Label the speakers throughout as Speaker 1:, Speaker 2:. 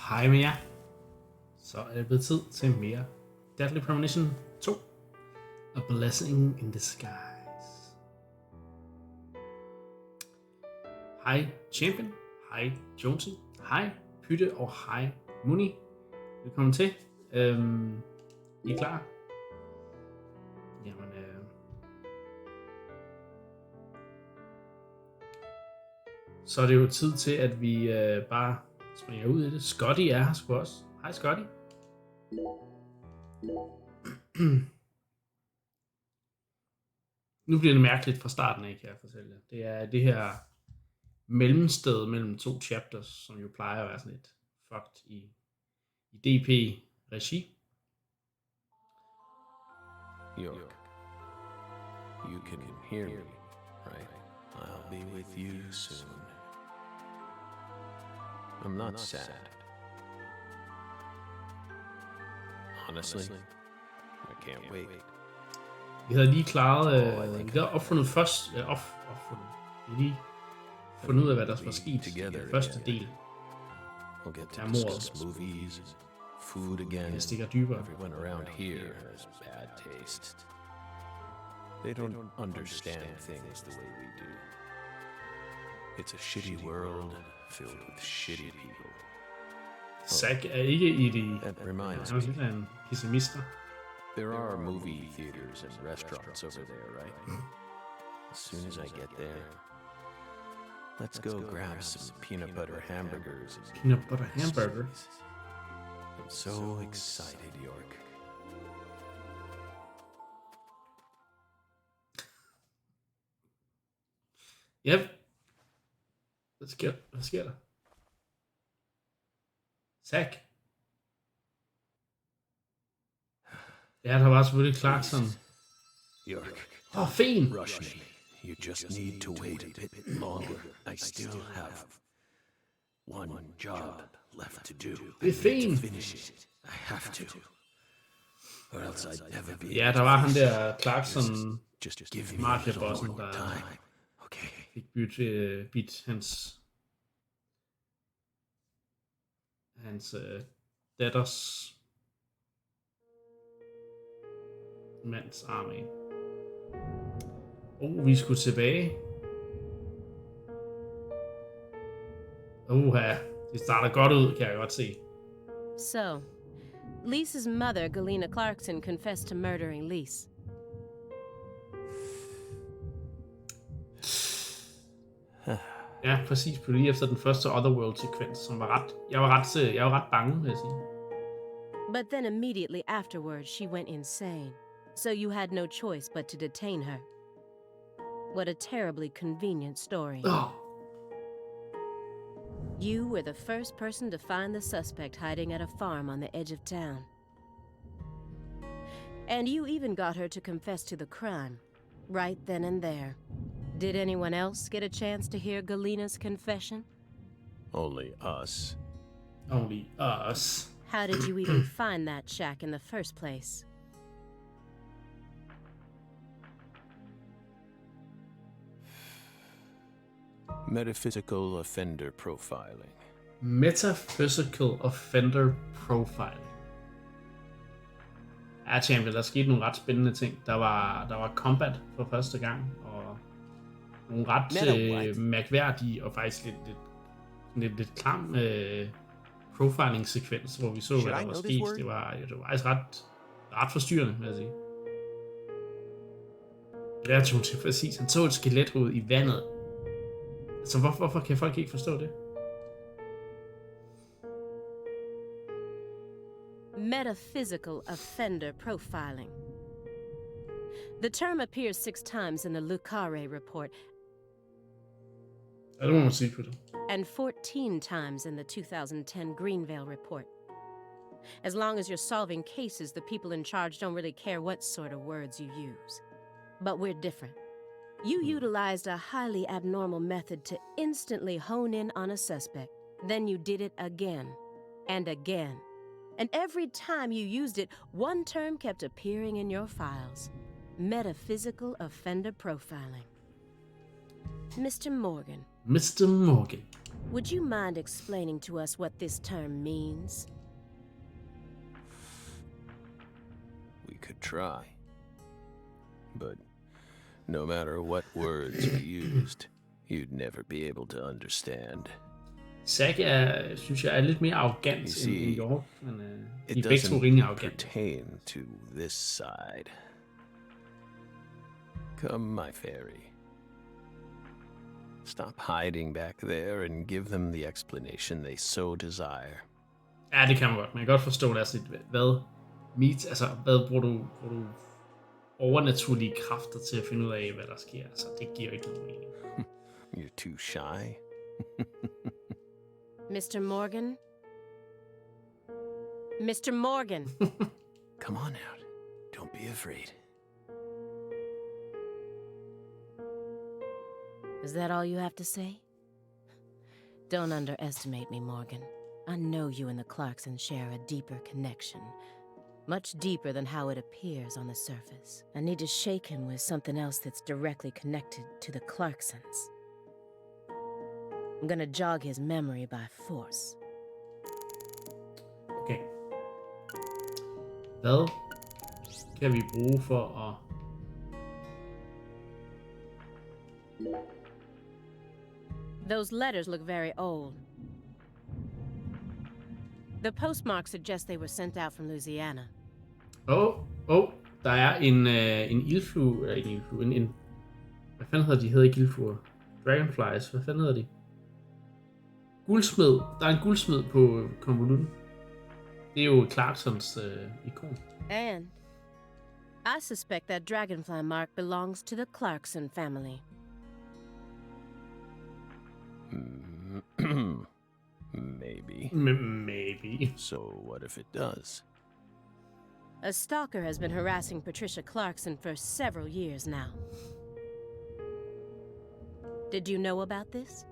Speaker 1: Hej med jer. Så er det blevet tid til mere Deadly Premonition 2. A Blessing in Disguise. Hej Champion, hej Jonesy, hej Pytte og hej Muni. Velkommen til. I er klar? Jamen, så er det jo tid til, at vi bare springer ud i det. Scotty er her sgu også. Hej Scotty. Nu bliver det mærkeligt fra starten af, kan jeg fortælle jer. Det er det her mellemsted mellem to chapters, som jo plejer at være sådan lidt fucked i DP-regi.
Speaker 2: York, you can hear me, right? I'll be with you soon. I'm not sad. Honestly, I can't wait.
Speaker 1: Vi havde lige klaret, vi havde opfundet først, vi havde lige fundet ud af, hvad der var sket i den første del.
Speaker 2: We'll get to discuss movies, food again.
Speaker 1: Jeg stikker dybere.
Speaker 2: Everyone around here has bad taste. They don't understand things the way we do. It's a shitty world filled with shitty people.
Speaker 1: Zack er ikke i det.
Speaker 2: That reminds
Speaker 1: Han er lidt af en pessimister.
Speaker 2: There are movie theaters and restaurants over there, right? As soon as I get there, let's go grab some peanut butter hamburgers.
Speaker 1: Peanut butter hamburger?
Speaker 2: I'm so excited, York.
Speaker 1: Yep. Hvad sker der? Zack? Ja, der var selvfølgelig Clarkson.
Speaker 2: York.
Speaker 1: Fint.
Speaker 2: Rush me. You just need to wait a bit longer. I still have one job left to do.
Speaker 1: Det er fint.
Speaker 2: Finish it. I have to. Or else I'd never be.
Speaker 1: Ja, der var han der Clarkson,
Speaker 2: Just give me
Speaker 1: mafiabossen,
Speaker 2: more
Speaker 1: der
Speaker 2: time. Okay.
Speaker 1: fik bidt hans datters mands arm af. Vi skulle tilbage. Det starter godt ud, kan jeg godt se.
Speaker 3: So, Lisa's mother, Galena Clarkson, confessed to murdering Lise.
Speaker 1: Ja, præcis. På lige efter den første Otherworld-sekvens, som jeg var ret bange, vil jeg sige.
Speaker 3: But then immediately afterwards, she went insane. So you had no choice but to detain her. What a terribly convenient story. You were the first person to find the suspect hiding at a farm on the edge of town. And you even got her to confess to the crime, right then and there. Did anyone else get a chance to hear Galena's confession?
Speaker 2: Only us.
Speaker 1: Only us.
Speaker 3: How did you even find that shack in the first place?
Speaker 2: Metaphysical offender profiling.
Speaker 1: Metaphysical offender profiling. Ja, Champion, der skete nogle ret spændende ting. Der var combat for første gang, og nogle ret mærkværdige og faktisk lidt klam profiling-sekvens, hvor vi så, hvad der var sket. Det var faktisk ret forstyrrende, vil jeg sige. Ja, Jonesy, præcis. Han så et skelethoved i vandet. Så hvorfor kan folk ikke forstå det?
Speaker 3: Metaphysical offender profiling. The term appears 6 times in the Lucare report.
Speaker 1: I don't want to see it.
Speaker 3: And 14 times in the 2010 Greenvale report. As long as you're solving cases, the people in charge don't really care what sort of words you use. But we're different. You utilized a highly abnormal method to instantly hone in on a suspect. Then you did it again and again. And every time you used it, one term kept appearing in your files. Metaphysical offender profiling. Mr. Morgan.
Speaker 1: Mr. Morgan.
Speaker 3: Would you mind explaining to us what this term means?
Speaker 2: We could try. But no matter what words we used, you'd never be able to understand.
Speaker 1: Zack synes jeg, lidt mere arrogant end York, men de
Speaker 2: it
Speaker 1: er begge to rimelig
Speaker 2: doesn't
Speaker 1: arrogant.
Speaker 2: pertain to this side. Come, my fairy. Stop hiding back there and give them the explanation they so desire.
Speaker 1: Ja, det kan man godt. Man kan godt forstå det. Altså, hvad bruger du overnaturlige kræfter til at finde ud af, hvad der sker? Altså, det giver ikke nogen mening.
Speaker 2: You're too shy.
Speaker 3: Mr. Morgan? Mr. Morgan!
Speaker 2: Come on out. Don't be afraid.
Speaker 3: Is that all you have to say? Don't underestimate me, Morgan. I know you and the Clarksons share a deeper connection. Much deeper than how it appears on the surface. I need to shake him with something else that's directly connected to the Clarksons. I'm gonna jog his memory by force.
Speaker 1: Okay. Hvad kan vi bruge for at...
Speaker 3: Those letters look very old. The postmark suggests they were sent out from Louisiana.
Speaker 1: Der er en ildflue, hvad fanden hedder de? Hedder ikke ildfluer? Dragonflies, hvad fanden hedder de? Guldsmed. Der er en guldsmed på konvolutten. Det er jo Clarksons ikon.
Speaker 3: And I suspect that dragonfly mark belongs to the Clarkson family.
Speaker 2: Maybe.
Speaker 1: Maybe.
Speaker 2: So what if it does?
Speaker 3: A stalker has been harassing Patricia Clarkson for several years now. Did you know about this?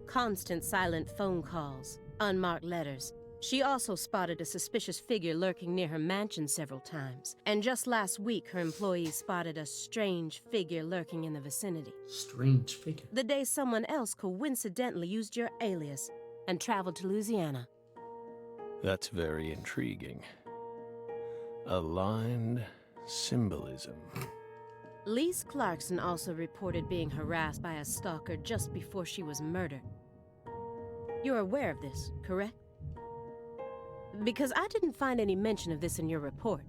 Speaker 3: Constant silent phone calls, unmarked letters. She also spotted a suspicious figure lurking near her mansion several times. And just last week, her employees spotted a strange figure lurking in the vicinity.
Speaker 1: Strange figure?
Speaker 3: The day someone else coincidentally used your alias and traveled to Louisiana.
Speaker 2: That's very intriguing. Aligned symbolism.
Speaker 3: Lise Clarkson also reported being harassed by a stalker just before she was murdered. You're aware of this, correct? Because I didn't find any mention of this in your report.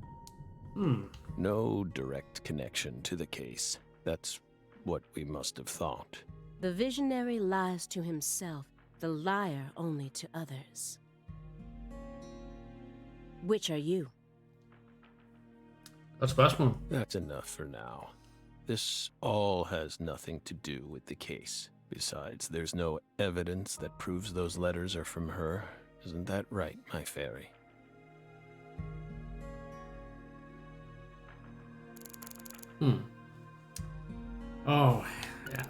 Speaker 2: No direct connection to the case. That's what we must have thought.
Speaker 3: The visionary lies to himself, the liar only to others. Which are you?
Speaker 1: Godt spørgsmål.
Speaker 2: That's enough for now. This all has nothing to do with the case. Besides, there's no evidence that proves those letters are from her. Isn't that right, my fairy?
Speaker 1: Ja,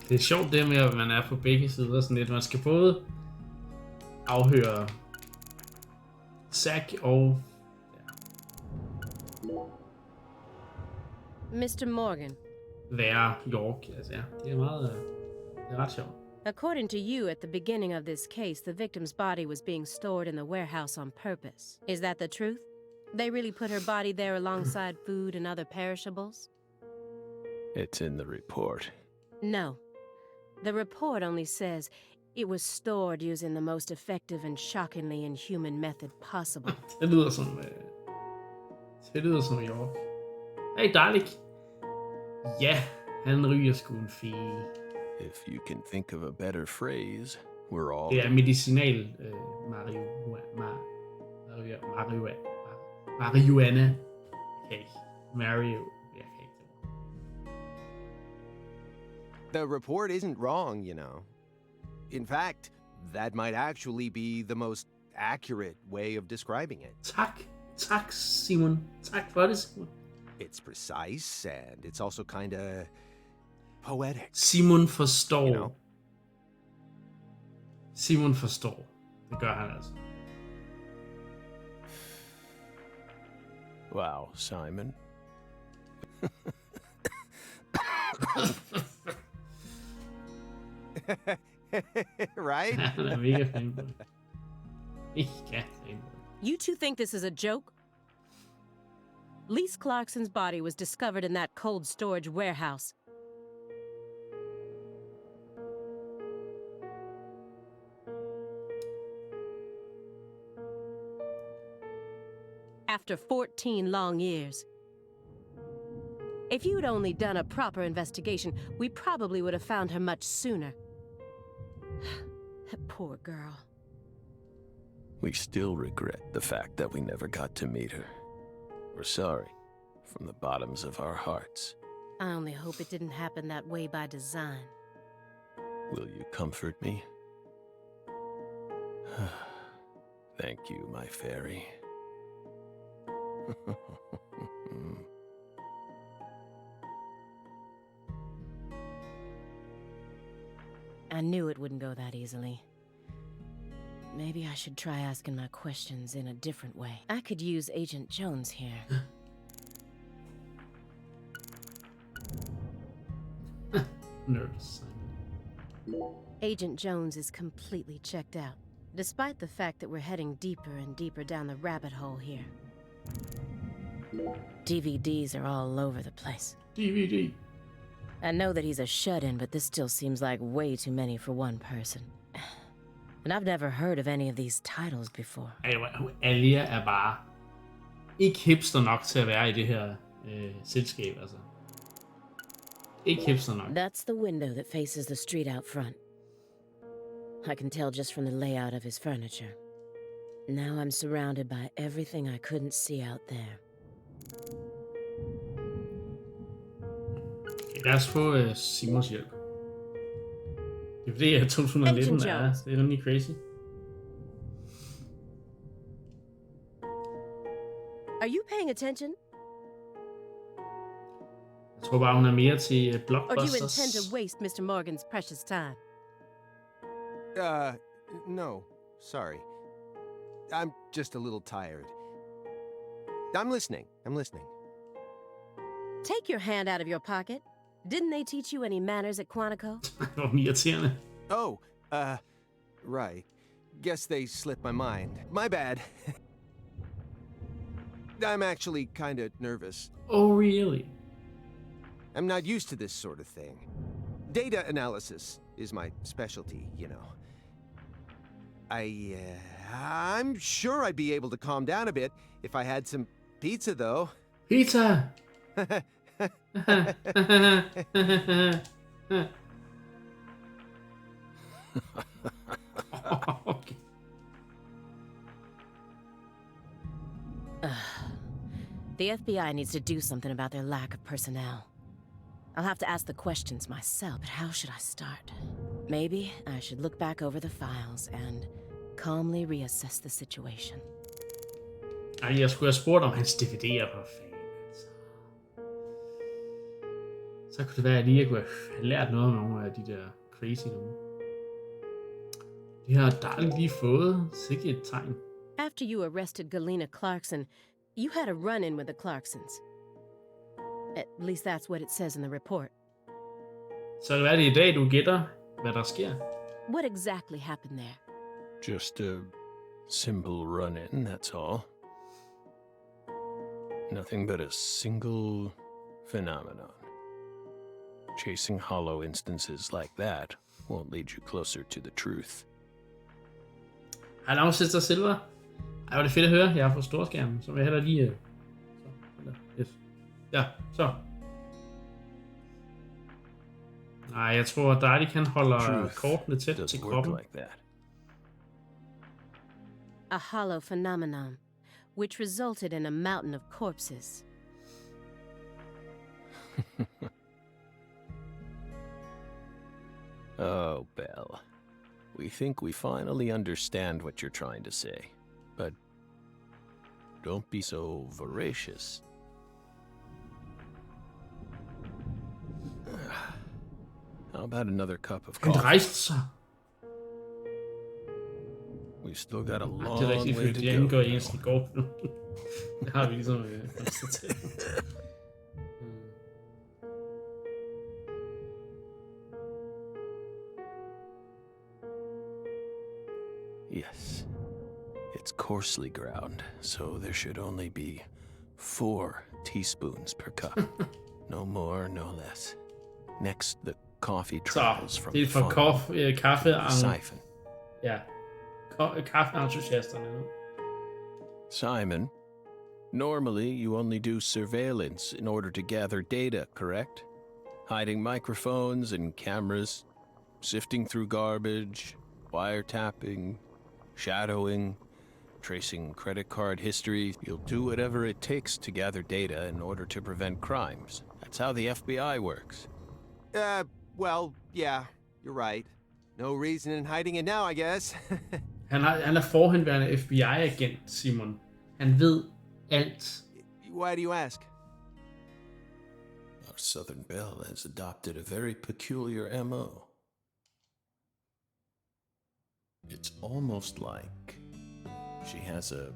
Speaker 1: det er sjovt det med, at man er på begge sider sådan lidt. Man skal både afhøre Zack og...
Speaker 3: Mr. Morgan.
Speaker 1: Være York. Altså ja, det er meget... det er ret sjovt.
Speaker 3: According to you, at the beginning of this case, the victim's body was being stored in the warehouse on purpose. Is that the truth? They really put her body there alongside food and other perishables?
Speaker 2: It's in the report.
Speaker 3: No. The report only says it was stored using the most effective and shockingly inhuman method possible.
Speaker 1: Det lyder som York. Hey, Dalek. Ja, han ryger sgu en fie.
Speaker 2: If you can think of a better phrase, we're all...
Speaker 1: Det er medicinal marijuana. Okay.
Speaker 4: The report isn't wrong, you know. In fact, that might actually be the most accurate way of describing it.
Speaker 1: Tak, Simon. Tak for det, Simon.
Speaker 4: It's precise, and it's also kind of poetic.
Speaker 1: Simon forstår.
Speaker 4: You know?
Speaker 1: Simon forstår. Det gør han altså.
Speaker 2: Wow, Simon.
Speaker 4: Right?
Speaker 1: Han er mega fanboy. Mega fanboy.
Speaker 3: You two think this is a joke? Lise Clarkson's body was discovered in that cold storage warehouse. After 14 long years. If you'd only done a proper investigation, we probably would have found her much sooner. That poor girl.
Speaker 2: We still regret the fact that we never got to meet her. We're sorry, from the bottoms of our hearts.
Speaker 3: I only hope it didn't happen that way by design.
Speaker 2: Will you comfort me? Thank you, my fairy.
Speaker 3: I knew it wouldn't go that easily. Maybe I should try asking my questions in a different way. I could use Agent Jones here.
Speaker 1: Nervous.
Speaker 3: Agent Jones is completely checked out, despite the fact that we're heading deeper and deeper down the rabbit hole here. DVDs are all over the place.
Speaker 1: DVD.
Speaker 3: I know that he's a shut-in, but this still seems like way too many for one person. And I've never heard of any of these titles before.
Speaker 1: Alia er bare ikke hipster nok til at være i det her selskab, altså. Ikke hipster nok.
Speaker 3: That's the window that faces the street out front. I can tell just from the layout of his furniture. Now I'm surrounded by everything I couldn't see out there.
Speaker 1: Lad os få Simons hjælp. Det er fordi, at 2019 det er rimelig crazy.
Speaker 3: Are you paying attention?
Speaker 1: Jeg tror bare, hun er mere til
Speaker 3: Or do you
Speaker 1: blockbusters.
Speaker 3: intend to waste Mr. Morgan's precious time?
Speaker 4: No. Sorry. I'm just a little tired. I'm listening.
Speaker 3: Take your hand out of your pocket. Didn't they teach you any manners at Quantico?
Speaker 1: Det var irriterende.
Speaker 4: Oh, right. Guess they slipped my mind. My bad. I'm actually kind of nervous.
Speaker 1: Oh, really?
Speaker 4: I'm not used to this sort of thing. Data analysis is my specialty, you know. I'm sure I'd be able to calm down a bit if I had some pizza, though.
Speaker 1: Pizza! Okay.
Speaker 3: The FBI needs to do something about their lack of personnel. I'll have to ask the questions myself, but how should I start? Maybe I should look back over the files and calmly reassess the situation.
Speaker 1: Ej, jeg skulle have spurgt om hans DVD'er på fanden. Så kunne det være, at jeg lige kunne have lært noget om nogle af de der crazy nogle. Det har Darling lige fået. Sikke et tegn.
Speaker 3: After you arrested Galena Clarkson, you had a run-in with the Clarksons. At least that's what it says in the report.
Speaker 1: Så det er det i dag, du gætter, hvad der sker.
Speaker 3: What exactly happened there?
Speaker 2: Just a simple run-in, that's all. Nothing but a single phenomenon. Chasing hollow instances like that won't lead you closer to the truth.
Speaker 1: Hej, Lavsester Silver. Ej, var det fedt at høre. Jeg er på storskærmen, så vil jeg hellere lige... Yes. Ja, så. Nej, jeg tror, at Dardy kan holde kortene tæt til
Speaker 2: Doesn't work
Speaker 1: kroppen.
Speaker 2: like that.
Speaker 3: A hollow phenomenon, which resulted in a mountain of corpses.
Speaker 2: Oh, Belle. We think we finally understand what you're trying to say. But don't be so voracious. How about another cup of
Speaker 1: Han
Speaker 2: coffee?
Speaker 1: rejste sig.
Speaker 2: We've still got a
Speaker 1: Det er
Speaker 2: long
Speaker 1: rigtig
Speaker 2: way
Speaker 1: fedt.
Speaker 2: to
Speaker 1: Jeg indgår
Speaker 2: go.
Speaker 1: i eneste går nu. Det har vi ligesom konstateret.
Speaker 2: Yes. It's coarsely ground, so there should only be 4 teaspoons per cup. No more, no less. Next, the coffee travels
Speaker 1: Så
Speaker 2: from
Speaker 1: det er
Speaker 2: the
Speaker 1: for
Speaker 2: funnel
Speaker 1: kaffe,
Speaker 2: to the siphon.
Speaker 1: ja, kaffeentusiasterne nu.
Speaker 2: Simon, normally you only do surveillance in order to gather data, correct? Hiding microphones and cameras, sifting through garbage, wiretapping, shadowing, tracing credit card history. You'll do whatever it takes to gather data in order to prevent crimes. That's how the FBI works.
Speaker 4: Well, yeah, you're right. No reason in hiding it now, I guess.
Speaker 1: Han er forhenværende FBI-agent, Simon. Han ved alt.
Speaker 4: Why do you ask?
Speaker 2: Our Southern Belle has adopted a very peculiar MO. It's almost like she has a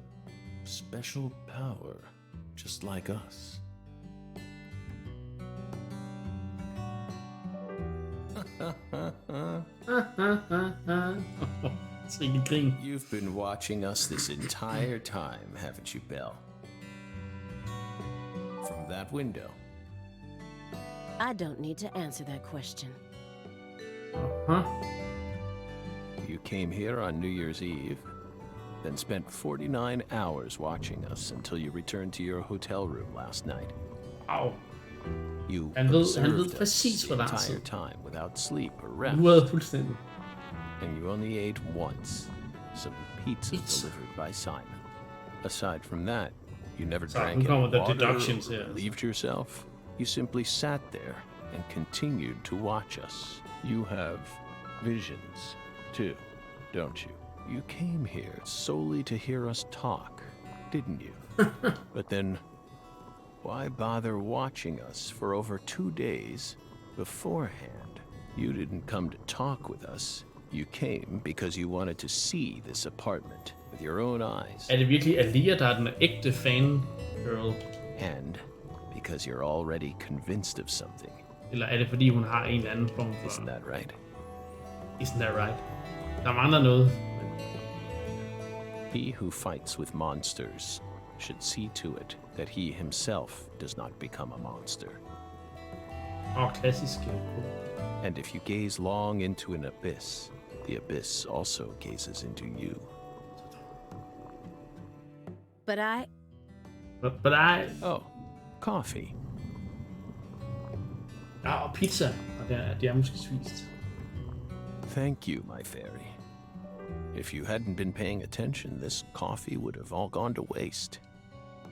Speaker 2: special power, just like us.
Speaker 1: Sikke grin.
Speaker 2: You've been watching us this entire time, haven't you, Belle? From that window.
Speaker 3: I don't need to answer that question.
Speaker 1: Huh?
Speaker 2: You came here on New Year's Eve, then spent 49 hours watching us until you returned to your hotel room last night.
Speaker 1: Au.
Speaker 2: You
Speaker 1: Han ved
Speaker 2: observed us
Speaker 1: præcis,
Speaker 2: the
Speaker 1: hvor lang
Speaker 2: entire
Speaker 1: tid.
Speaker 2: time without sleep or rest.
Speaker 1: Uret fuldstændig.
Speaker 2: And you only ate once. Some pizza
Speaker 1: Pizza.
Speaker 2: delivered by Simon. Aside from that, you never
Speaker 1: So,
Speaker 2: drank
Speaker 1: nu kommer
Speaker 2: any
Speaker 1: the
Speaker 2: water
Speaker 1: deductions
Speaker 2: or
Speaker 1: her, altså.
Speaker 2: relieved yourself. You simply sat there and continued to watch us. You have visions, too, don't you? You came here solely to hear us talk, didn't you? But then, why bother watching us for over 2 days beforehand? You didn't come to talk with us. You came because you wanted to see this apartment with your own eyes.
Speaker 1: Er det virkelig Alia, der er den ægte fan-girl?
Speaker 2: And because you're already convinced of something.
Speaker 1: Eller er det fordi, hun har en eller anden form for...
Speaker 2: Isn't that right?
Speaker 1: Isn't that right? Der mangler noget.
Speaker 2: He who fights with monsters should see to it that he himself does not become a monster.
Speaker 1: Klassisk.
Speaker 2: And if you gaze long into an abyss, the abyss also gazes into you.
Speaker 3: But I...
Speaker 1: But I...
Speaker 2: Oh, coffee.
Speaker 1: Ja, og pizza. Og det er måske svist.
Speaker 2: Thank you, my fairy. If you hadn't been paying attention, this coffee would have all gone to waste.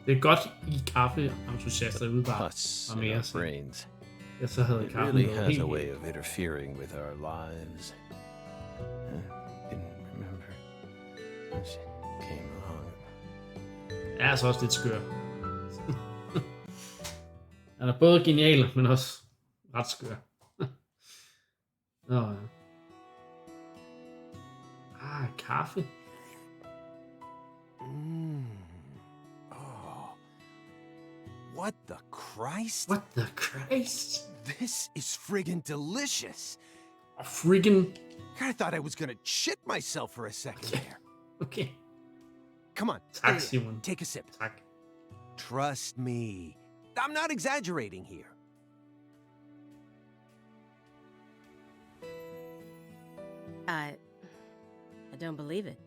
Speaker 1: Det er godt, I kaffeentusiaster ude bare.
Speaker 2: Pus
Speaker 1: Og
Speaker 2: in
Speaker 1: mere
Speaker 2: our
Speaker 1: sig.
Speaker 2: brains.
Speaker 1: Jeg så havde
Speaker 2: It
Speaker 1: kaffe
Speaker 2: really
Speaker 1: noget
Speaker 2: has
Speaker 1: helt
Speaker 2: a way of interfering with our lives. Didn't remember. She came along.
Speaker 1: Jeg er altså også lidt skør. Han er både genial, men også ret skør. Nå, ja. Kaffe.
Speaker 4: Oh. What the Christ?
Speaker 1: What the Christ?
Speaker 4: This is friggin' delicious.
Speaker 1: Friggin'.
Speaker 4: I thought I was gonna shit myself for a second there.
Speaker 1: Okay.
Speaker 4: Come on.
Speaker 1: Tak, Simon.
Speaker 4: Take a sip.
Speaker 1: Tak.
Speaker 4: Trust me. I'm not exaggerating here.
Speaker 3: I don't believe it.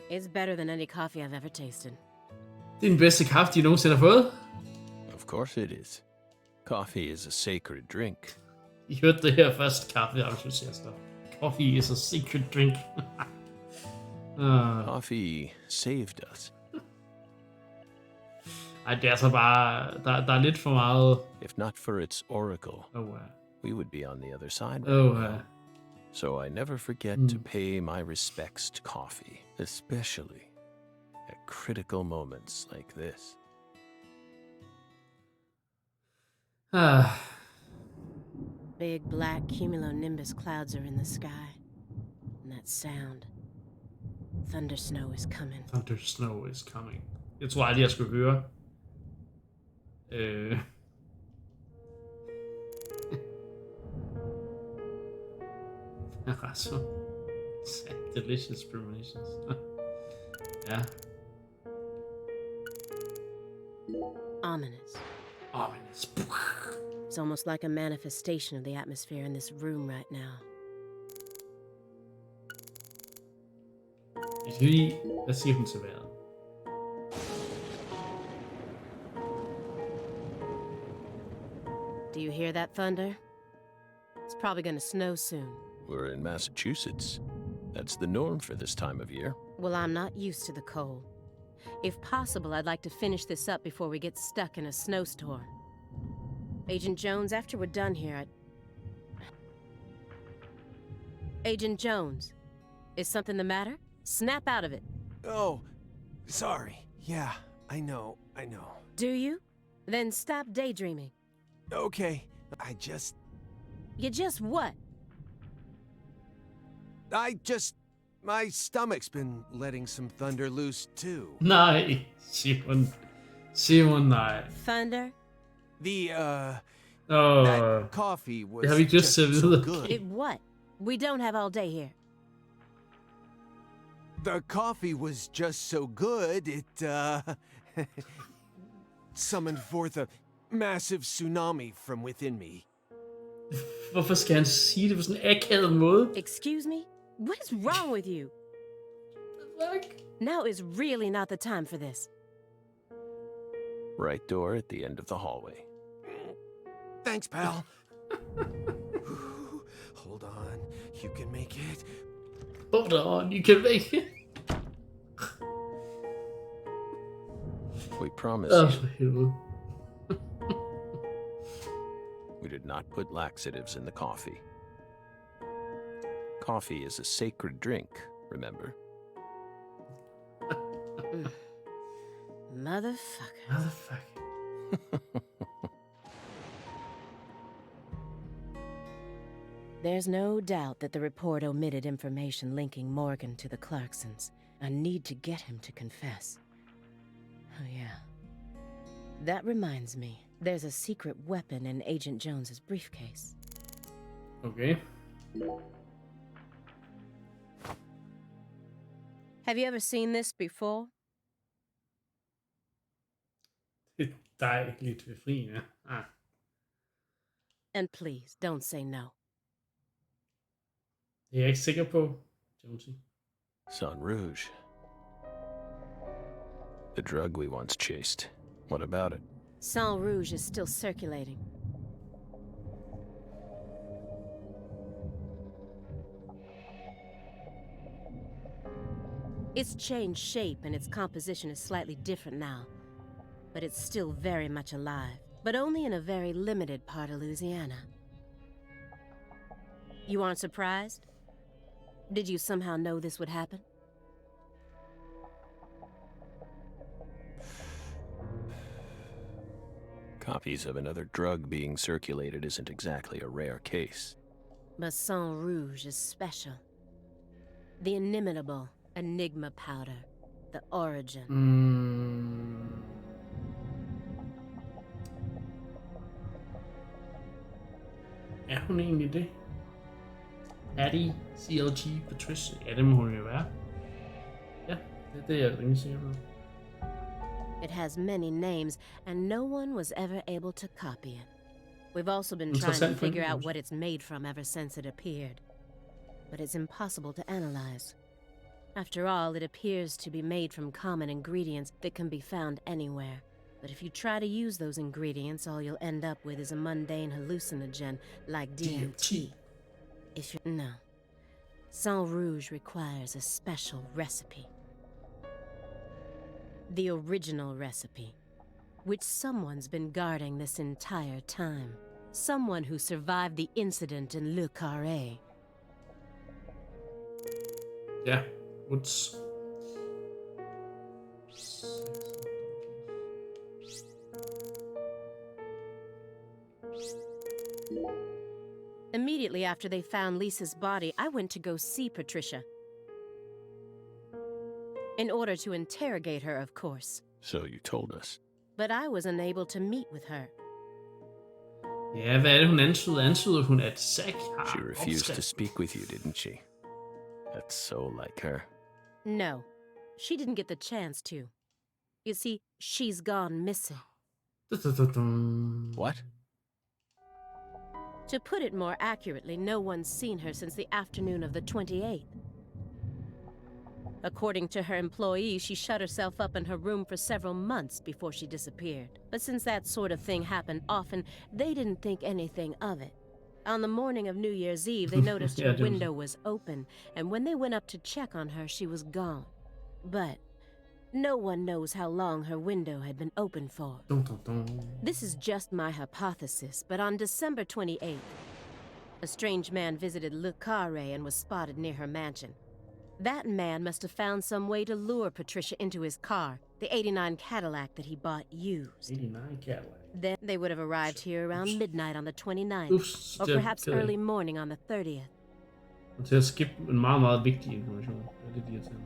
Speaker 3: It's better than any coffee I've ever tasted.
Speaker 1: Det er den bedste kaffe, de nogensinde har fået.
Speaker 2: Of course it is. Coffee is a sacred drink.
Speaker 1: I hørte det her først, kaffeentusiaster. Coffee is a secret drink.
Speaker 2: Coffee saved us.
Speaker 1: Ej, det er altså bare... Der er lidt for meget...
Speaker 2: If not for its oracle,
Speaker 1: Oh,
Speaker 2: we would be on the other side. So I never forget to pay my respects to coffee, especially at critical moments like this.
Speaker 3: Big black cumulonimbus clouds are in the sky. And that sound. Thunder snow is coming.
Speaker 1: Thunder snow is coming. Jeg tror aldrig, jeg skulle høre. Delicious premonitions. Ja.
Speaker 3: Ominous.
Speaker 1: Ominous.
Speaker 3: It's almost like a manifestation of the atmosphere in this room right now.
Speaker 1: Jeg skal lige... Hvad siger hun til vejret?
Speaker 3: Do you hear that thunder? It's probably gonna snow soon.
Speaker 2: We're in Massachusetts. That's the norm for this time of year.
Speaker 3: Well, I'm not used to the cold. If possible, I'd like to finish this up before we get stuck in a snowstorm. Agent Jones, after we're done here, Agent Jones, is something the matter? Snap out of it.
Speaker 4: Oh, sorry. Yeah, I know.
Speaker 3: Do you? Then stop daydreaming.
Speaker 4: Okay,
Speaker 3: You just what?
Speaker 4: my stomach's been letting some thunder loose too.
Speaker 1: Nej, Simon, nej.
Speaker 3: Thunder?
Speaker 4: That coffee was
Speaker 1: Det har vi ikke lyst til at
Speaker 4: so
Speaker 1: vide.
Speaker 4: good.
Speaker 3: It what? We don't have all day here.
Speaker 4: The coffee was just so good, it, summoned forth a massive tsunami from within me.
Speaker 1: Hvorfor skal han sige det på sådan en akavet måde?
Speaker 3: Excuse me? What is wrong with you?
Speaker 1: Fuck.
Speaker 3: Now is really not the time for this.
Speaker 2: Right door at the end of the hallway.
Speaker 4: Thanks, pal. Hold on, you can make it.
Speaker 1: Hold on, you can make it.
Speaker 2: We promise
Speaker 1: Åh,
Speaker 2: you,
Speaker 1: for helvede.
Speaker 2: we did not put laxatives in the coffee. Coffee is a sacred drink, remember?
Speaker 3: Motherfucker.
Speaker 1: Motherfucker.
Speaker 3: There's no doubt that the report omitted information linking Morgan to the Clarksons. I need to get him to confess. Oh, yeah. That reminds me, there's a secret weapon in Agent Jones's briefcase.
Speaker 1: Okay.
Speaker 3: Have you ever seen this before?
Speaker 1: Det er dejligt befriende. Ah.
Speaker 3: And please, don't say no.
Speaker 1: Det er jeg ikke sikker på, Jonesy.
Speaker 2: Sun Rouge. The drug we once chased. What about it?
Speaker 3: Sang Rouge is still circulating. It's changed shape and its composition is slightly different now. But it's still very much alive, but only in a very limited part of Louisiana. You aren't surprised? Did you somehow know this would happen?
Speaker 2: Copies of another drug being circulated isn't exactly a rare case.
Speaker 3: But Sang Rouge is special. The inimitable Enigma powder. The origin.
Speaker 1: Er hun egentlig det? Patty, CLG, Patricia. Ja, det må hun jo være. Ja, det er jeg rimelig sikker på.
Speaker 3: It has many names, and no one was ever able to copy it. We've also been trying to figure out what it's made from ever since it appeared. But it's impossible to analyze. After all, it appears to be made from common ingredients that can be found anywhere. But if you try to use those ingredients, all you'll end up with is a mundane hallucinogen like DMT. No. Sang Rouge requires a special recipe. The original recipe, which someone's been guarding this entire time. Someone who survived the incident in Le Carré.
Speaker 1: Ja, ups.
Speaker 3: Immediately after they found Lisa's body, I went to go see Patricia. In order to interrogate her, of course.
Speaker 2: So you told us.
Speaker 3: But I was unable to meet with her.
Speaker 1: Ja, hvad er det, hun antyder? Antyder hun, at Zack har
Speaker 2: She refused to
Speaker 1: opskriften?
Speaker 2: speak with you, didn't she? That's so like her.
Speaker 3: No, she didn't get the chance to. You see, she's gone missing.
Speaker 1: Dun-dun-dun-dun.
Speaker 2: What?
Speaker 3: To put it more accurately, no one's seen her since the afternoon of the 28th. According to her employees, she shut herself up in her room for several months before she disappeared. But since that sort of thing happened often, they didn't think anything of it. On the morning of New Year's Eve, they noticed
Speaker 1: Yeah,
Speaker 3: her
Speaker 1: det var
Speaker 3: window was open, and when they went up to check on her, she was gone. But no one knows how long her window had been open for.
Speaker 1: Dun-dun-dun.
Speaker 3: This is just my hypothesis, but on December 28th, a strange man visited Le Carré and was spotted near her mansion. That man must have found some way to lure Patricia into his car, the '89 Cadillac that he bought used.
Speaker 1: 89 Cadillac.
Speaker 3: Then they would have arrived here around midnight on the 29th,
Speaker 1: Ups,
Speaker 3: or
Speaker 1: det er
Speaker 3: perhaps
Speaker 1: ked af.
Speaker 3: early morning on the 30th.
Speaker 1: Og til at skippe en meget, meget vigtig information. Det er lidt irriterende.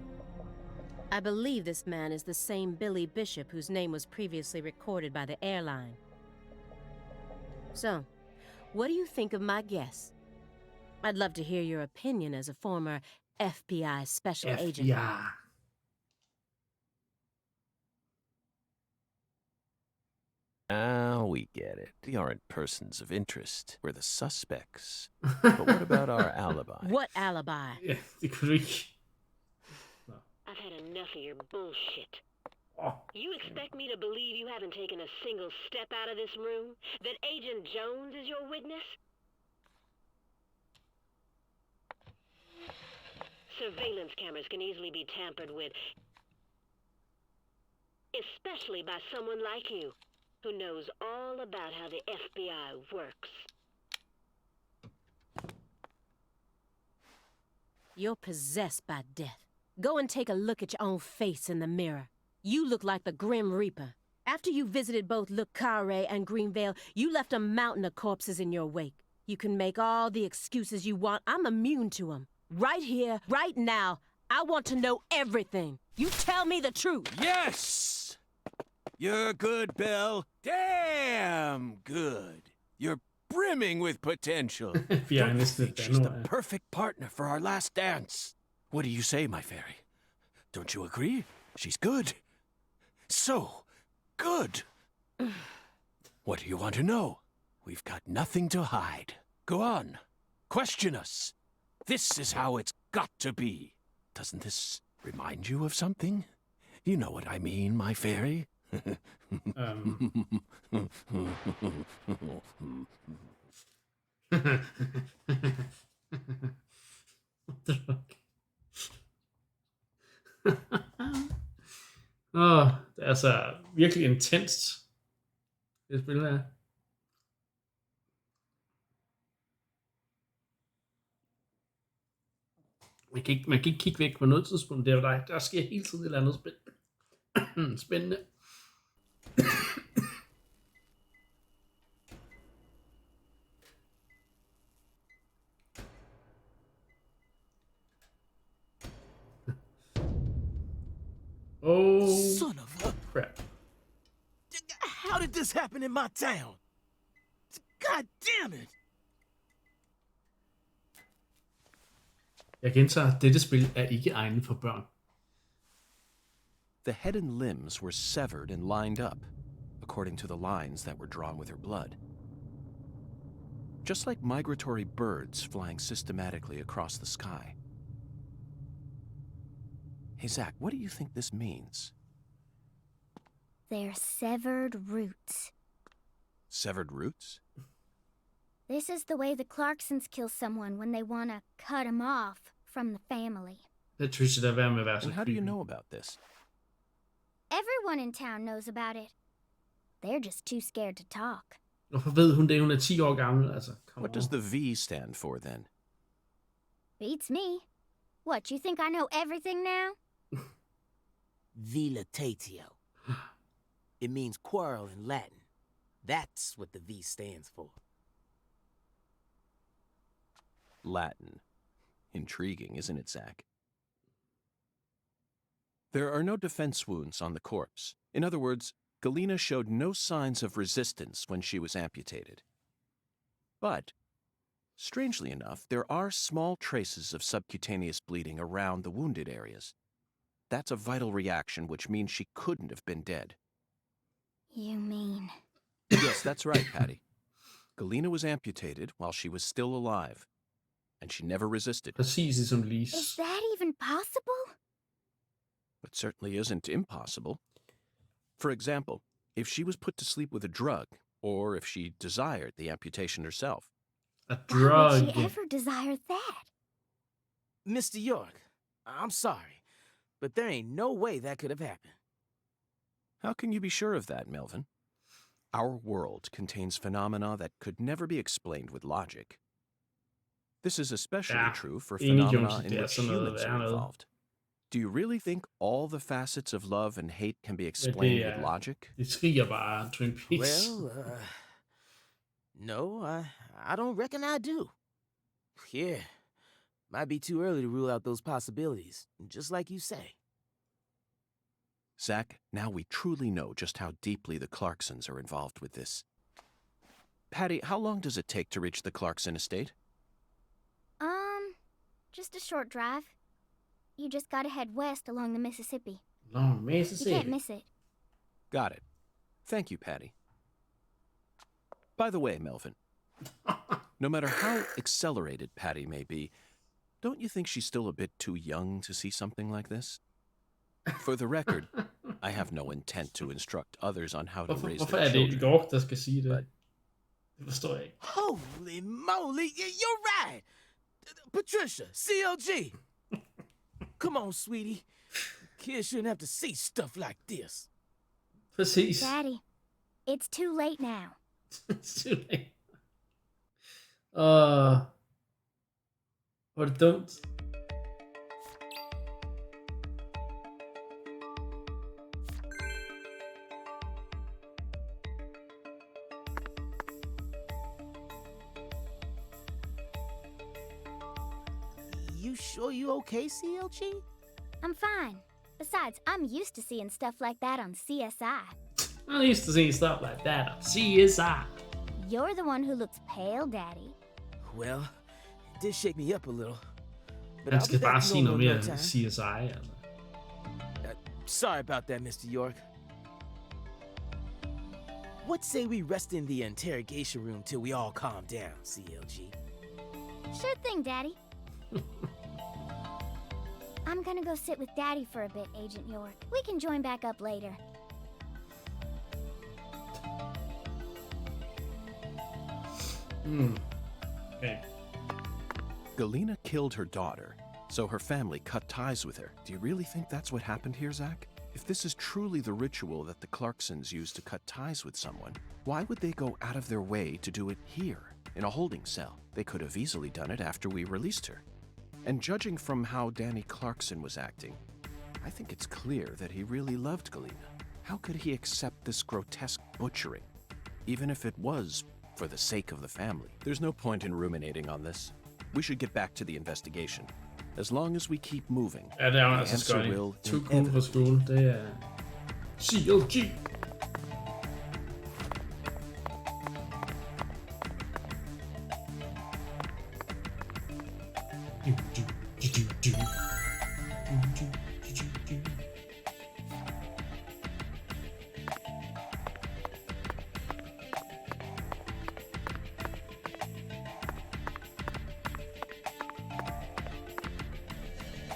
Speaker 3: I believe this man is the same Billy Bishop whose name was previously recorded by the airline. So, what do you think of my guess? I'd love to hear your opinion as a former FBI special agent.
Speaker 1: FBI.
Speaker 2: Now we get it. We aren't persons of interest. We're the suspects. But what about our alibi?
Speaker 3: What alibi?
Speaker 1: Ja, det kunne du ikke.
Speaker 3: I've had enough of your bullshit.
Speaker 1: Åh,
Speaker 3: You expect me to believe you haven't taken a single step out of this room? That Agent Jones is your witness? Surveillance cameras can easily be tampered with, especially by someone like you, who knows all about how the FBI works. You're possessed by death. Go and take a look at your own face in the mirror. You look like the Grim Reaper. After you visited both Le Carré and Greenvale, you left a mountain of corpses in your wake. You can make all the excuses you want. I'm immune to them. Right here, right now, I want to know everything. You tell me the truth.
Speaker 2: Yes! You're good, Belle. Damn good. You're brimming with potential.
Speaker 1: FBI
Speaker 2: Don't you
Speaker 1: næsten
Speaker 2: think
Speaker 1: et
Speaker 2: she's the
Speaker 1: andet.
Speaker 2: perfect partner for our last dance? What do you say, my fairy? Don't you agree? She's good. So good. What do you want to know? We've got nothing to hide. Go on. Question us. This is how it's got to be. Doesn't this remind you of something? You know what I mean, my fairy?
Speaker 1: Det er altså virkelig intenst, det spil her. Man kan ikke kigge væk på noget tidspunkt. Der sker hele tiden et eller andet spændende. Oh,
Speaker 5: Son of a...
Speaker 1: crap.
Speaker 5: How did this happen in my town? God damn it!
Speaker 1: Jeg gentager, dette spil er ikke egnet for børn.
Speaker 2: The head and limbs were severed and lined up, according to the lines that were drawn with her blood. Just like migratory birds flying systematically across the sky. Hey, Zach, what do you think this means?
Speaker 6: They're severed roots.
Speaker 2: Severed roots?
Speaker 6: This is the way the Clarksons kill someone when they want to cut him off from the family.
Speaker 1: Patricia, der være med at være så
Speaker 2: And how do you
Speaker 1: creepy.
Speaker 2: know about this?
Speaker 6: Everyone in town knows about it. They're just too scared to talk.
Speaker 1: Hvorfor ved hun det? Hun er 10 år gammel. Altså, come
Speaker 2: What does
Speaker 1: on.
Speaker 2: the V stand for, then?
Speaker 6: Beats me. What, you think I know everything now?
Speaker 5: Vilitatio. It means quarrel in Latin. That's what the V stands for.
Speaker 2: Latin. Intriguing, isn't it, Zach? There are no defense wounds on the corpse. In other words, Galena showed no signs of resistance when she was amputated. But Strangely enough, there are small traces of subcutaneous bleeding around the wounded areas. That's a vital reaction, which means she couldn't have been dead.
Speaker 6: You mean...
Speaker 2: Yes, that's right, Patty. Galena was amputated while she was still alive, and she never resisted.
Speaker 1: Præcis ligesom
Speaker 6: Is
Speaker 1: Lise.
Speaker 6: that even possible?
Speaker 2: It certainly isn't impossible. For example, if she was put to sleep with a drug, or if she desired the amputation herself.
Speaker 1: A
Speaker 6: Why would
Speaker 1: drug.
Speaker 6: she ever desire that?
Speaker 5: Mr. York, I'm sorry, but there ain't no way that could have happened.
Speaker 2: How can you be sure of that, Melvin? Our world contains phenomena that could never be explained with logic. This is especially
Speaker 1: Ja,
Speaker 2: true for
Speaker 1: enig,
Speaker 2: phenomena
Speaker 1: Jones,
Speaker 2: in
Speaker 1: det er
Speaker 2: which
Speaker 1: sådan noget
Speaker 2: humans are
Speaker 1: værre noget.
Speaker 2: involved. Do you really think all the facets of love and hate can be
Speaker 1: Ja,
Speaker 2: explained with logic?
Speaker 1: det skriger bare Twin Peaks.
Speaker 5: Well, no, I don't reckon I do. Yeah, might be too early to rule out those possibilities, just like you say.
Speaker 2: Zach, now we truly know just how deeply the Clarksons are involved with this. Patty, how long does it take to reach the Clarkson estate?
Speaker 6: Just a short drive. You just gotta head west along the Mississippi.
Speaker 1: Nå,
Speaker 6: You
Speaker 1: Mississippi.
Speaker 6: can't miss it.
Speaker 2: Got it. Thank you, Patty. By the way, Melvin, no matter how accelerated Patty may be, don't you think she's still a bit too young to see something like this? For the record, I have no intent to instruct others on how to raise
Speaker 1: Hvorfor
Speaker 2: their
Speaker 1: er det
Speaker 2: children.
Speaker 1: York, der skal sige det? Det forstår jeg ikke.
Speaker 5: Holy moly, you're right! Patricia, CLG! Come on, sweetie. Kids shouldn't have to see stuff like this.
Speaker 1: Præcis.
Speaker 6: Daddy, it's too late now.
Speaker 1: Hvor er det dumt.
Speaker 5: You sure you okay, CLG?
Speaker 6: I'm fine. Besides, I'm used to seeing stuff like that on CSI.
Speaker 1: I'm used to seeing stuff like that on CSI.
Speaker 6: You're the one who looks pale, Daddy.
Speaker 5: Well, it did shake me up a little. But
Speaker 1: Han
Speaker 5: I'll
Speaker 1: skal
Speaker 5: be
Speaker 1: bare
Speaker 5: back
Speaker 1: sige
Speaker 5: to
Speaker 1: noget
Speaker 5: normal
Speaker 1: mere
Speaker 5: no time.
Speaker 1: CSI, altså.
Speaker 5: Sorry about that, Mr. York. What say we rest in the interrogation room till we all calm down, CLG?
Speaker 6: Sure thing, Daddy. I'm gonna go sit with Daddy for a bit, Agent York. We can join back up later.
Speaker 1: Okay.
Speaker 2: Galena killed her daughter, so her family cut ties with her. Do you really think that's what happened here, Zach? If this is truly the ritual that the Clarksons use to cut ties with someone, why would they go out of their way to do it here, in a holding cell? They could have easily done it after we released her. And judging from how Danny Clarkson was acting, I think it's clear that he really loved Galena. How could he accept this grotesque butchering, even if it was for the sake of the family? There's no point in ruminating on this. We should get back to the investigation. As long as we keep moving,
Speaker 1: Ja, det er jo
Speaker 2: the
Speaker 1: altså
Speaker 2: answer
Speaker 1: skønt.
Speaker 2: will
Speaker 1: Too cool for school. Det er CLG.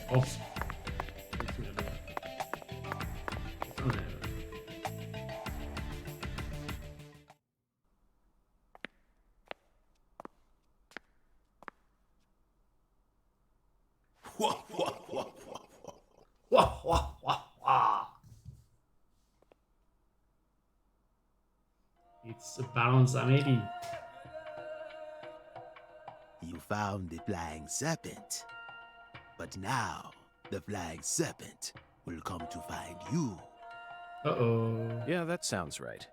Speaker 1: Oh. Wah, wah, wah, wah. It's a balance I'm eating.
Speaker 7: You found the flying serpent. But now, the flying serpent will come to find you.
Speaker 1: Uh-oh.
Speaker 2: Yeah, that sounds right.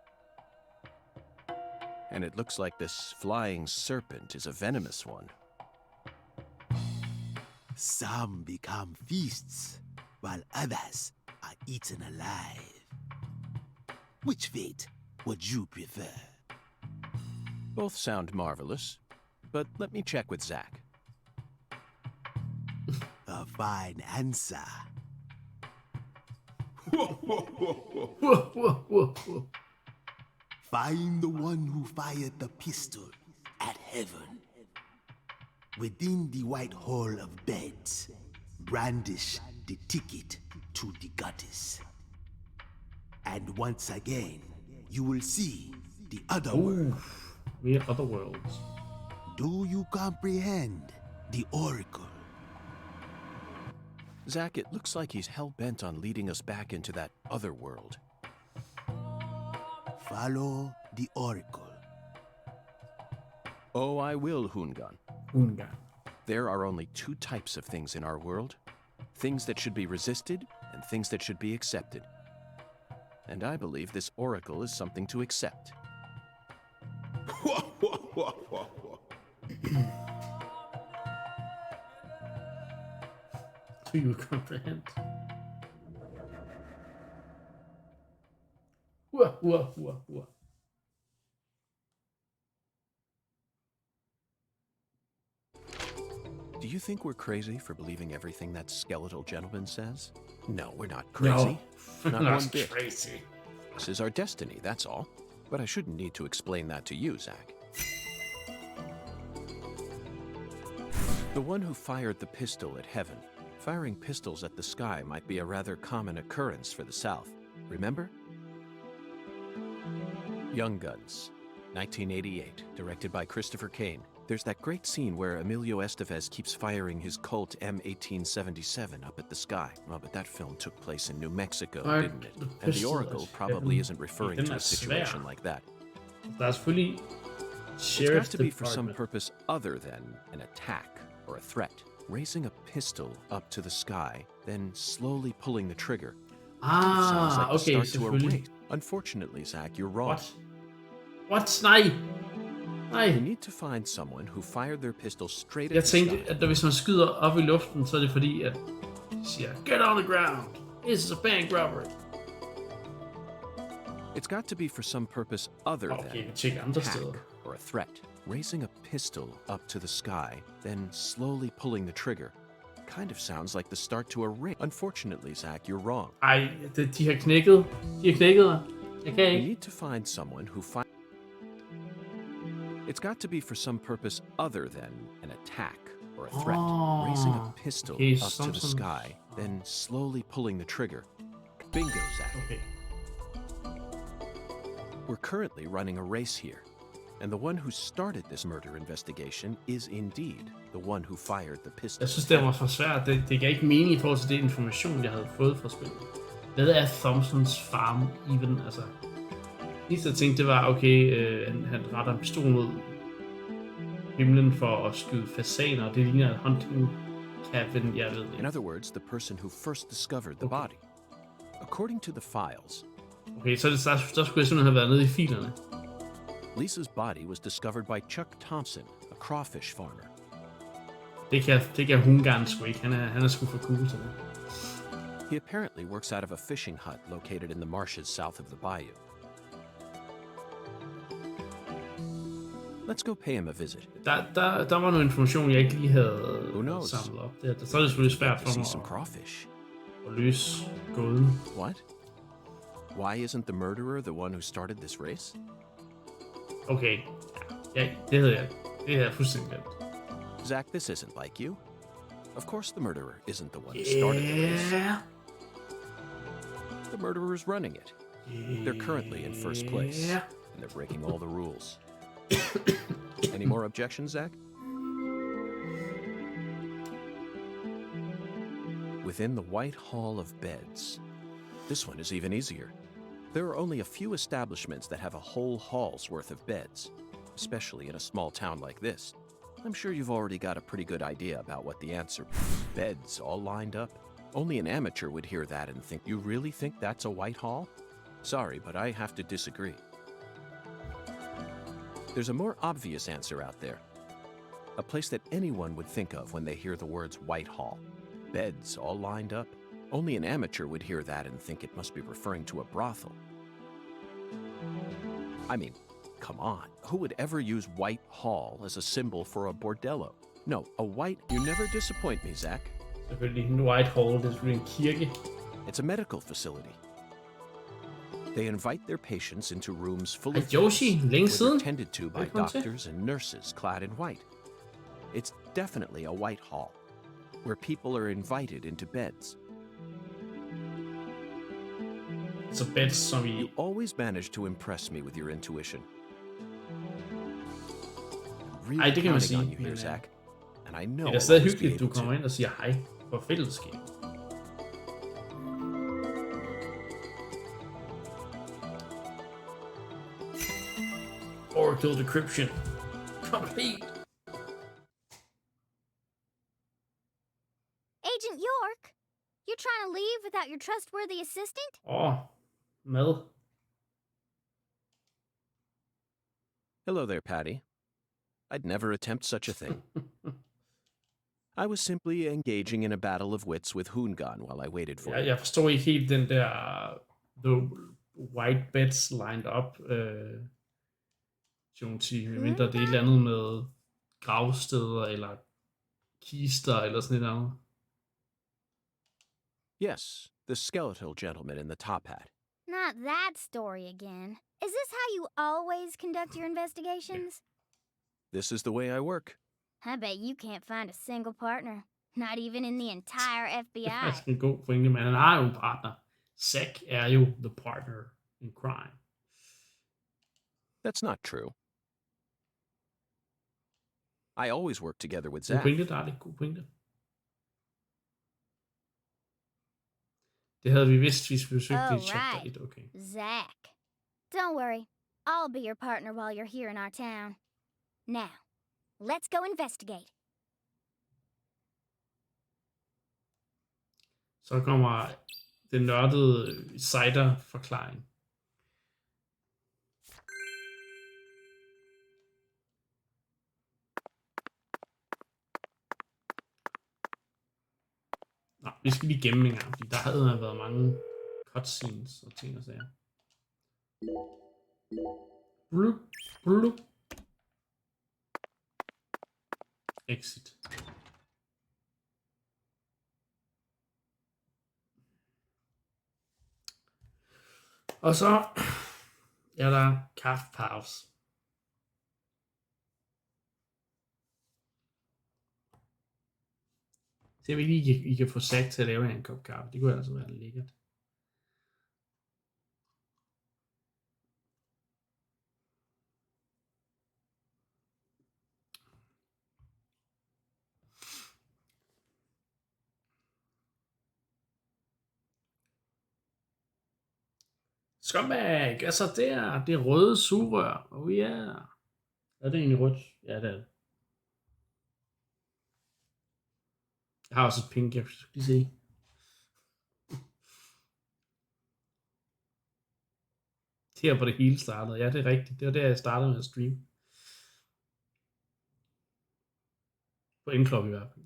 Speaker 2: And it looks like this flying serpent is a venomous one.
Speaker 7: Some become feasts, while others are eaten alive. Which fate would you prefer?
Speaker 2: Both sound marvelous. but let me check with Zach.
Speaker 7: A fine answer.
Speaker 1: Whoa, whoa, whoa.
Speaker 7: Find the one who fired the pistol at heaven. Within the white hall of beds, brandish the ticket to the goddess. And once again, you will see the other world.
Speaker 1: Mere other worlds.
Speaker 7: Do you comprehend the oracle?
Speaker 2: Zach, it looks like he's hell-bent on leading us back into that other world.
Speaker 7: Follow the oracle.
Speaker 2: Oh, I will, Hungan.
Speaker 1: Hungan.
Speaker 2: There are only two types of things in our world. Things that should be resisted and things that should be accepted. And I believe this oracle is something to accept.
Speaker 1: Do you comprehend? Whoa.
Speaker 2: Do you think we're crazy for believing everything that skeletal gentleman says? No, we're not crazy.
Speaker 1: No,
Speaker 2: Not
Speaker 1: not
Speaker 2: one bit.
Speaker 1: crazy.
Speaker 2: This is our destiny, that's all. But I shouldn't need to explain that to you, Zach. The one who fired the pistol at heaven. Firing pistols at the sky might be a rather common occurrence for the South. Remember? Young Guns, 1988, directed by Christopher Kane. There's that great scene where Emilio Estevez keeps firing his Colt M1877 up at the sky. Oh, but that film took place in New Mexico, didn't it? And the Oracle probably isn't referring to a situation like that.
Speaker 1: Der er selvfølgelig
Speaker 2: It's got
Speaker 1: Sheriff's
Speaker 2: to be for some
Speaker 1: Department.
Speaker 2: purpose other than an attack or a threat. Raising a pistol up to the sky, then slowly pulling the trigger. Sounds like the
Speaker 1: Okay,
Speaker 2: start to a
Speaker 1: selvfølgelig.
Speaker 2: race. Unfortunately, Zach, you're wrong.
Speaker 1: What? Nej.
Speaker 2: You need to find someone who fired their pistol straight at
Speaker 1: Jeg
Speaker 2: the
Speaker 1: tænkte,
Speaker 2: sky.
Speaker 1: at hvis man skyder op i luften, så er det fordi, at de siger, get on the ground. This is a bank robbery.
Speaker 2: It's got to be for some purpose other
Speaker 1: Okay, vi
Speaker 2: than
Speaker 1: tjekker
Speaker 2: an
Speaker 1: andre
Speaker 2: attack
Speaker 1: steder.
Speaker 2: or a threat. Raising a pistol up to the sky, then slowly pulling the trigger. Kind of sounds like the start to a race. Unfortunately, Zach, you're wrong.
Speaker 1: Ej, de har knækket. De har knækket mig. Jeg kan
Speaker 2: You
Speaker 1: ikke.
Speaker 2: need to find someone who fired. It's got to be for some purpose other than an attack or a threat. Raising a pistol
Speaker 1: okay,
Speaker 2: up to the
Speaker 1: something-
Speaker 2: sky, then slowly pulling the trigger. Bingo, Zach.
Speaker 1: Okay.
Speaker 2: We're currently running a race here. And the one who started this murder investigation is indeed the one who fired the pistol.
Speaker 1: Jeg synes, det var for svært. Det gav ikke mening i forhold til det information, jeg havde fået fra spillet. Hvad er Thompsons farm even? Altså, det jeg tænkte, det var, okay, han retter en pistol mod himlen for at skyde fasaner. Det ligner et hunting cabin, jeg ved
Speaker 2: In
Speaker 1: ikke.
Speaker 2: other words, the person who first discovered the body. According to the files,
Speaker 1: Okay, så der skulle jeg simpelthen have været nede i filerne.
Speaker 2: Lisa's body was discovered by Chuck Thompson, a crawfish farmer.
Speaker 1: Det kan Hungarn sgu ikke. Han er sgu for cool til det.
Speaker 2: He apparently works out of a fishing hut located in the marshes south of the bayou. Let's go pay him a visit.
Speaker 1: Der var noget information, jeg ikke lige havde
Speaker 2: Who knows?
Speaker 1: samlet op. Så er det selvfølgelig svært
Speaker 2: To
Speaker 1: for
Speaker 2: see
Speaker 1: mig
Speaker 2: some crawfish.
Speaker 1: at løse gåden.
Speaker 2: What? Why isn't the murderer the one who started this race?
Speaker 1: Okay, ja, det havde jeg fuldstændig glemt.
Speaker 2: Zach, this isn't like you. Of course the murderer isn't the one who started the race.
Speaker 1: Yeah.
Speaker 2: The murderer's running it. They're currently in first place,
Speaker 1: Yeah.
Speaker 2: and they're breaking all the rules. Any more objections, Zach? Within the White Hall of Beds. This one is even easier. There are only a few establishments that have a whole hall's worth of beds, especially in a small town like this. I'm sure you've already got a pretty good idea about what the answer is. Beds all lined up. Only an amateur would hear that and think, you really think that's a White Hall? Sorry, but I have to disagree. There's a more obvious answer out there. A place that anyone would think of when they hear the words White Hall. Beds all lined up. Only an amateur would hear that and think it must be referring to a brothel. I mean, come on. Who would ever use Whitehall as a symbol for a bordello? No, a white... You never disappoint me, Zach.
Speaker 1: Selvfølgelig. En Whitehall, det er selvfølgelig en kirke.
Speaker 2: It's a medical facility. They invite their patients into rooms full of
Speaker 1: Yoshi,
Speaker 2: beds,
Speaker 1: længe
Speaker 2: where
Speaker 1: siden.
Speaker 2: they're tended to by
Speaker 1: Velkommen til.
Speaker 2: doctors and nurses clad in white. It's definitely a Whitehall, where people are invited into beds.
Speaker 1: Så beds som i...
Speaker 2: You always manage to impress me with your intuition. I'm really
Speaker 1: Ej, det kan man
Speaker 2: counting
Speaker 1: sige,
Speaker 2: on you
Speaker 1: men,
Speaker 2: here, Zach. And I know
Speaker 1: Det er
Speaker 2: I'll
Speaker 1: stadig
Speaker 2: always be
Speaker 1: hyggeligt, at du
Speaker 2: able to.
Speaker 1: kommer ind og siger hej for fællesskab. Oracle decryption. Complete.
Speaker 6: Agent York, you're trying to leave without your trustworthy assistant?
Speaker 1: Mad.
Speaker 2: Hello there, Patty. I'd never attempt such a thing. I was simply engaging in a battle of wits with Hoongan while I waited for you.
Speaker 1: Jeg forstår ikke helt den der the white beds lined up Jonty, medmindre det er et eller andet med gravsteder eller kister eller sådan et andet.
Speaker 2: Yes, the skeletal gentleman in the top hat.
Speaker 6: Not that story again. Is this how you always conduct your investigations?
Speaker 2: This is the way I work.
Speaker 6: I bet you can't find a single partner. Not even in the entire
Speaker 1: Det er
Speaker 6: FBI.
Speaker 1: faktisk en god pointe, men han har jo en partner. Zack er jo the partner in crime.
Speaker 2: That's not true. I always work together with
Speaker 1: God
Speaker 2: Zach.
Speaker 1: pointe, der er det. God pointe. Det havde vi vidst, hvis vi besøgte
Speaker 6: Oh,
Speaker 1: i chapter
Speaker 6: right.
Speaker 1: 1. Okay.
Speaker 6: Zach. Don't worry. I'll be your partner while you're here in our town. Now, let's go investigate.
Speaker 1: Så kommer den nørdede cider-forklaring. Nå, vi skal lige gemme en gang, fordi der havde været mange cutscenes og ting og sager. Blup, blup. Exit. Og så er der kaffepause. Se om I kan få Zack til at lave en kop kaffe. Det kunne altså være lækkert. Scumbag! Altså der, det røde sugerør. Oh yeah. Er det egentlig rødt? Ja, det er det. Jeg har også et pink, jeg skal lige se. Det er hvor det hele startede. Ja, det er rigtigt. Det var der, jeg startede med at streame. På Endclub i hvert fald.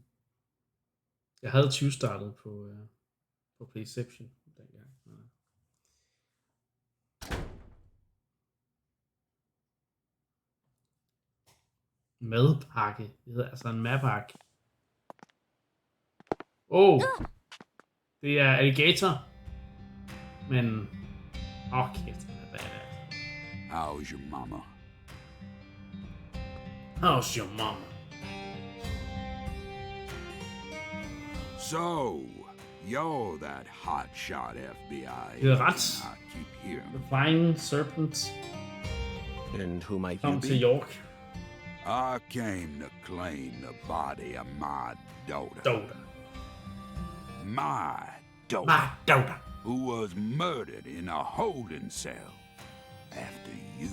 Speaker 1: Jeg havde 20 startet på Playception dengang. Ja. Madpakke. Det hedder altså en madpakke. Det er alligator. Men... kæft, det er badass.
Speaker 8: How's your mama?
Speaker 1: How's your mama?
Speaker 8: So, you're that hotshot FBI.
Speaker 1: Det er ret.
Speaker 8: I keep hearing.
Speaker 1: The Flying Serpent
Speaker 2: And who might you
Speaker 1: kom til
Speaker 2: be?
Speaker 1: York.
Speaker 8: I came to claim the body of my daughter. My daughter.
Speaker 1: My daughter.
Speaker 8: Who was murdered in a holding cell after you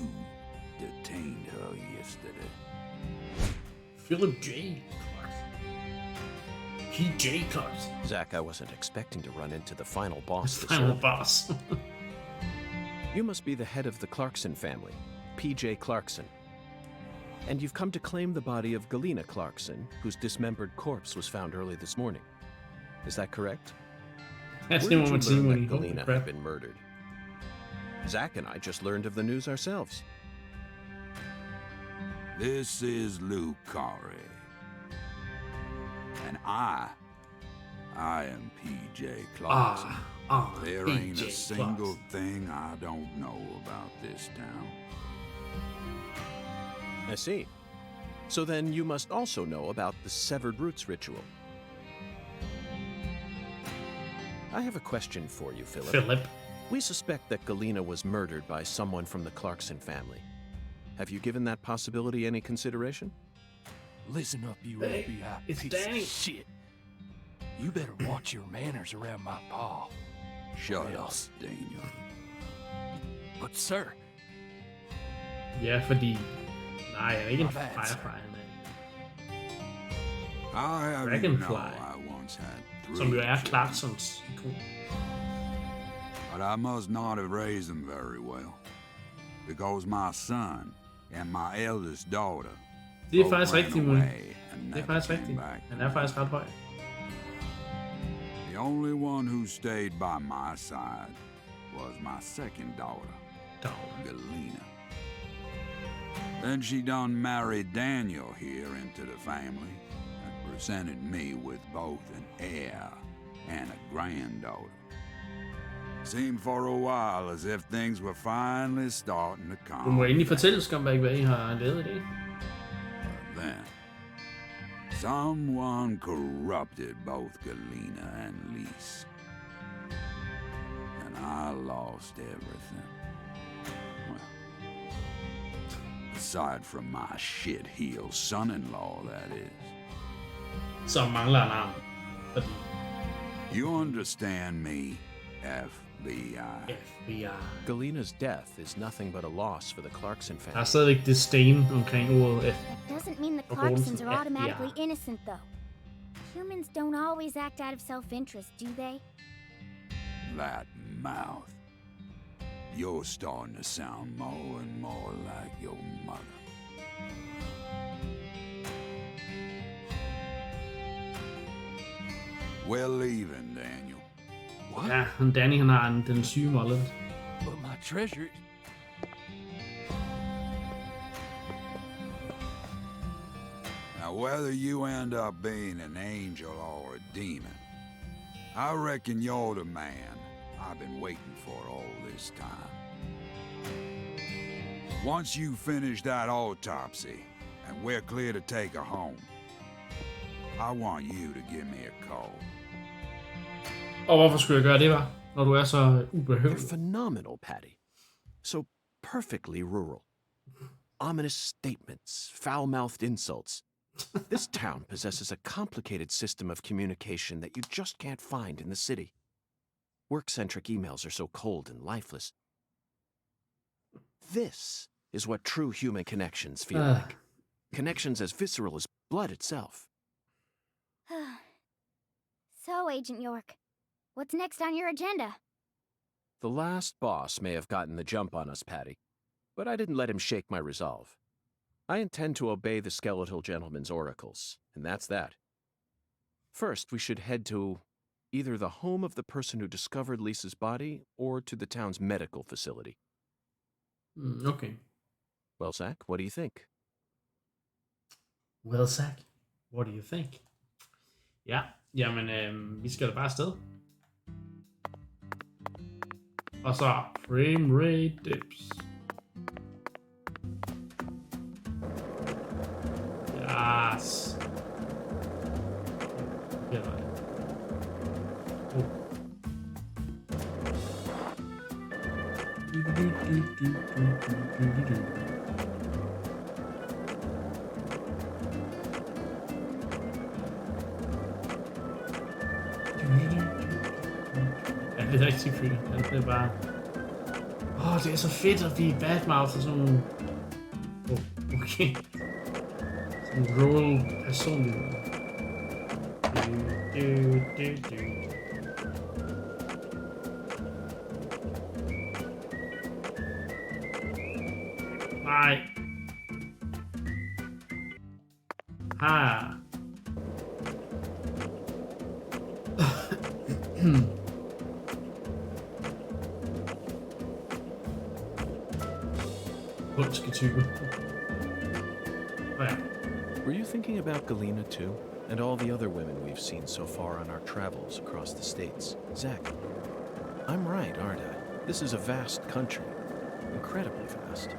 Speaker 8: detained her yesterday.
Speaker 1: Philip J. Clarkson. P.J. Clarkson.
Speaker 2: Zach, I wasn't expecting to run into the final boss this
Speaker 1: Final
Speaker 2: early.
Speaker 1: boss.
Speaker 2: You must be the head of the Clarkson family, P.J. Clarkson. And you've come to claim the body of Galena Clarkson, whose dismembered corpse was found early this morning. Is that correct?
Speaker 1: That's
Speaker 2: Where
Speaker 1: the
Speaker 2: did you
Speaker 1: moment
Speaker 2: learn
Speaker 1: when
Speaker 2: that
Speaker 1: you
Speaker 2: Galena had been murdered? Zach and I just learned of the news ourselves.
Speaker 8: This is Lucari. And I am PJ Clarkson. There ain't a single thing I don't know about this town.
Speaker 2: I see. So then you must also know about the Severed Roots ritual. I have a question for you, Philip. We suspect that Galena was murdered by someone from the Clarkson family. Have you given that possibility any consideration?
Speaker 9: Listen up, you
Speaker 1: Hey,
Speaker 9: FBI
Speaker 1: it's
Speaker 9: piece
Speaker 1: Danny.
Speaker 9: of shit. You better watch your manners around my pa.
Speaker 8: Shut up,
Speaker 9: else.
Speaker 8: Daniel.
Speaker 9: But sir,
Speaker 1: Ja, fordi... Nej, jeg er ikke en
Speaker 9: My bad,
Speaker 1: Firefly.
Speaker 9: sir.
Speaker 8: I'll have you
Speaker 1: Dragonfly.
Speaker 8: know I once had
Speaker 1: Som jo
Speaker 8: 3
Speaker 1: er
Speaker 8: children,
Speaker 1: Clarksons ikon.
Speaker 8: but I must not have raised them very well. Because my son and my eldest daughter
Speaker 1: Det er
Speaker 8: both
Speaker 1: faktisk
Speaker 8: ran
Speaker 1: rigtigt,
Speaker 8: away
Speaker 1: Mølle.
Speaker 8: and
Speaker 1: Det er
Speaker 8: never
Speaker 1: faktisk
Speaker 8: came
Speaker 1: rigtigt.
Speaker 8: back
Speaker 1: Han
Speaker 8: to
Speaker 1: er
Speaker 8: me.
Speaker 1: faktisk ret høj.
Speaker 8: The only one who stayed by my side was my second daughter, Galena. Then she done married Daniel here into the family and presented me with both an heir and a granddaughter. Seemed for a while as if things were finally starting to
Speaker 1: Du må
Speaker 8: calm
Speaker 1: endelig
Speaker 8: down.
Speaker 1: fortælle, Scumbag, hvad I har lavet i dag.
Speaker 8: But then, someone corrupted both Galena and Lise. And I lost everything. Well, aside from my shit-heel son-in-law, that is.
Speaker 1: Som mangler navn. Fordi
Speaker 8: You understand me, FBI?
Speaker 1: FBI.
Speaker 2: Galena's death is nothing but a loss for the Clarkson
Speaker 1: Der er
Speaker 2: family.
Speaker 1: stadigvæk disdain omkring ordet F.
Speaker 6: That doesn't mean the
Speaker 1: Of
Speaker 6: Clarksons
Speaker 1: course,
Speaker 6: are automatically
Speaker 1: yeah.
Speaker 6: innocent, though. Humans don't always act out of self-interest, do they?
Speaker 8: That mouth. You're starting to sound more and more like your mother. We're leaving, Daniel.
Speaker 9: what?
Speaker 1: Ja, Danny han har den syge mollet.
Speaker 9: But my treasure.
Speaker 8: Now, whether you end up being an angel or a demon, I reckon you're the man I've been waiting for all this time. Once you finish that autopsy and we're clear to take her home, I want you to give me a call.
Speaker 1: Og hvorfor skulle jeg gøre det, var? Når du er så ubehøvlet.
Speaker 2: You're phenomenal, Patty. So perfectly rural. Ominous statements, foul-mouthed insults. This town possesses a complicated system of communication that you just can't find in the city. Work-centric emails are so cold and lifeless. This is what true human connections feel like. Connections as visceral as blood itself.
Speaker 6: So, Agent York, what's next on your agenda?
Speaker 2: The last boss may have gotten the jump on us, Patty, but I didn't let him shake my resolve. I intend to obey the skeletal gentleman's oracles, and that's that. First, we should head to either the home of the person who discovered Lisa's body or to the town's medical facility.
Speaker 1: Okay.
Speaker 2: Well, Zach, what do you think?
Speaker 1: Well, Zach, what do you think? Ja, jamen, vi skal da bare afsted. Og så frame rate dips. Yes. Ja, nej. Ja, det er rigtig fedt. Det er bare... det er så fedt at blive badmouth og sådan nogle... Okay. Sådan en rural personlighed. Nej. Hundske type. ja.
Speaker 2: Were you thinking about Galena too? And all the other women we've seen so far on our travels across the states? Zach, I'm right, aren't I? This is a vast country. Incredibly vast.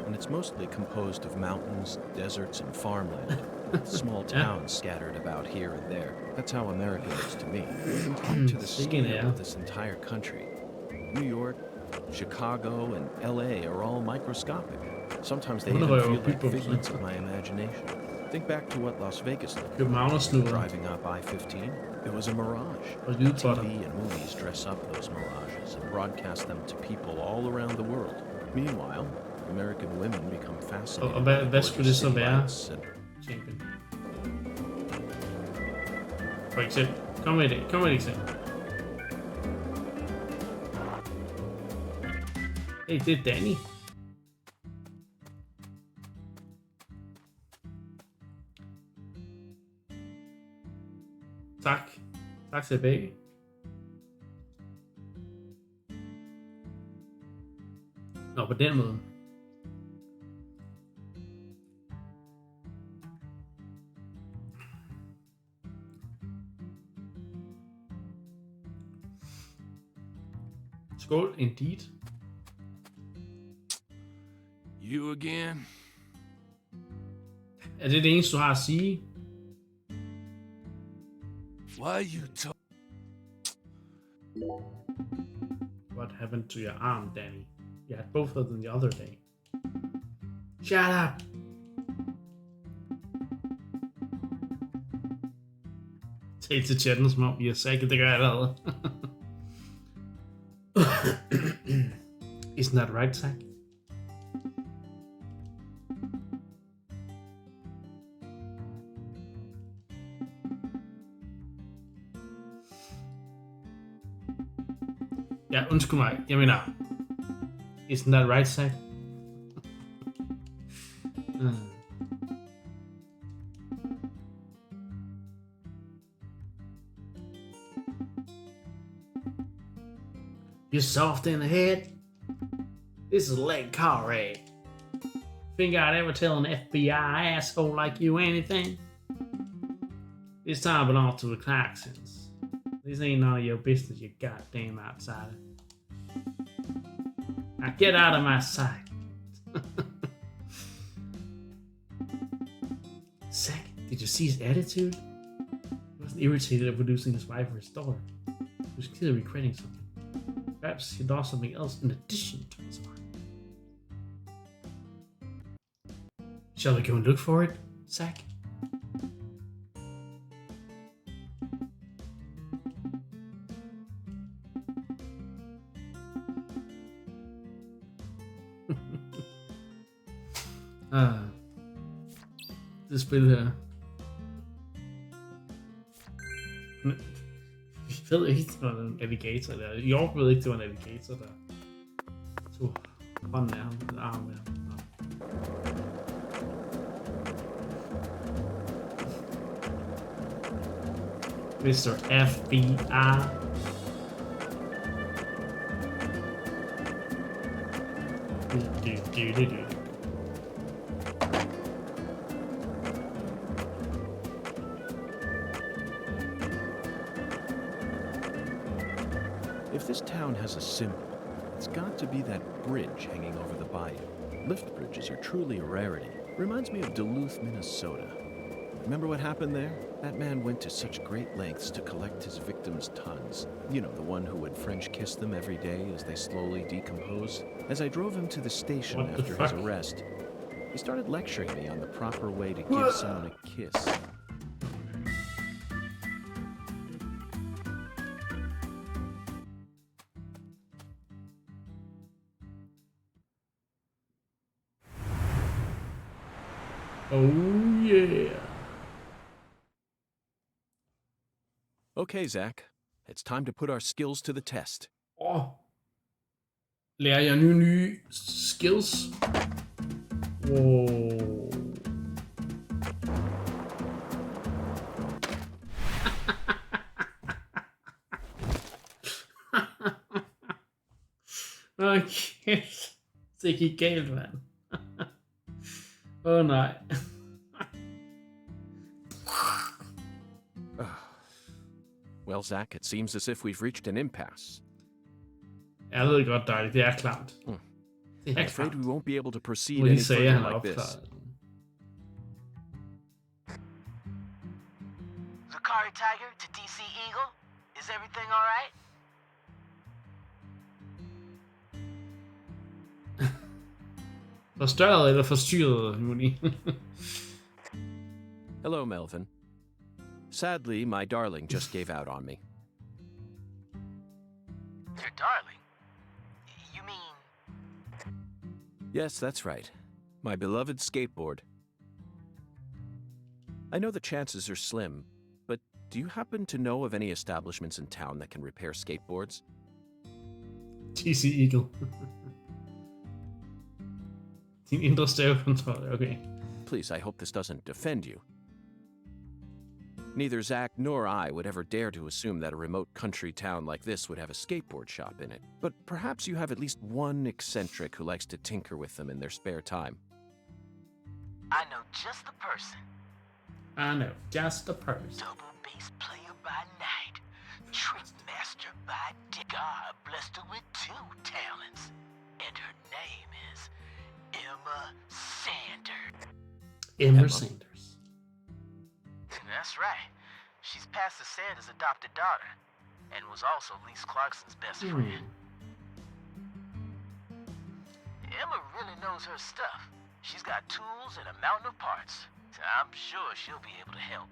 Speaker 2: And it's mostly composed of mountains, deserts, and farmland. Small towns scattered about here and there. That's how America looks to me. Compared to the scale of this entire country, New York, Chicago, and LA are all microscopic. Sometimes they even feel like figments of my imagination. Think back to what Las Vegas looked like. Driving up I-15, it was a mirage. TV and movies dress up those mirages and broadcast them to people all around the world. Meanwhile, American women become fascinated by the gorgeous city lights and...
Speaker 1: Champion. For eksempel. Kom med et eksempel. Hey, det er Danny. Tak. Tak til begge. Nå, på den måde. Skål, indeed.
Speaker 9: You again?
Speaker 1: Er det eneste, du har at sige?
Speaker 9: Why you talk?
Speaker 1: What happened to your arm, Danny? You had both of them the other day. Shut up! Tal til chatten, som om I har sagt, det gør jeg allerede. Isn't that right, Zach? Ja, undskyld mig. Jeg mener, isn't that right, Zach? You're soft in the head. This is a leg car raid. Think I'd ever tell an FBI asshole like you anything? This time belongs to the Clarksons. This ain't none of your business, you goddamn outsider. Now get out of my sight. Zach, did you see his attitude? He wasn't irritated at producing his wife or his daughter. He was clearly regretting something. Perhaps he lost something else in addition to his wife. Shall we go and look for it, Zach? Det spil her. Jeg ved ikke, det var en alligator der. Jeg ved ikke, det var en alligator der tog hånden af ham, eller armen af ham. Mr. FBI.
Speaker 2: If this town has a symbol, it's got to be that bridge hanging over the bayou. Lift bridges are truly a rarity. Reminds me of Duluth, Minnesota. Remember what happened there? That man went to such great lengths to collect his victims' tongues. You know, the one who would French kiss them every day as they slowly decomposed. As I drove him to the station after his arrest, he started lecturing me on the proper way to give someone a kiss.
Speaker 1: Oh yeah.
Speaker 2: Okay, Zach. It's time to put our skills to the test.
Speaker 1: Lærer jeg nye skills? Wow. Okay. Det gik galt, mand. Nej.
Speaker 2: Well, Zach, it seems as if we've reached an impasse.
Speaker 1: Jeg ved godt, Dark. Det er klart. Det
Speaker 2: I'm
Speaker 1: er
Speaker 2: afraid
Speaker 1: klart.
Speaker 2: we won't be able to proceed
Speaker 1: Må de
Speaker 2: any
Speaker 1: sager, han
Speaker 2: further
Speaker 1: er
Speaker 2: like this.
Speaker 1: opklaret.
Speaker 5: Zakari Tiger to DC Eagle. Is everything all right?
Speaker 1: Forstørret eller forstyrret, Muni?
Speaker 2: Hello, Melvin. Sadly, my darling just gave out on me.
Speaker 5: Your darling? You mean...
Speaker 2: Yes, that's right. My beloved skateboard. I know the chances are slim, but do you happen to know of any establishments in town that can repair skateboards?
Speaker 1: DC Eagle. Din indre stavekontrol, okay.
Speaker 2: Please, I hope this doesn't offend you. Neither Zach nor I would ever dare to assume that a remote country town like this would have a skateboard shop in it. But perhaps you have at least one eccentric who likes to tinker with them in their spare time.
Speaker 5: I know just the person.
Speaker 1: I know, just the person.
Speaker 5: Double bass player by night. Trick master by day. God blessed her with 2 talents. And her name is Emma Sanders.
Speaker 1: Emma Sanders.
Speaker 5: That's right. She's Pastor Sanders' adopted daughter, and was also Lise Clarkson's best friend. Emma really knows her stuff. She's got tools and a mountain of parts. So I'm sure she'll be able to help.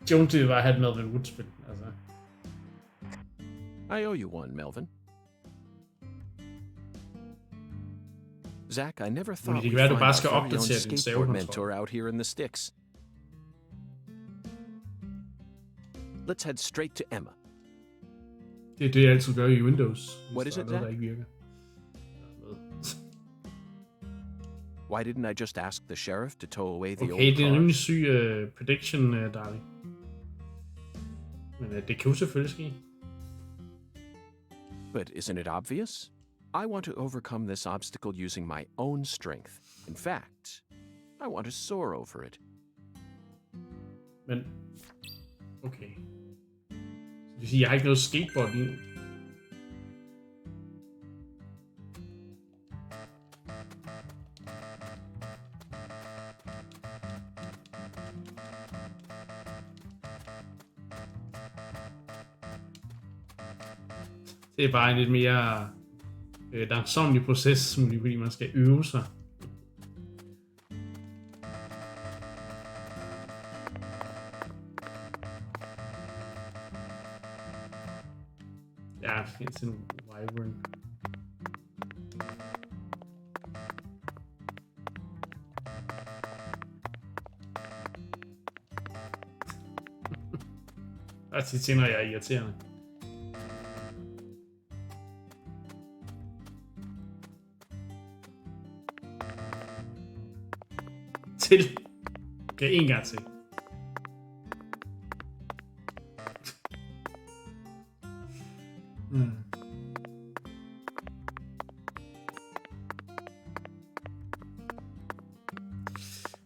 Speaker 1: Jonesy var have Melvin Woodspin, altså.
Speaker 2: I owe you one, Melvin. Zach, I never thought
Speaker 1: det
Speaker 2: we'd
Speaker 1: kan være, du
Speaker 2: find
Speaker 1: bare
Speaker 2: our
Speaker 1: skal
Speaker 2: very own
Speaker 1: opdatere din
Speaker 2: skateboard
Speaker 1: stavekontrol.
Speaker 2: mentor out here in the sticks. Let's head straight to Emma.
Speaker 1: Det er det, jeg altid gør i Windows.
Speaker 2: What is it,
Speaker 1: Zach? Der ikke virker.
Speaker 2: Why didn't I just ask the sheriff to tow away the
Speaker 1: Okay,
Speaker 2: old
Speaker 1: det er en
Speaker 2: car?
Speaker 1: rimelig syg prediction, darling. Men det kan jo selvfølgelig ske.
Speaker 2: But isn't it obvious? I want to overcome this obstacle using my own strength. In fact, I want to soar over it.
Speaker 1: Men, okay. Så det vil sige, jeg har ikke noget skateboard lige nu. Det er bare en lidt mere langsomlig proces, fordi man skal øve sig. Ja, det er sådan en wyvern. Og til tænder jeg er irriterende. Til. Okay, en gang til.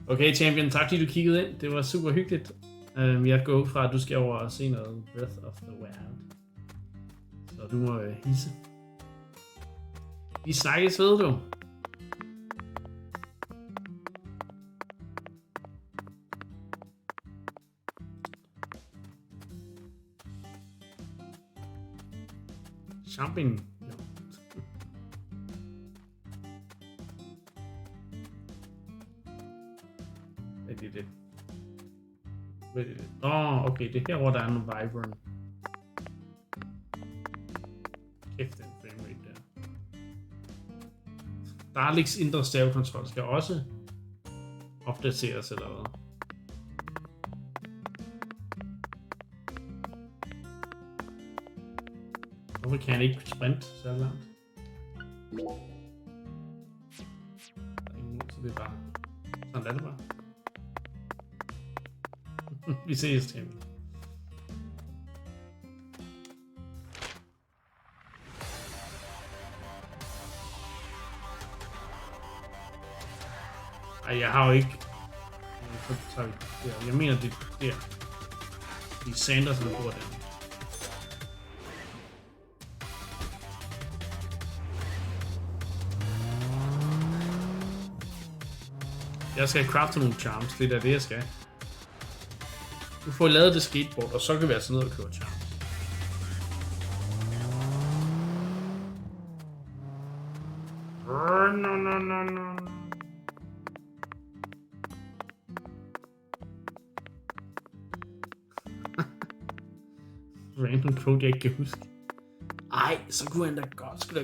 Speaker 1: Okay, champion, tak fordi du kiggede ind. Det var super hyggeligt. Jeg går ud fra, at du skal over og se noget Breath of the Wild. Så du må hisse. Vi snakkes ved, du. Shopping. Hvad er det? Hvad er det? Okay, det er her, hvor der er nogle wyvern. Kæft, den framerate der. Daleks indre stavekontrol skal også opdateres, eller hvad? Hvorfor kan han ikke sprinte så langt? Der er ingen så det er bare... Sådan er det bare. Vi ses, Tim. Ej, jeg har jo ikke... Jeg mener, det der. De Sanders, der bor der. Jeg skal crafte nogle charms, det er det, jeg skal. Du får lavet det skateboard, og så kan vi altså ned og købe charms. No. Random code, jeg ikke kan huske. Ej, så kunne han da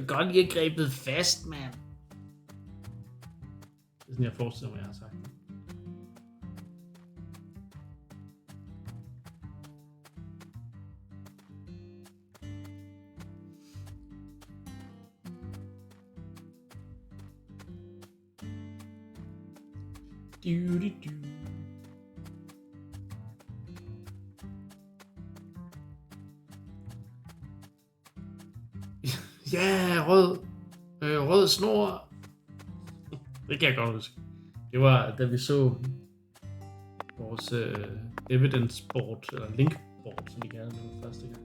Speaker 1: godt lige have grebet fast, mand. Det er sådan, jeg forestiller mig, jeg har sagt. Du. Ja, rød snor. Det kan jeg godt huske. Det var, da vi så vores evidence board, eller link board, som vi kalder det første gang.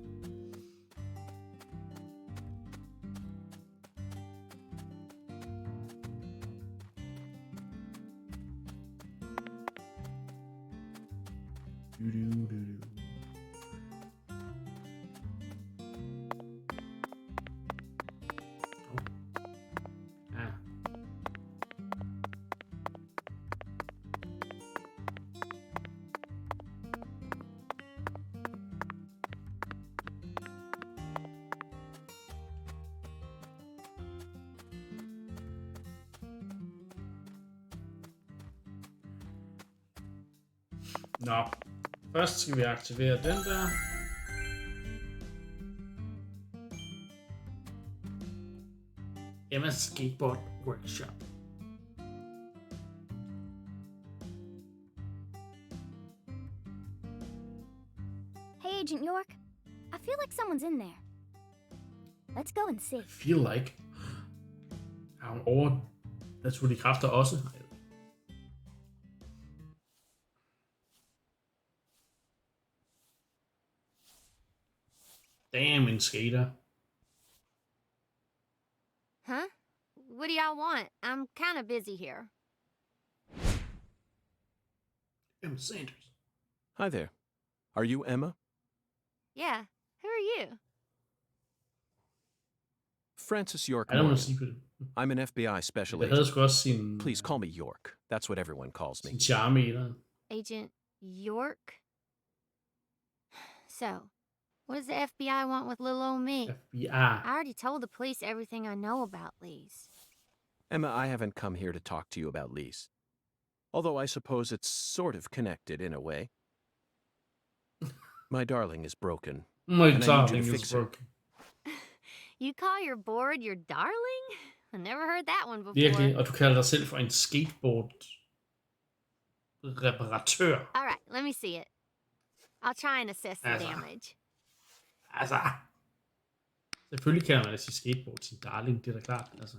Speaker 1: Nå, først skal vi aktivere den der. Emma's Skateboard Workshop.
Speaker 6: Hey, Agent York. I feel like someone's in there. Let's go and see.
Speaker 1: I feel like. Er hun over naturlige kræfter også? Damn, en skater.
Speaker 10: Huh? What do y'all want? I'm kind of busy here.
Speaker 1: Emma Sanders.
Speaker 2: Hi there. Are you Emma?
Speaker 10: Yeah. Who are you?
Speaker 2: Francis York.
Speaker 1: I don't want
Speaker 2: Morgan.
Speaker 1: to see it.
Speaker 2: I'm an FBI special
Speaker 1: Jeg havde
Speaker 2: agent.
Speaker 1: sgu også sin...
Speaker 2: Please call me York. That's what everyone calls me.
Speaker 1: Sin charme i der.
Speaker 10: Agent York? So, what does the FBI want with little old me?
Speaker 1: FBI.
Speaker 10: I already told the police everything I know about Lise.
Speaker 2: Emma, I haven't come here to talk to you about Lise. Although I suppose it's sort of connected in a way. My darling is broken.
Speaker 1: My
Speaker 2: and I need you
Speaker 1: darling
Speaker 2: to
Speaker 1: is
Speaker 2: fix her.
Speaker 1: broken.
Speaker 10: You call your board your darling? I never heard that one before.
Speaker 1: Virkelig, og du kalder dig selv for en skateboard reparatør.
Speaker 10: All right, let me see it. I'll try and assess the damage.
Speaker 1: Altså, selvfølgelig kalder man sit skateboard sin darling, det er da klart, altså.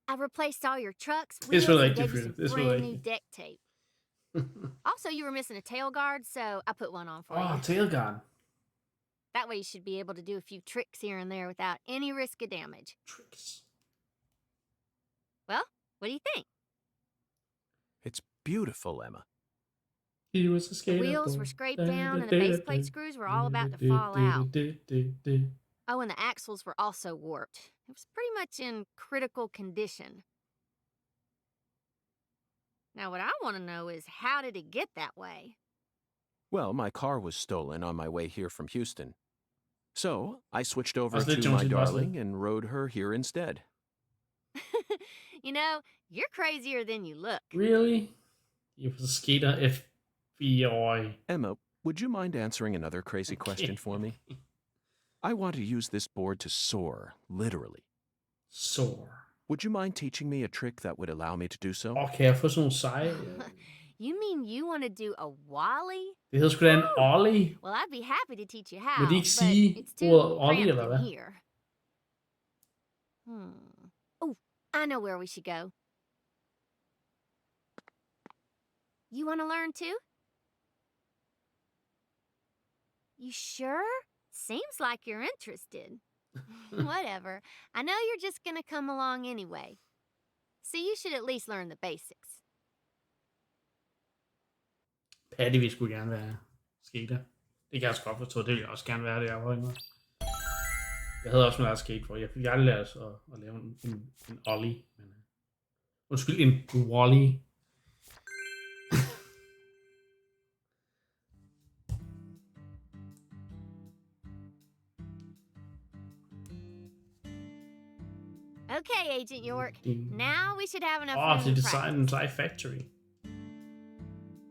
Speaker 10: I've replaced all your trucks,
Speaker 1: This
Speaker 10: wheels,
Speaker 1: will
Speaker 10: and
Speaker 1: like
Speaker 10: gave you
Speaker 1: different.
Speaker 10: some
Speaker 1: This will
Speaker 10: brand
Speaker 1: like-
Speaker 10: new deck tape. Also, you were missing a tail guard, so I put one on for you.
Speaker 1: Tail guard.
Speaker 10: That way you should be able to do a few tricks here and there without any risk of damage.
Speaker 1: Tricks.
Speaker 10: Well, what do you think?
Speaker 2: It's beautiful, Emma.
Speaker 1: He was a
Speaker 10: The
Speaker 1: skater.
Speaker 10: wheels were scraped down and the base plate screws were all about to fall out. Oh, and the axles were also warped. It was pretty much in critical condition. Now, what I want to know is, how did it get that way?
Speaker 2: Well, my car was stolen on my way here from Houston. So, I switched over
Speaker 1: Was det
Speaker 2: to my
Speaker 1: Jonesy
Speaker 2: darling and rode her here instead.
Speaker 10: You know, you're crazier than you look.
Speaker 1: Really? He was a skater FBI.
Speaker 2: Emma, would you mind answering another crazy question for me? I want to use this board to soar, literally.
Speaker 1: Soar.
Speaker 2: Would you mind teaching me a trick that would allow me to do so?
Speaker 1: Kan jeg få sådan nogle seje...
Speaker 10: You mean you want to do a Wally?
Speaker 1: Det hedder sgu da en ollie.
Speaker 10: Well, I'd be happy to teach you how,
Speaker 1: Vil de ikke
Speaker 10: but
Speaker 1: sige
Speaker 10: it's too
Speaker 1: ordet ollie,
Speaker 10: cramped
Speaker 1: eller hvad?
Speaker 10: in here. Oh, I know where we should go. You want to learn too? You sure? Seems like you're interested. Whatever. I know you're just gonna come along anyway. So you should at least learn the basics.
Speaker 1: Patty vil sgu gerne være skater. Det kan jeg også godt forstå. Det vil jeg også gerne være, det jeg var yngre. Jeg havde også noget skate for. Jeg fik aldrig lært at lave en ollie. Men, undskyld, en wally.
Speaker 10: Okay, Agent York. Now we should have enough
Speaker 1: Åh,
Speaker 10: room
Speaker 1: det er
Speaker 10: to
Speaker 1: design
Speaker 10: practice.
Speaker 1: and Fly Factory.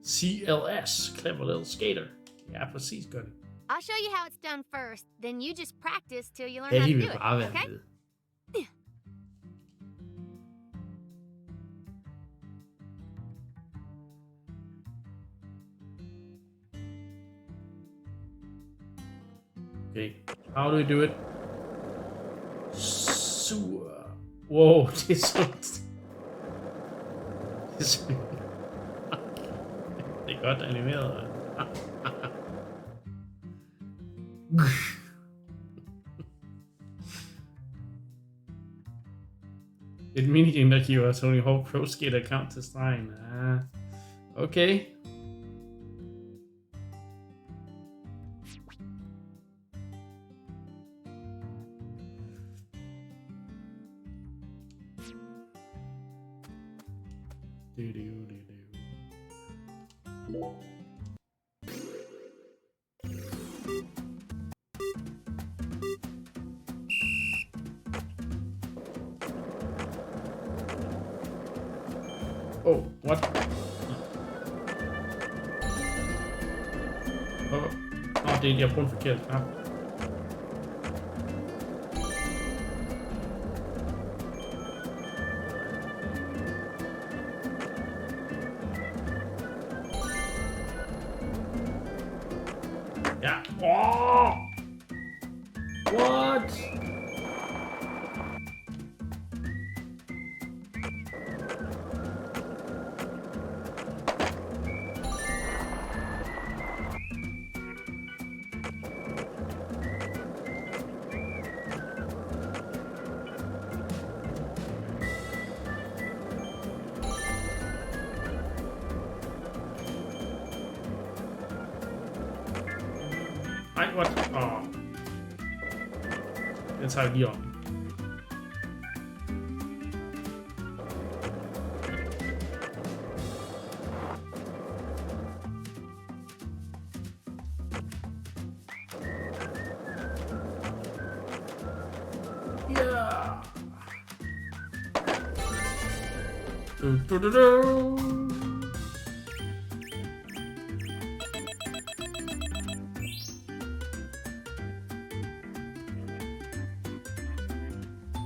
Speaker 1: CLS, Clever Little Skater. Ja, præcis, gør det.
Speaker 10: I'll show you how it's done first, then you just practice till you learn
Speaker 1: Ja,
Speaker 10: how
Speaker 1: de
Speaker 10: to
Speaker 1: vil
Speaker 10: do it,
Speaker 1: bare være
Speaker 10: okay?
Speaker 1: med. Okay, how do we do it? Wow, det er så... Det er godt animeret. Et minigame, der giver Tony Hawk Pro Skater account til stregen. Okay. Oh, what? Det er jeg på en forkert knap. Ja. Oh! What? Ej, what? Åh. Den tager vi lige om. Yeah. Du.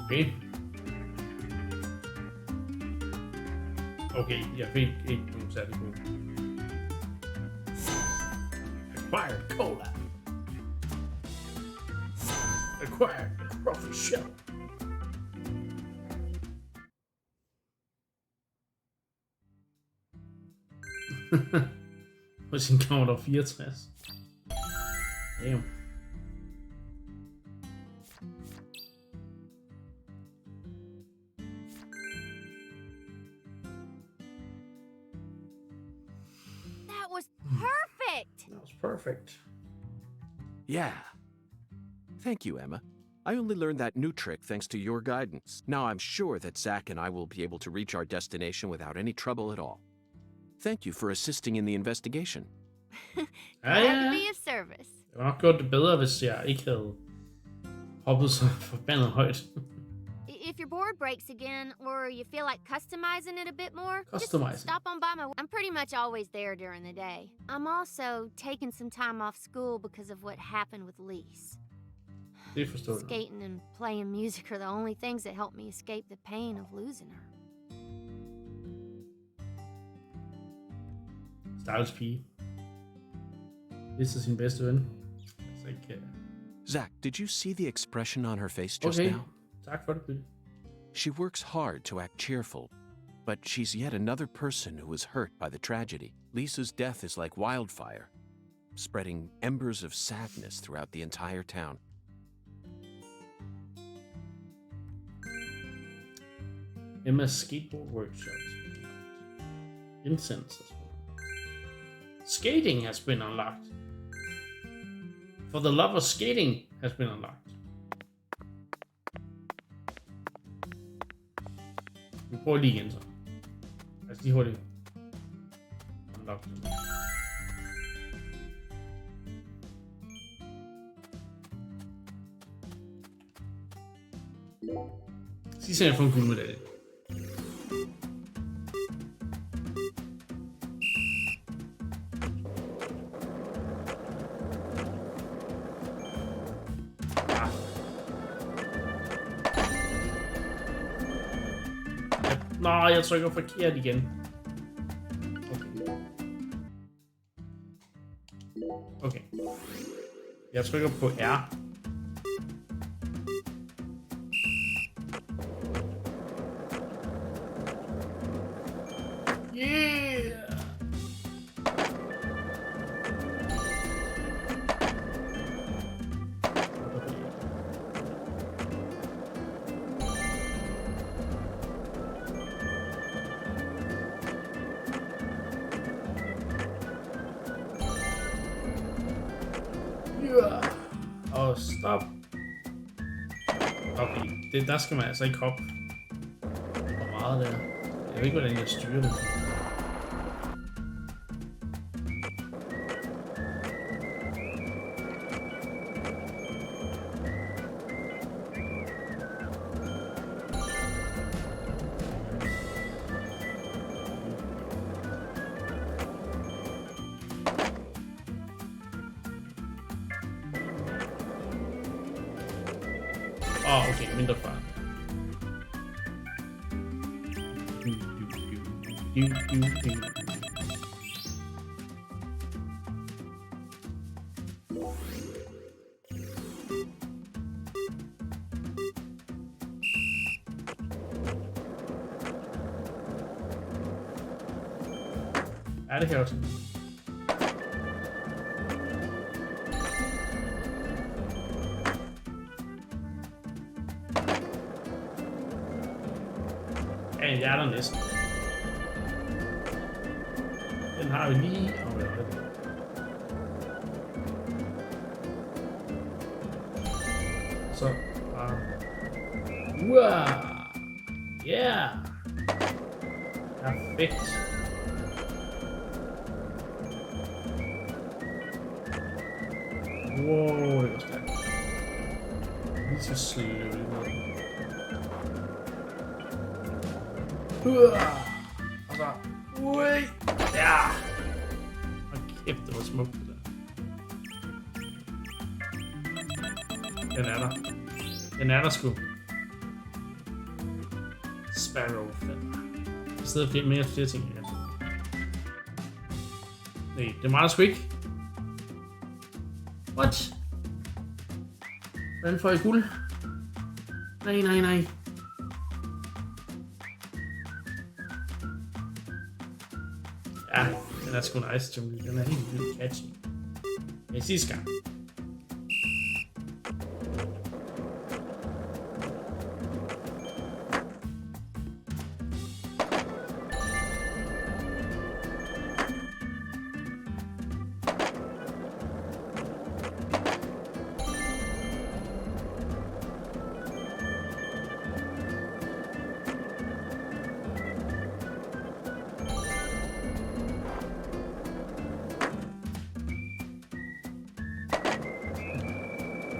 Speaker 1: Okay. Okay, jeg fik ikke nogen særlig god. Acquired cola. Acquired profit shell. På sin Commodore 64. Damn. Perfect.
Speaker 2: Yeah. Thank you, Emma. I only learned that new trick thanks to your guidance. Now I'm sure that Zach and I will be able to reach our destination without any trouble at all. Thank you for assisting in the investigation.
Speaker 10: Glad to be of service.
Speaker 1: Det var nok gjort det bedre, hvis jeg ikke havde hoppet så forbandet højt.
Speaker 10: If your board breaks again, or you feel like customizing it a bit more, just stop on by I'm pretty much always there during the day. I'm also taking some time off school because of what happened with Lise.
Speaker 1: Det forstår jeg.
Speaker 10: Skating and playing music are the only things that help me escape the pain of losing her.
Speaker 1: Stakkels pige. This is sin bedste ven. Altså ikke...
Speaker 2: Zach, did you see the expression on her face just
Speaker 1: Okay.
Speaker 2: now?
Speaker 1: Tak for det, Billy.
Speaker 2: She works hard to act cheerful, but she's yet another person who was hurt by the tragedy. Lisa's death is like wildfire, spreading embers of sadness throughout the entire town.
Speaker 1: Emma's skateboard workshop. Incense has been unlocked. Skating has been unlocked. For the love of skating has been unlocked. Vi prøver lige igen så. Altså lige hurtigt. Unlock det. Sig så jeg får en guldmedalje. Nå, jeg trykker forkert igen. Okay. Jeg trykker på R. Yeah! Og stop. Okay, der skal man altså ikke hoppe. Hvor meget der. Jeg ved ikke, hvordan jeg styrer det. Okay, mindre fart. Ja, det kan jeg også. Ja, jeg er der næsten. Den har vi lige. Så bare... Wow! Yeah! Perfekt. Wow, det var stærkt. Lige så sløvligt ned. Og så... Ui! Ja! Og kæft, det var smukt det der. Den er der. Den er der sgu. Sparrow feather. I stedet for flere ting, jeg kan se. Nej, det er meget sgu ikke. What? Hvordan får jeg guld? Nej, nej, nej. Ja, den er sgu nice, Jungle. Den er helt vildt catchy. Men sidste gang.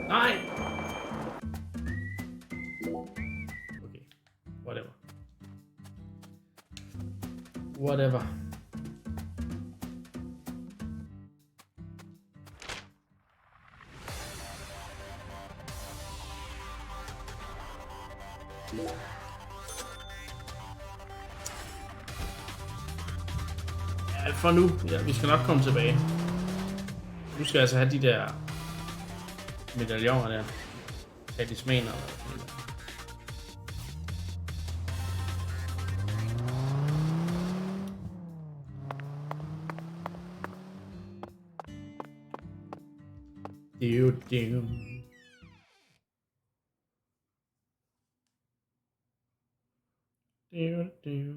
Speaker 1: Nej! Okay, whatever. Whatever. For nu. Ja, vi skal nok komme tilbage. Nu skal jeg altså have de der medaljoner der. Talismaner. Det.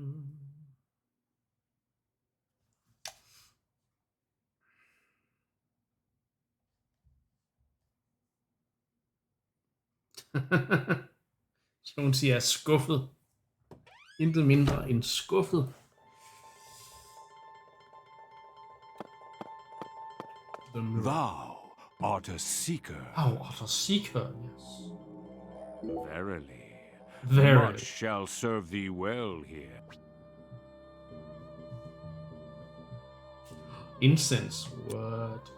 Speaker 1: Så hun siger, skuffet. Intet mindre end skuffet.
Speaker 8: Thou art a seeker.
Speaker 1: Thou art a seeker, yes.
Speaker 8: Verily. Much shall serve thee well here.
Speaker 1: Incense, what?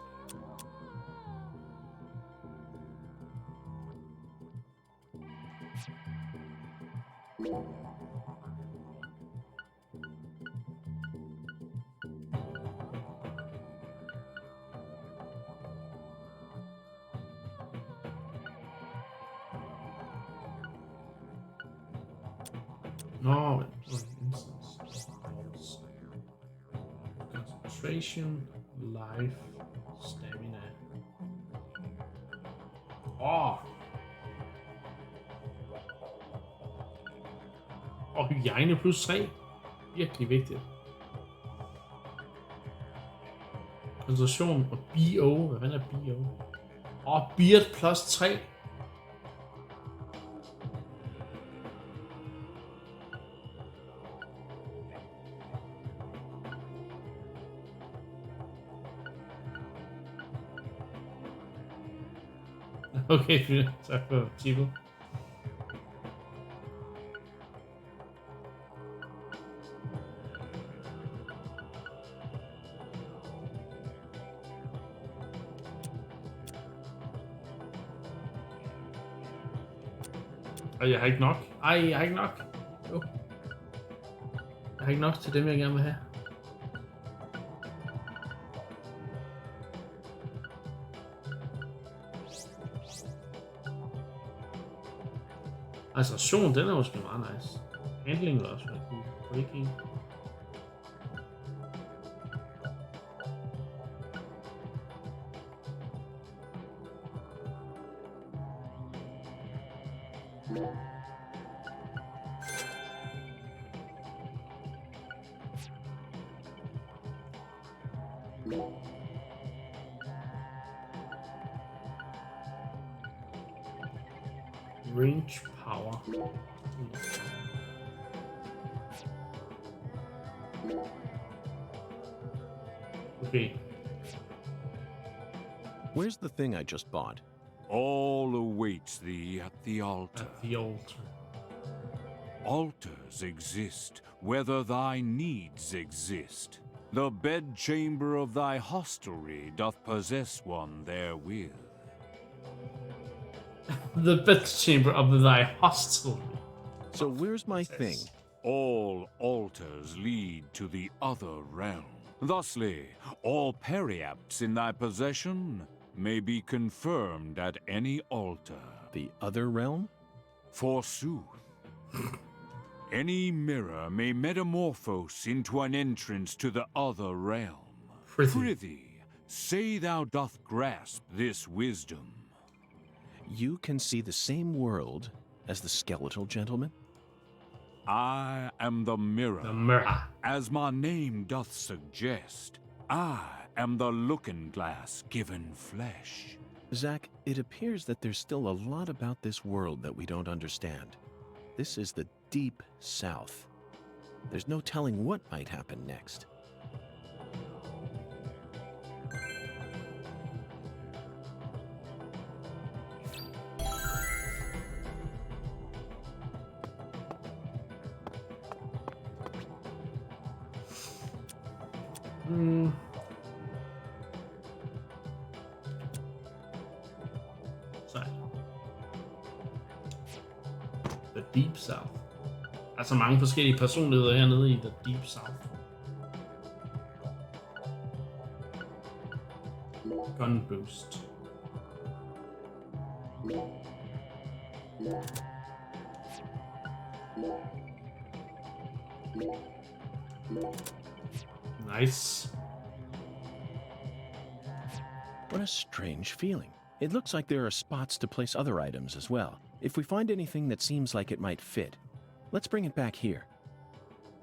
Speaker 1: No, incense. Concentration, life, stamina. Og hygiejne plus 3. Virkelig vigtigt. Koncentration og BO. Hvad er BO? Beard plus 3. Okay, tak for tippet. Og jeg har ikke nok. Jeg har ikke nok. Jo. Jeg har ikke nok til dem, jeg gerne vil have. Acceleration, den er måske meget nice. Handling vil også være cool. Breaking. Range power. Okay.
Speaker 4: Where's the thing I just bought?
Speaker 8: All awaits thee at the altar.
Speaker 1: At the altar.
Speaker 8: Altars exist, whether thy needs exist. The bedchamber of thy hostelry doth possess one therewith.
Speaker 1: The bedchamber of thy hostelry.
Speaker 4: So where's my thing?
Speaker 8: All altars lead to the other realm. Thusly, all periapts in thy possession may be confirmed at any altar.
Speaker 4: The other realm?
Speaker 8: Forsooth. Any mirror may metamorphose into an entrance to the other realm. Prithee, say thou doth grasp this wisdom.
Speaker 4: You can see the same world as the skeletal gentleman?
Speaker 8: I am the mirror.
Speaker 1: The mirror.
Speaker 8: As my name doth suggest, I am the looking glass given flesh.
Speaker 4: Zach, it appears that there's still a lot about this world that we don't understand. This is the deep south. There's no telling what might happen next.
Speaker 1: The Deep South. Altså mange forskellige personligheder hernede i The Deep South. Gun boost. Nice.
Speaker 4: What a strange feeling. It looks like there are spots to place other items as well. If we find anything that seems like it might fit, let's bring it back here.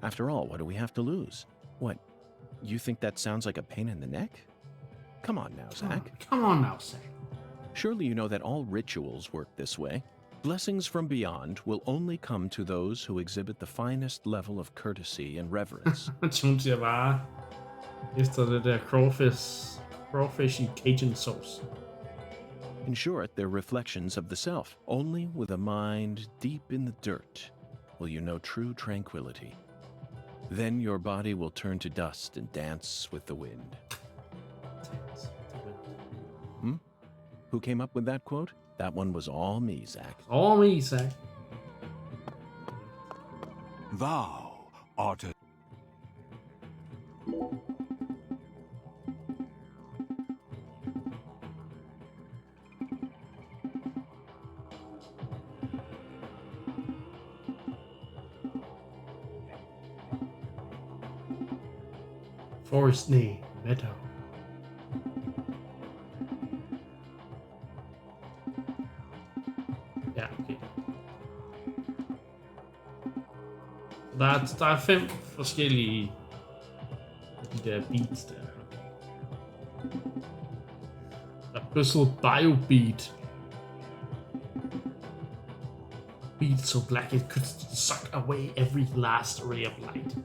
Speaker 4: After all, what do we have to lose? What, you think that sounds like a pain in the neck? Come on now, Zach.
Speaker 1: Come on now, Zach.
Speaker 4: Surely you know that all rituals work this way. Blessings from beyond will only come to those who exhibit the finest level of courtesy and reverence.
Speaker 1: Hun siger bare efter det der crawfish i Cajun sauce.
Speaker 4: In short, they're reflections of the self. Only with a mind deep in the dirt will you know true tranquility. Then your body will turn to dust and dance with the wind. Who came up with that quote? That one was all me, Zach.
Speaker 1: All me, Zach.
Speaker 8: Thou art a...
Speaker 1: Forest Knee Meadow. Ja, okay. Der er 5 forskellige af de der beats der. Der er Puzzle Bio Beat. Beat so black it could suck away every last ray of light.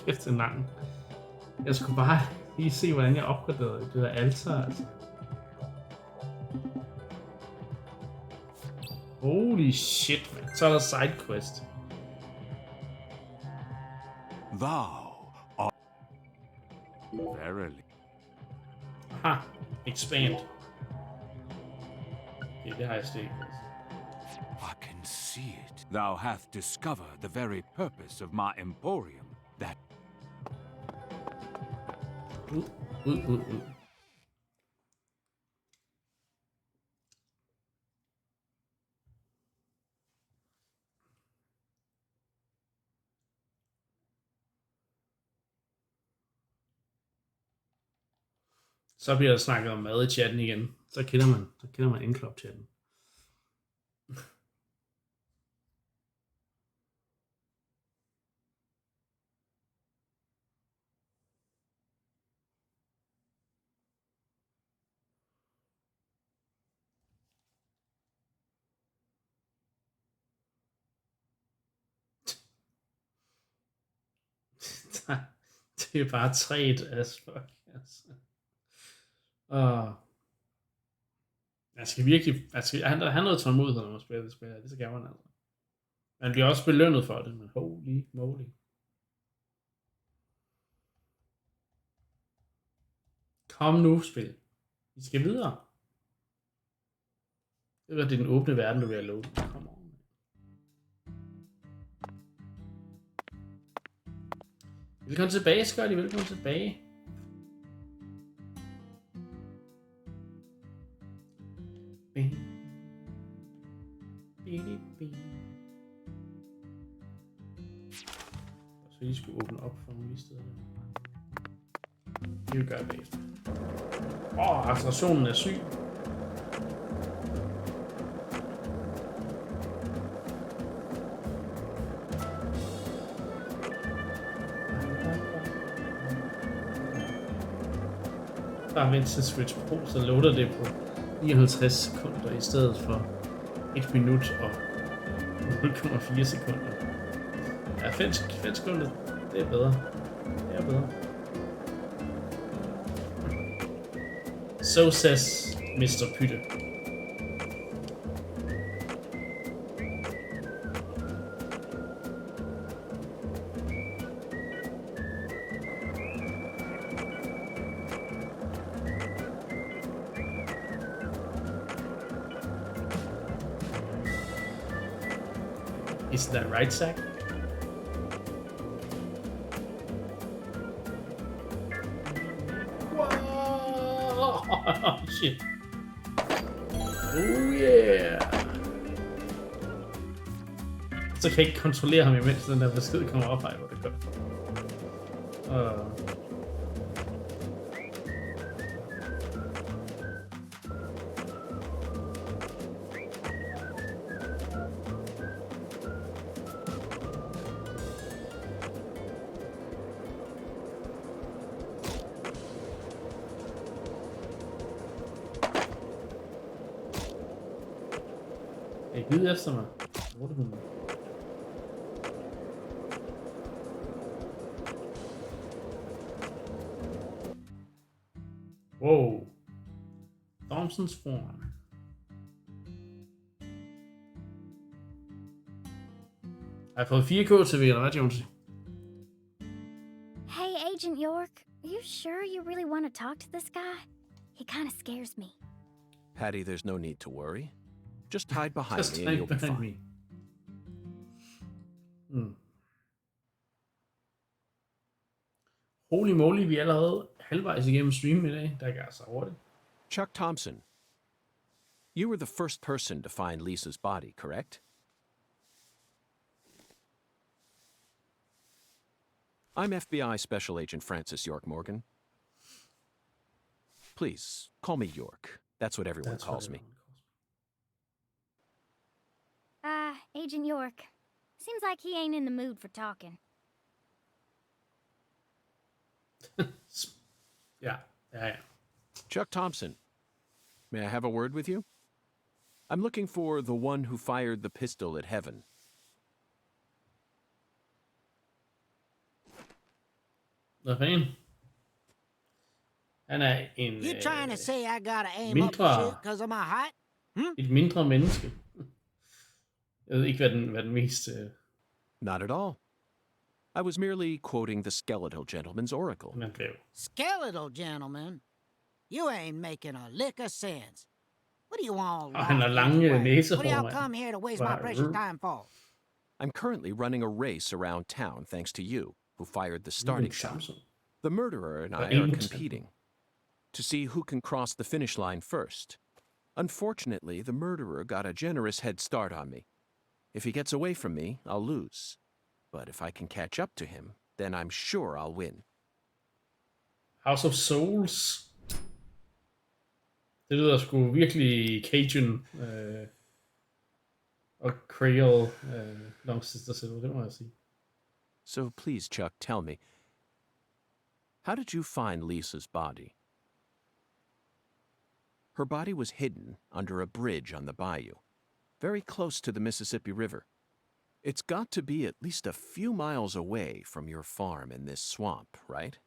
Speaker 1: Kæft til langt. Jeg skulle bare lige se, hvordan jeg opgraderede det der altar, altså. Holy shit, man. Så er der sidequest.
Speaker 8: Thou art... Verily.
Speaker 1: Ha, expand. Okay, det har jeg slet ikke.
Speaker 8: I can see it. Thou hath discovered the very purpose of my emporium. That...
Speaker 1: Ud. Så bliver der snakket om mad i chatten igen. Så kender man N-Club-chatten. Det er bare træt as fuck, altså. Jeg skal virkelig... Han har noget tålmodighed, når man spiller det spil. Det skal man altså. Man bliver også belønnet for det, men holy moly. Kom nu, spil. Vi skal videre. Det er den åbne verden, du vil have lovet. Kom on. Velkommen tilbage, Scotty. Velkommen tilbage. Så lige skulle åbne op for nogle steder. Det vil gøre bagefter. Accelerationen er syg. Bare vent til Switch Pro, så loader det på 59 sekunder i stedet for 1 minut og 0,4 sekunder. Ja, 5 sekunder, det er bedre. Det er bedre. So says Mr. Pytte. Is that right, Zach? Whoa! Shit. Oh yeah! Så kan jeg ikke kontrollere ham, imens den der besked kommer op. Ej, hvor det godt. Jeg gider efter mig. Hvor er det hun? Wow. Thompson's Farm. Jeg har fået 4K TV, eller hvad, Jonesy?
Speaker 6: Hey, Agent York. Are you sure you really want to talk to this guy? He kind of scares me.
Speaker 4: Patty, there's no need to worry. Just hide behind me and you'll be fine.
Speaker 1: Holy moly, vi er allerede halvvejs igennem streamen i dag. Der går så hurtigt.
Speaker 4: Chuck Thompson, you were the first person to find Lisa's body, correct? I'm FBI Special Agent Francis York Morgan. Please, call me York. That's what everyone calls me.
Speaker 6: Agent York. Seems like he ain't in the mood for talking.
Speaker 1: Yeah.
Speaker 4: Chuck Thompson, may I have a word with you? I'm looking for the one who fired the pistol at Heaven.
Speaker 1: Hvad fanden? Han er en...
Speaker 11: You trying to say I gotta aim up shit because of my height?
Speaker 1: Et mindre menneske. Jeg ved ikke, hvad den mest...
Speaker 4: Not at all. I was merely quoting the skeletal gentleman's oracle.
Speaker 11: Skeletal gentleman? You ain't making a lick of sense. What do you want?
Speaker 1: Han har lange næsehår,
Speaker 11: What do y'all come here to waste my precious time for?
Speaker 4: I'm currently running a race around town thanks to you, who fired the starting shot. The murderer and I are competing to see who can cross the finish line first. Unfortunately, the murderer got a generous head start on me. If he gets away from me, I'll lose. But if I can catch up to him, then I'm sure I'll win.
Speaker 1: House of Souls. Det lyder sgu virkelig Cajun og Creole Long Sister Silver, det må jeg sige.
Speaker 4: So please, Chuck, tell me, how did you find Lisa's body? Her body was hidden under a bridge on the bayou, very close to the Mississippi River. It's got to be at least a few miles away from your farm in this swamp, right?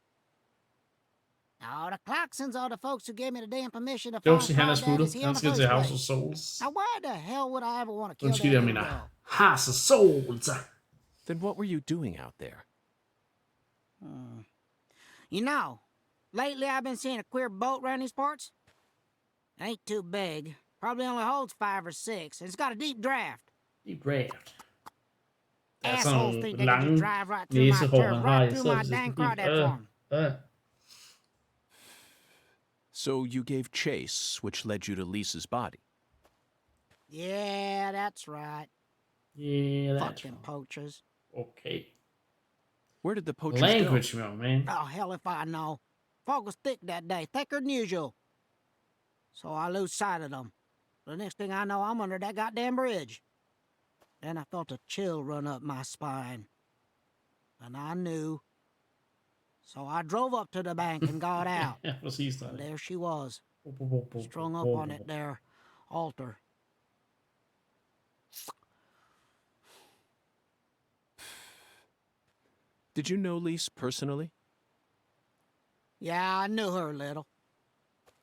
Speaker 11: Oh, the Clarksons are the folks who gave me the damn permission to
Speaker 1: find Crawdads here in the first
Speaker 11: House
Speaker 1: of Souls.
Speaker 11: Now why the hell would I ever want to kill that
Speaker 1: little girl? House of Souls.
Speaker 4: Then what were you doing out there?
Speaker 11: You know, lately I've been seeing a queer boat around these parts. It ain't too big. Probably only holds 5 or 6. And it's got a deep draft.
Speaker 1: Deep draft.
Speaker 11: Assholes think they can just drive right through my turf, right through my dang crawdad farm.
Speaker 4: So you gave chase, which led you to Lisa's body.
Speaker 11: Yeah, that's right.
Speaker 1: Yeah, that's
Speaker 11: fucking
Speaker 1: right.
Speaker 11: Poachers.
Speaker 1: Okay.
Speaker 4: Where did the poachers
Speaker 1: Language,
Speaker 4: go?
Speaker 1: man.
Speaker 11: Oh, hell if I know. Fog was thick that day, thicker than usual. So I lose sight of them. The next thing I know, I'm under that goddamn bridge. Then I felt a chill run up my spine. And I knew. So I drove up to the bank and got out.
Speaker 1: Yeah, precis
Speaker 11: and there she was, strung up on it there altar.
Speaker 4: Did you know Lise personally?
Speaker 11: Yeah, I knew her a little.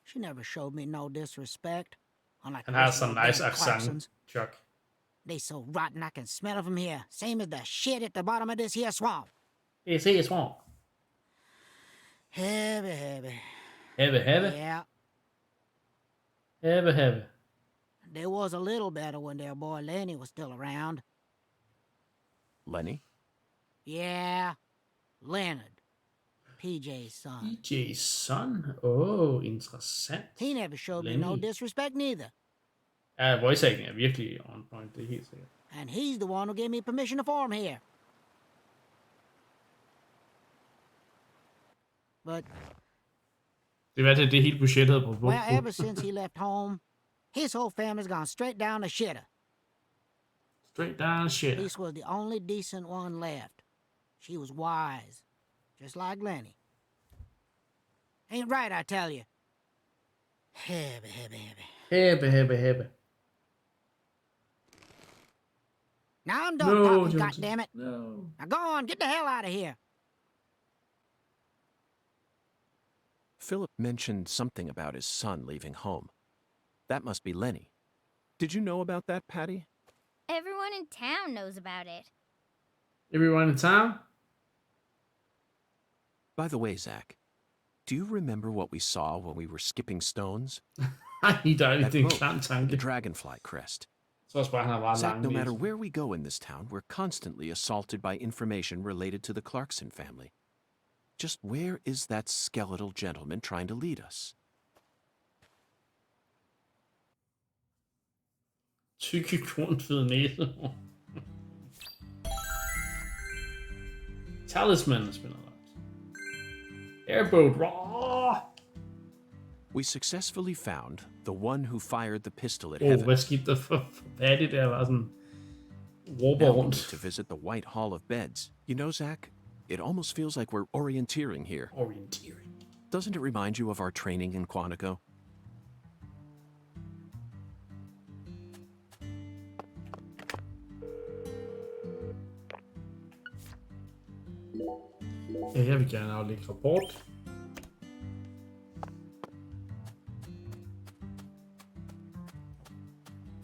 Speaker 11: She never showed me no disrespect. Unlike
Speaker 1: Han har some nice accent, Chuck.
Speaker 11: They so rotten I can smell it from here. Same as the shit at the bottom of this here swamp.
Speaker 1: This here swamp.
Speaker 11: Heavy, heavy.
Speaker 1: Heavy, heavy?
Speaker 11: Yeah.
Speaker 1: Heavy, heavy.
Speaker 11: There was a little better when their boy Lenny was still around.
Speaker 4: Lenny?
Speaker 11: Yeah, Leonard. PJ's son.
Speaker 1: PJ's son? Oh, interessant.
Speaker 11: He never showed
Speaker 1: Lenny.
Speaker 11: me no disrespect neither.
Speaker 1: Ja, voice acting er virkelig on point, det er helt sikkert.
Speaker 11: And he's the one who gave me permission to farm here. But
Speaker 1: Det er det hele budgettet på.
Speaker 11: well, ever since he left home, his whole family's gone straight down the shitter.
Speaker 1: Straight down shit.
Speaker 11: Lisa was the only decent one left. She was wise, just like Lenny. Ain't right, I tell you. Heavy.
Speaker 1: Hebbe.
Speaker 11: Now I'm done
Speaker 1: No,
Speaker 11: talking,
Speaker 1: Johnson.
Speaker 11: goddammit.
Speaker 1: No.
Speaker 11: Now go on, get the hell out of here.
Speaker 4: Philip mentioned something about his son leaving home. That must be Lenny. Did you know about that, Patty?
Speaker 6: Everyone in town knows about it.
Speaker 1: Everyone in town?
Speaker 4: By the way, Zach, do you remember what we saw when we were skipping stones?
Speaker 1: Ej, der er
Speaker 4: That
Speaker 1: lidt en
Speaker 4: boat,
Speaker 1: klam
Speaker 4: the
Speaker 1: tanke.
Speaker 4: dragonfly crest.
Speaker 1: Så også bare, han har bare
Speaker 4: Zach,
Speaker 1: lang
Speaker 4: no matter
Speaker 1: næse.
Speaker 4: where we go in this town, we're constantly assaulted by information related to the Clarkson family. Just where is that skeletal gentleman trying to lead us?
Speaker 1: Tykke kornfed næse. Talisman spiller ret. Airboat raw.
Speaker 4: We successfully found the one who fired the pistol at
Speaker 1: Oh,
Speaker 4: Heaven.
Speaker 1: hvad skete der for Patty der? Var sådan råber
Speaker 4: Now we
Speaker 1: rundt.
Speaker 4: need to visit the White Hall of Beds. You know, Zach, it almost feels like we're orienteering here.
Speaker 1: Orientering.
Speaker 4: Doesn't it remind you of our training in Quantico?
Speaker 1: Ja, jeg vil gerne aflægge rapport.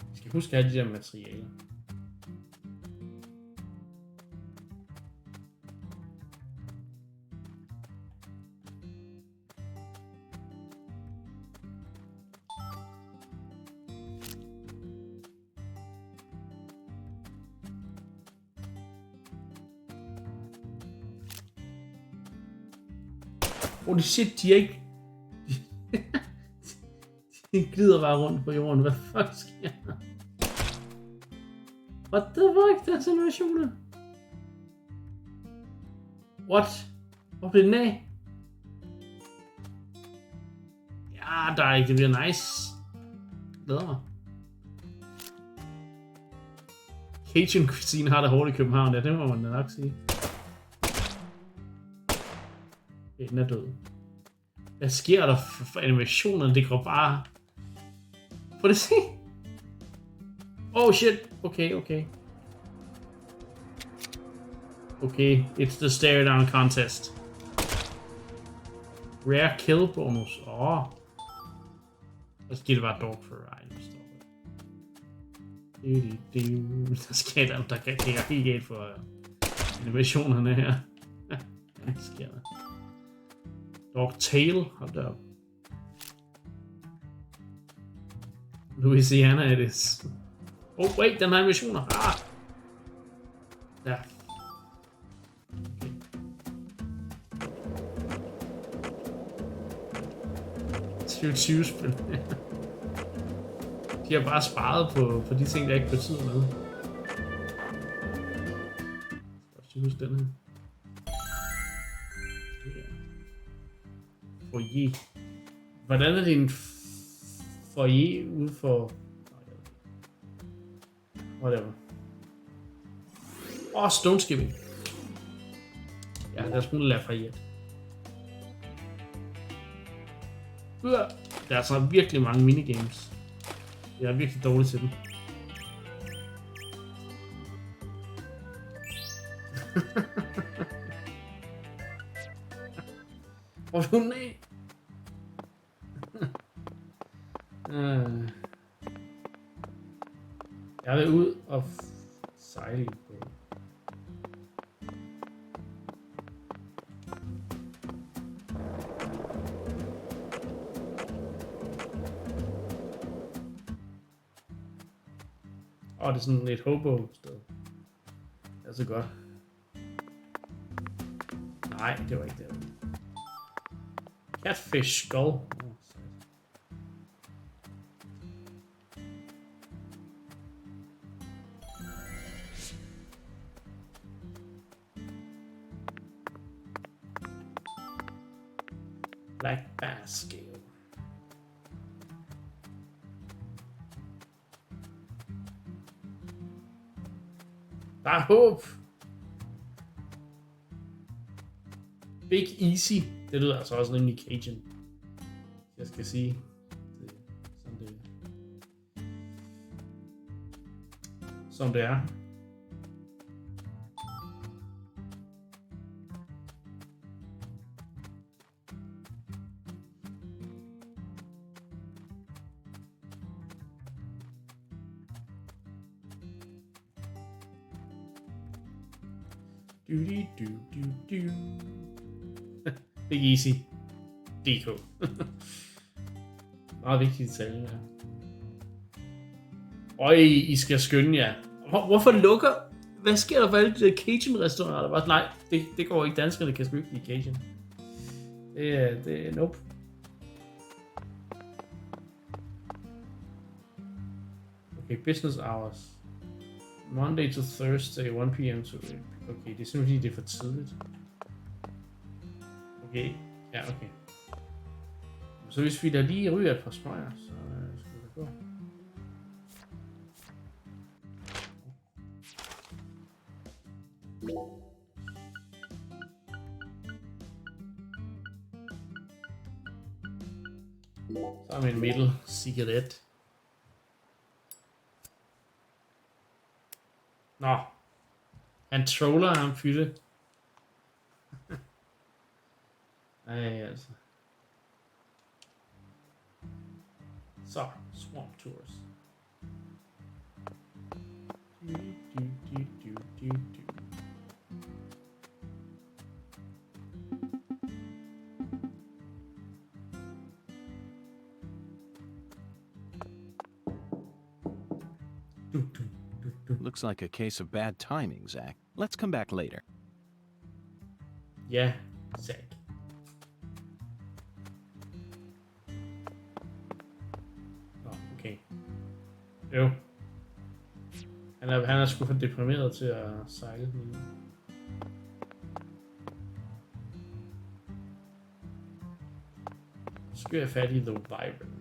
Speaker 1: Jeg skal huske at have de der materialer. Holy shit, de er ikke... de glider bare rundt på jorden. Hvad fuck sker der? What the fuck? Der er simulationer. What? Hvor blev den af? Ja, der er ikke. Det bliver nice. Glæder mig. Cajun cuisine har det hårdt i København. Ja, det må man da nok sige. Den er død. Hvad sker der for animationerne? Det går bare... Prøv at se. Oh shit. Okay. Okay, it's the stare down contest. Rare kill bonus. Så skal det bare dog for items. Der sker der kan helt galt for animationerne her. Hvad sker der? Dog tail, hold da op. Louisiana it is. Oh wait, den har animationer. Der. Okay. 20-spil. De har bare sparet på de ting, der ikke betyder noget. Jeg skal huske den her. Foyer. Hvordan er det en foyer ude for... Whatever. Stone skipping. Ja, lad os lære foyer. Der er så virkelig mange minigames. Jeg er virkelig dårlig til dem. Hvor er hun af? Jeg vil ud og sejle på. Det er sådan et hobo sted. er så godt. Nej, det var ikke det. Catfish skull. Black bass scale. Der er håb. Big Easy. Det lyder altså også rimelig Cajun. Jeg skal sige. Som det er. Do. Big Easy. DK. Meget vigtigt detalje her. Øj, I skal skynde jer. Hvorfor lukker... Hvad sker der for alle de der Cajun-restauranter? Nej, det går ikke. Danskerne kan sgu ikke lide Cajun. Det er nope. Okay, business hours. Monday to Thursday, 1 p.m. to... Okay, det er simpelthen fordi, det er for tidligt. Okay, ja, okay. Så hvis vi da lige ryger et par smøger, så skal det gå. Så har vi en middel cigaret. Nå. Han troller ham fytte. Ej, altså. Så, swamp tours.
Speaker 4: Looks like a case of bad timing, Zach. Let's come back later.
Speaker 1: Ja, Zach. Okay. Jo. Han er sgu for deprimeret til at sejle nu. Så skal jeg fat i The Wyvern.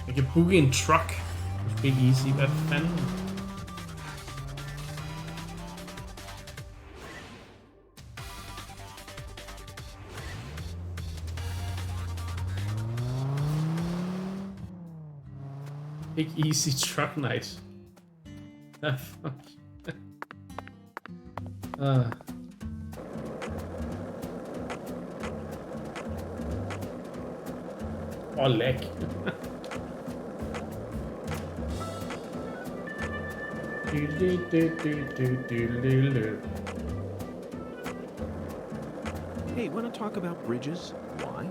Speaker 1: Jeg kan booke en truck. Big Easy. Hvad fanden? Big Easy Truck Night. Hvad fuck? Lag.
Speaker 4: Hey, want to talk about bridges? Why?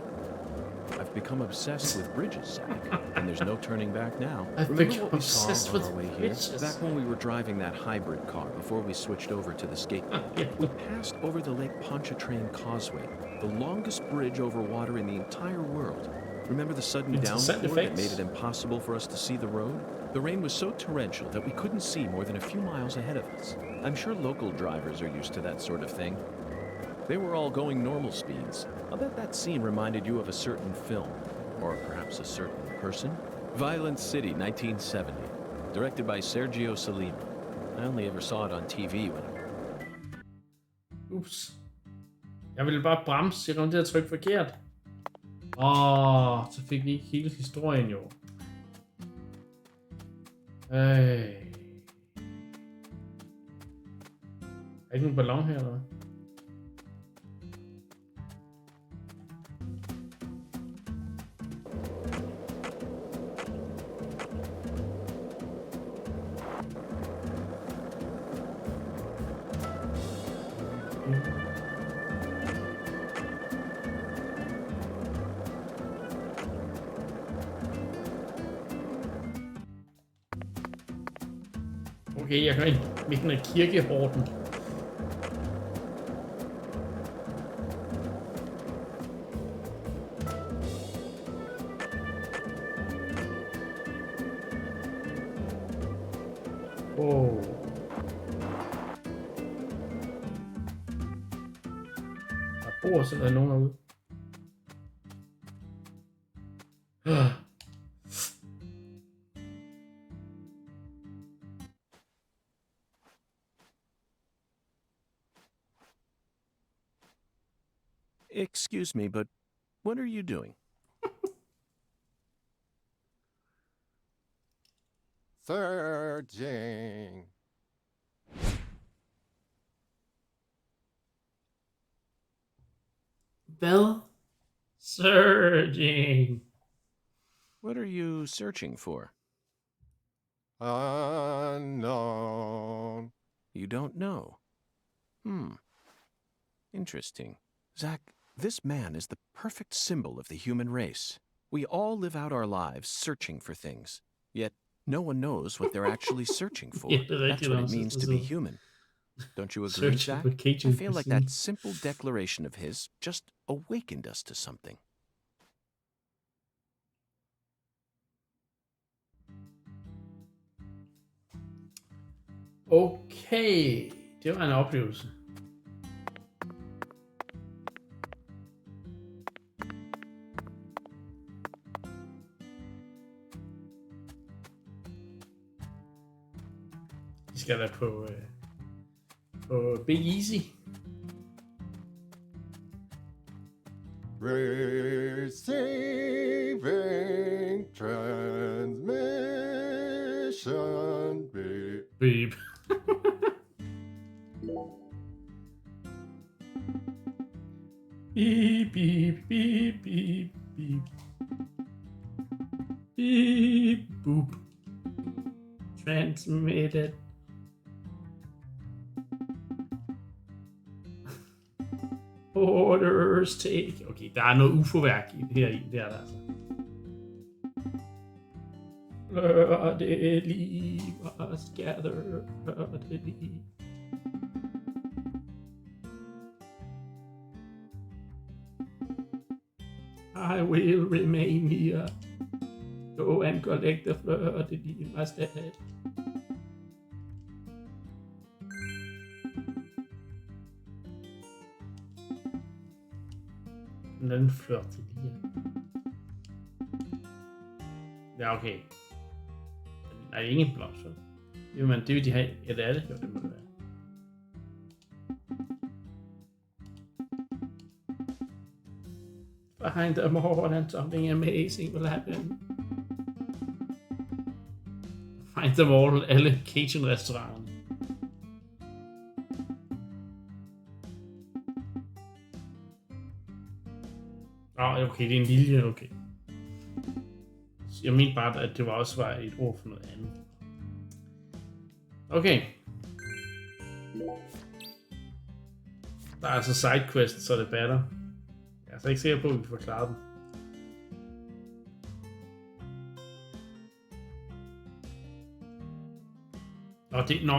Speaker 4: I've become obsessed with bridges, Zach, and there's no turning back now.
Speaker 1: I've become obsessed with
Speaker 4: bridges. Back when we were driving that hybrid car before we switched over to the skateboard, we passed over the Lake Pontchartrain Causeway, the longest bridge over water in the entire world. Remember the sudden downpour that made it impossible for us to see the road? The rain was so torrential that we couldn't see more than a few miles ahead of us. I'm sure local drivers are used to that sort of thing. They were all going normal speeds. I'll bet that scene reminded you of a certain film, or perhaps a certain person. Violent City, 1970, directed by Sergio Salima. I only ever saw it on TV when...
Speaker 1: Ups. Jeg ville bare bremse, jeg kom til at trykke forkert. Så fik vi ikke hele historien jo. Er ikke nogen ballon her, eller? Okay, jeg går ind midten af kirkehorden. Oh. Der bor simpelthen nogen herude.
Speaker 4: Excuse me, but what are you doing?
Speaker 12: Searching.
Speaker 1: Hvad? Searching.
Speaker 4: What are you searching for?
Speaker 12: Unknown.
Speaker 4: You don't know. Interesting. Zach, this man is the perfect symbol of the human race. We all live out our lives searching for things, yet no one knows what they're actually searching for. That's what it means to be human. Don't you agree, Zach? I feel like that simple declaration of his just awakened us to something.
Speaker 1: Okay, det var en oplevelse. Vi skal da på Big Easy.
Speaker 12: Receiving transmission.
Speaker 1: Beep. Beep, beep, beep, beep, beep. Beep, boop. Transmitted. Orders take. Okay, der er noget UFO-værk heri. Det er der altså. Leave us gather. I will remain here. Go and collect the fleur de lis instead. Den fleur de lis. Ja, okay. Nej, det er ingen blomster. Jo, men det vil de have. Ja, det er det. Jo, det må det være. Behind them all and something amazing will happen. Find them all, alle Cajun-restauranterne. Okay, det er en lilje, okay. Jeg mente bare, at det også var et ord for noget andet. Okay. Der er altså sidequests, så det batter. Jeg er så ikke sikker på, at vi får klaret den.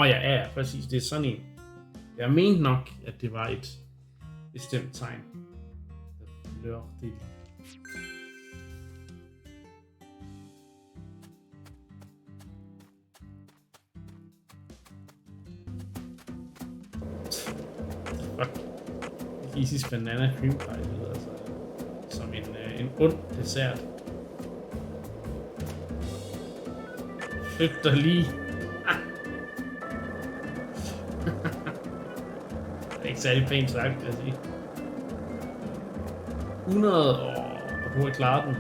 Speaker 1: Ja, præcis. Det er sådan en. Jeg mente nok, at det var et bestemt tegn. Det. Fuck. Isis banana cream pie, det hedder altså. Som en ond dessert. Flyt dig lige. Det er ikke særlig pænt sagt, vil jeg sige. 100 år, og du har klaret den.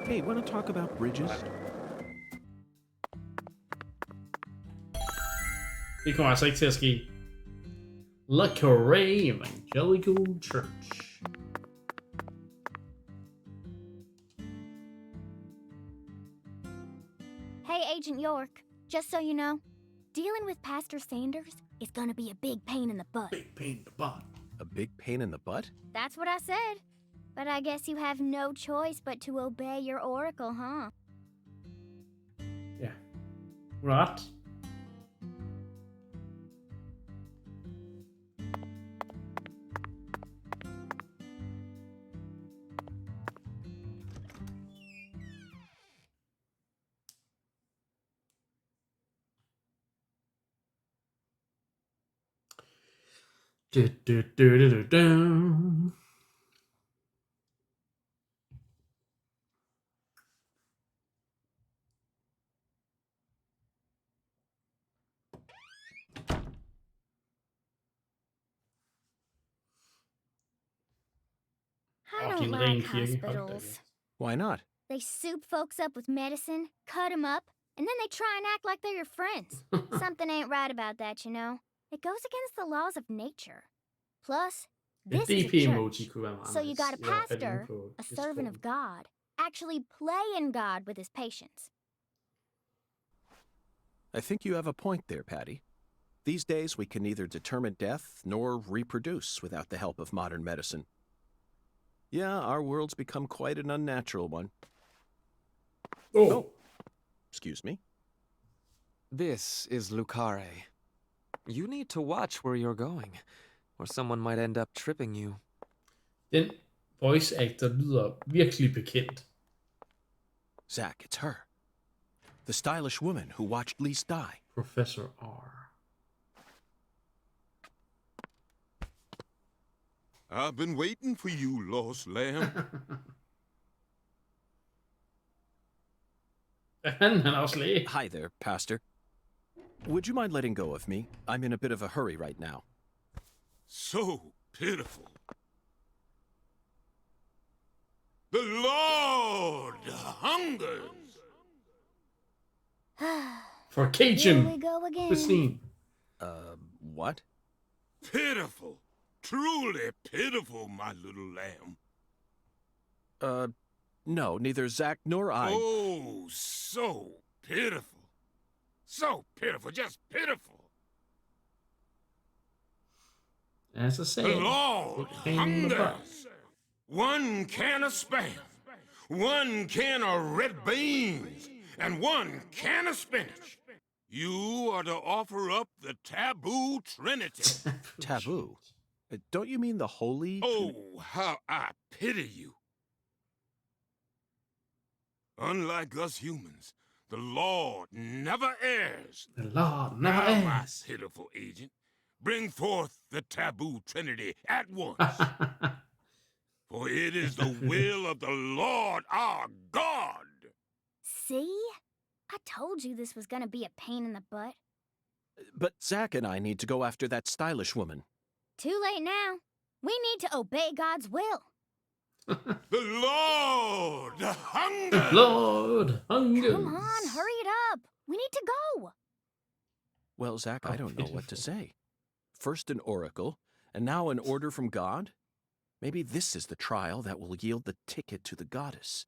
Speaker 4: Hey, want to talk about bridges?
Speaker 1: Det kommer altså ikke til at ske. Le Carré Evangelical Church.
Speaker 6: Hey, Agent York. Just so you know, dealing with Pastor Sanders is gonna be a big pain in the butt.
Speaker 1: Big pain in the butt.
Speaker 4: A big pain in the butt?
Speaker 6: That's what I said. But I guess you have no choice but to obey your oracle, huh?
Speaker 1: Ja. Hun har ret. Du.
Speaker 6: I don't
Speaker 1: din
Speaker 6: like
Speaker 1: ren kirke.
Speaker 6: hospitals.
Speaker 4: Why not?
Speaker 6: They soup folks up with medicine, cut them up, and then they try and act like they're your friends. Something ain't right about that, you know. It goes against the laws of nature. Plus, this is a
Speaker 1: DP-emoji
Speaker 6: church,
Speaker 1: kunne være meget
Speaker 6: so you got a
Speaker 1: nice. I hvert fald inde
Speaker 6: pastor,
Speaker 1: på
Speaker 6: a servant of
Speaker 1: Discorden.
Speaker 6: God, actually playing God with his patients.
Speaker 4: I think you have a point there, Patty. These days, we can neither determine death nor reproduce without the help of modern medicine. Yeah, our world's become quite an unnatural one. Oh. Excuse me.
Speaker 13: This is Lucare. You need to watch where you're going, or someone might end up tripping you.
Speaker 1: Den voice actor lyder virkelig bekendt.
Speaker 4: Zach, it's her. The stylish woman who watched Lise die.
Speaker 1: Professor R.
Speaker 12: I've been waiting for you, lost lamb.
Speaker 4: Hi there, Pastor. Would you mind letting go of me? I'm in a bit of a hurry right now.
Speaker 12: So pitiful. The Lord hungers.
Speaker 1: For Cajun.
Speaker 6: Here we go again.
Speaker 1: Christine.
Speaker 4: What?
Speaker 12: Pitiful. Truly pitiful, my little lamb.
Speaker 4: No, neither Zach nor I.
Speaker 12: Oh, so pitiful. So pitiful, just pitiful.
Speaker 1: As I said,
Speaker 12: the Lord hungers. 1 can of Spam, 1 can of red beans, and 1 can of spinach. You are to offer up the taboo trinity.
Speaker 4: Taboo? Don't you mean the holy?
Speaker 12: Oh, how I pity you. Unlike us humans, the Lord never errs.
Speaker 1: The Lord never
Speaker 12: now, my
Speaker 1: errs.
Speaker 12: pitiful agent, bring forth the taboo trinity at once. For it is the will of the Lord our God.
Speaker 6: See? I told you this was gonna be a pain in the butt.
Speaker 4: But Zach and I need to go after that stylish woman.
Speaker 6: Too late now. We need to obey God's will.
Speaker 12: The Lord hungers.
Speaker 1: Lord hungers.
Speaker 6: Come on, hurry it up. We need to go.
Speaker 4: Well, Zach, I don't know what to say. First an oracle, and now an order from God? Maybe this is the trial that will yield the ticket to the goddess.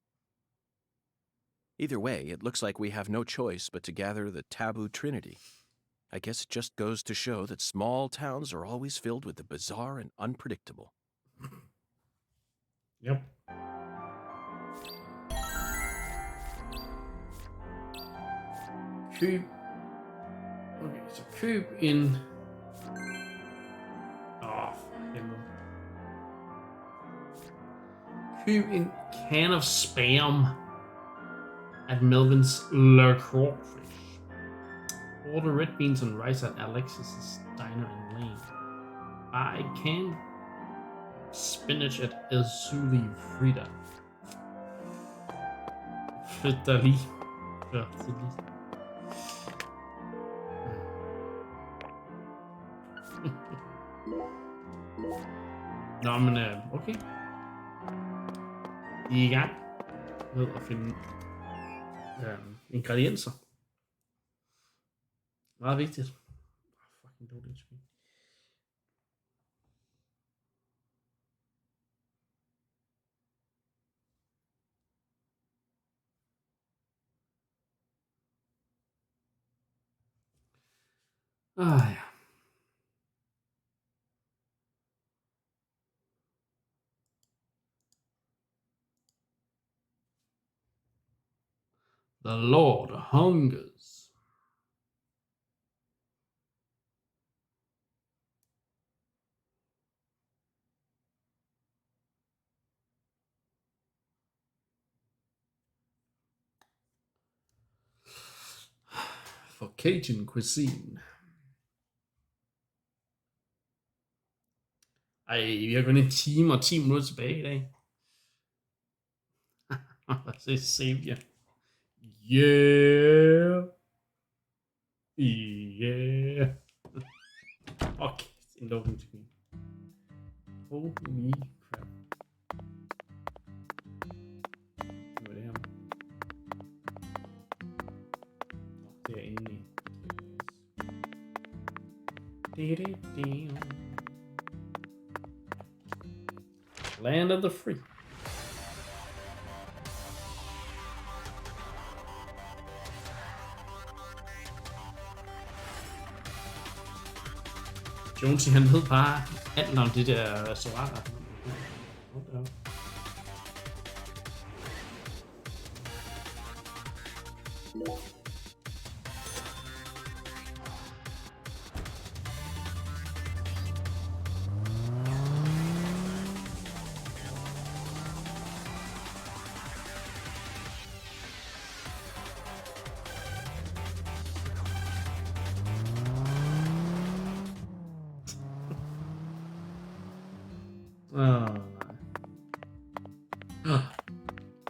Speaker 4: Either way, it looks like we have no choice but to gather the taboo trinity. I guess it just goes to show that small towns are always filled with the bizarre and unpredictable.
Speaker 1: Yep. Køb. Okay, så køb en... for helvede. Køb en can of Spam at Melvin's Le Crawfish. Order red beans and rice at Alexis's Diner in Lane. Buy canned spinach at Azuli Frida. Fritali. Nå, men okay. Vi er i gang med at finde ingredienser. Meget vigtigt. Fucking loading screen. Ja. The Lord hungers. For Cajun cuisine. Ej, vi har kun en time og 10 minutter tilbage i dag. Se Savior. Yeah. Yeah. Okay, en loading screen. Holy crap. Hvad er det her? Det er inde i. Land of the free. Jonesy, han ved bare alt om det der restauranter.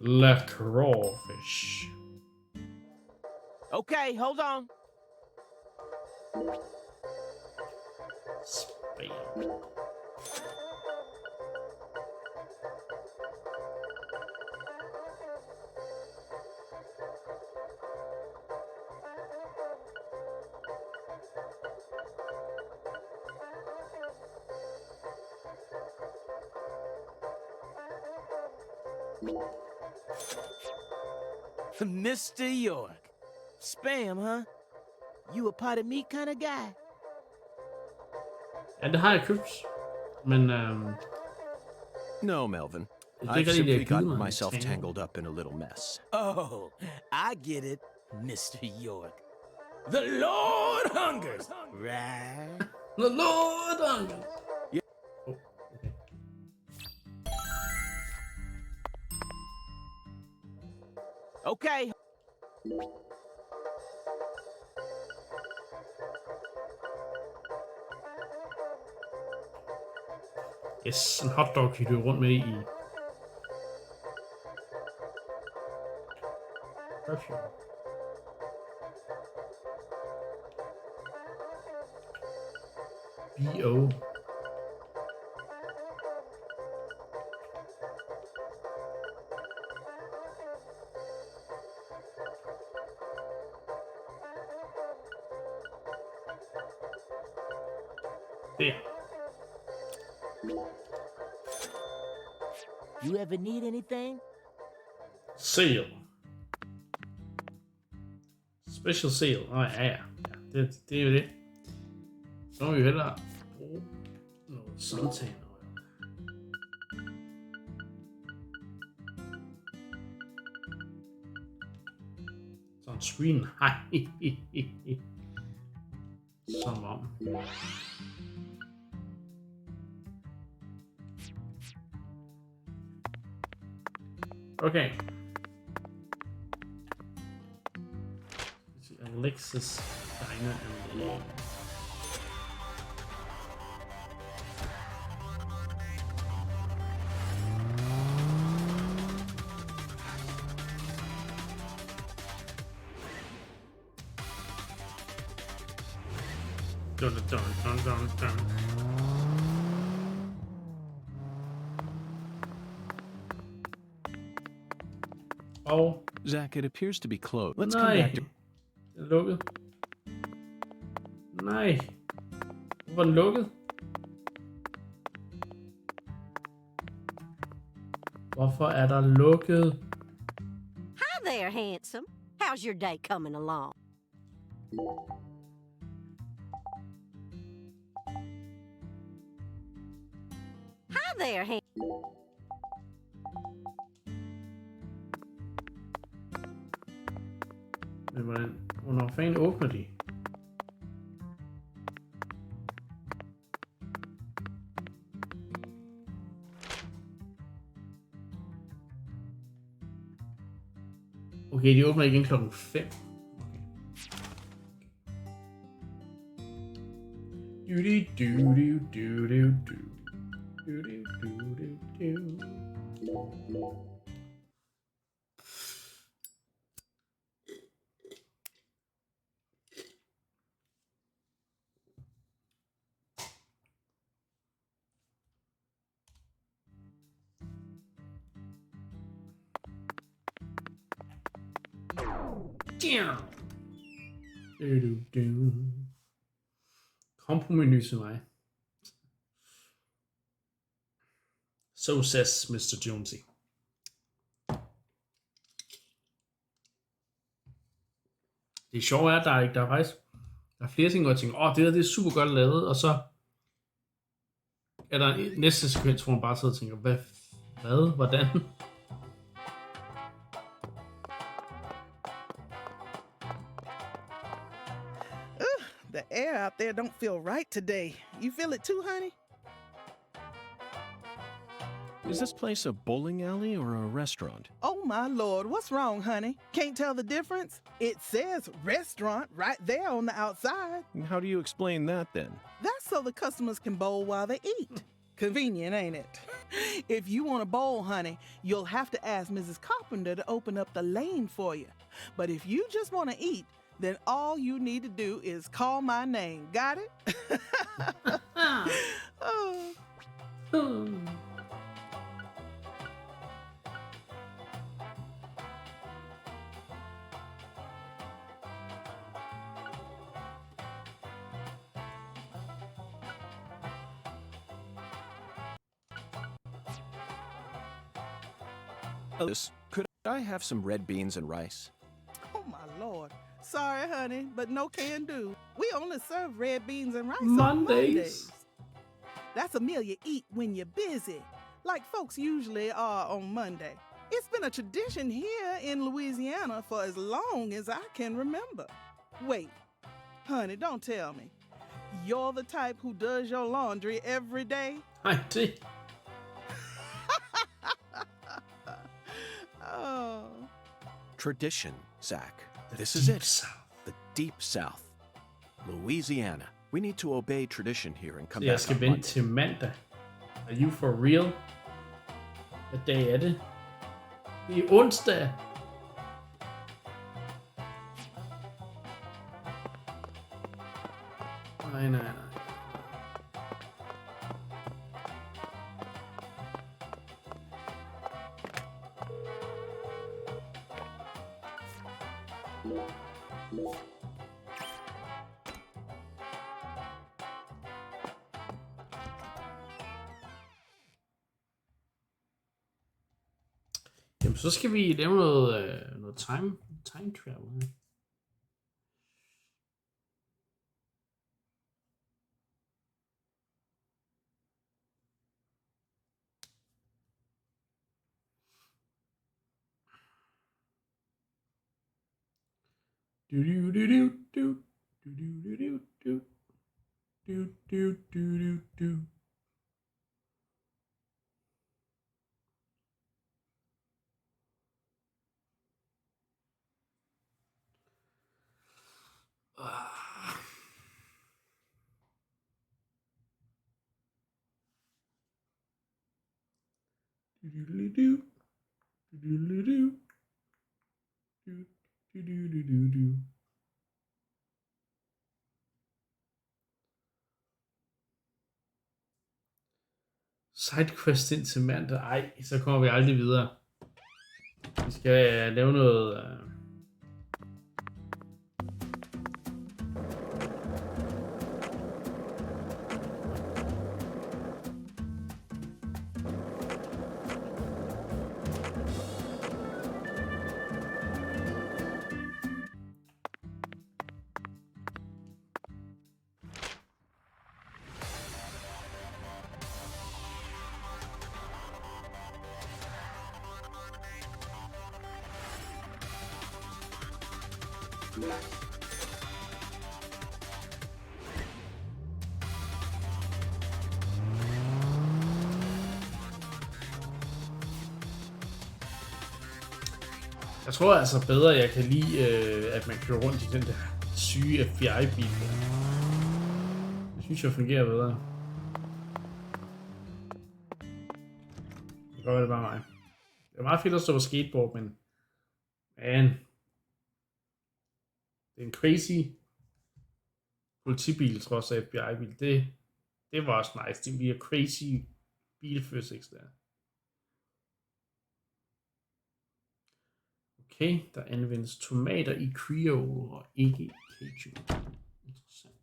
Speaker 1: Le crawfish.
Speaker 11: Okay, hold on.
Speaker 1: Spam.
Speaker 11: Mr. York. Spam, huh? You a potted meat kind of guy?
Speaker 1: Ja, det har jeg købt. Men
Speaker 4: No, Melvin.
Speaker 1: I
Speaker 4: I've simply gotten myself tangled up in a little mess.
Speaker 11: Oh, I get it, Mr. York. The Lord hungers, right?
Speaker 1: The Lord hungers.
Speaker 11: Yeah.
Speaker 1: Oh,
Speaker 11: okay. Okay.
Speaker 1: Yes, en hotdog kan du rundt med i. Perfume. B.O. Der.
Speaker 11: You ever need anything?
Speaker 1: Seal. Special seal. Ja. Det er jo det. Så må vi hellere bruge noget suntan oil. Sådan screen. Som om. Okay. Alexis Diner and Lane. Dun. Oh.
Speaker 4: Zach, it appears to be closed. Let's
Speaker 1: Nej.
Speaker 4: come back to...
Speaker 1: Den er lukket. Nej. Hvorfor er den lukket? Hvorfor er der lukket?
Speaker 14: Hi there, handsome. How's your day coming along? Hi there,
Speaker 1: Men hvornår fanden åbner de? Okay, de åbner igen klokken 5. Kom på menu til mig. So says Mr. Jonesy. Det sjove er, at der er faktisk flere ting, hvor jeg tænker, det her det er super godt lavet, og så er der næste sekvens, hvor man bare sidder og tænker, hvad, hvordan?
Speaker 15: The air out there don't feel right today. You feel it too, honey?
Speaker 4: Is this place a bowling alley or a restaurant?
Speaker 15: Oh my lord, what's wrong, honey? Can't tell the difference? It says restaurant right there on the outside.
Speaker 4: How do you explain that then?
Speaker 15: That's so the customers can bowl while they eat. Convenient, ain't it? If you want to bowl, honey, you'll have to ask Mrs. Carpenter to open up the lane for you. But if you just want to eat, then all you need to do is call my name. Got it? Oh.
Speaker 4: Could I have some red beans and rice?
Speaker 15: Oh my lord. Sorry, honey, but no can do. We only serve red beans and rice
Speaker 1: Mondays.
Speaker 15: on Mondays. That's a meal you eat when you're busy, like folks usually are on Monday. It's been a tradition here in Louisiana for as long as I can remember. Wait, honey, don't tell me. You're the type who does your laundry every day?
Speaker 1: I do.
Speaker 15: Oh.
Speaker 4: Tradition, Zach. This is it. The Deep South. Louisiana. We need to obey tradition here and come back.
Speaker 1: Jeg skal vente til mandag. Are you for real? Hvad dag er det? Det er onsdag. Nej. Jamen, så skal vi lave noget time travel. Sidequests ind til mandag. Ej, så kommer vi aldrig videre. Vi skal lave noget... Jeg tror altså bedre, jeg kan lide, at man kører rundt i den der syge FBI-bil. Det synes jeg fungerer bedre. Det kan godt være, det bare mig. Det er meget fedt at stå på skateboard, men... Man. Det er en crazy politibil, trods af FBI-bil. Det var også nice. Det bliver crazy bilphysics der. Okay, der anvendes tomater i Creole og ikke i Cajun. Interessant.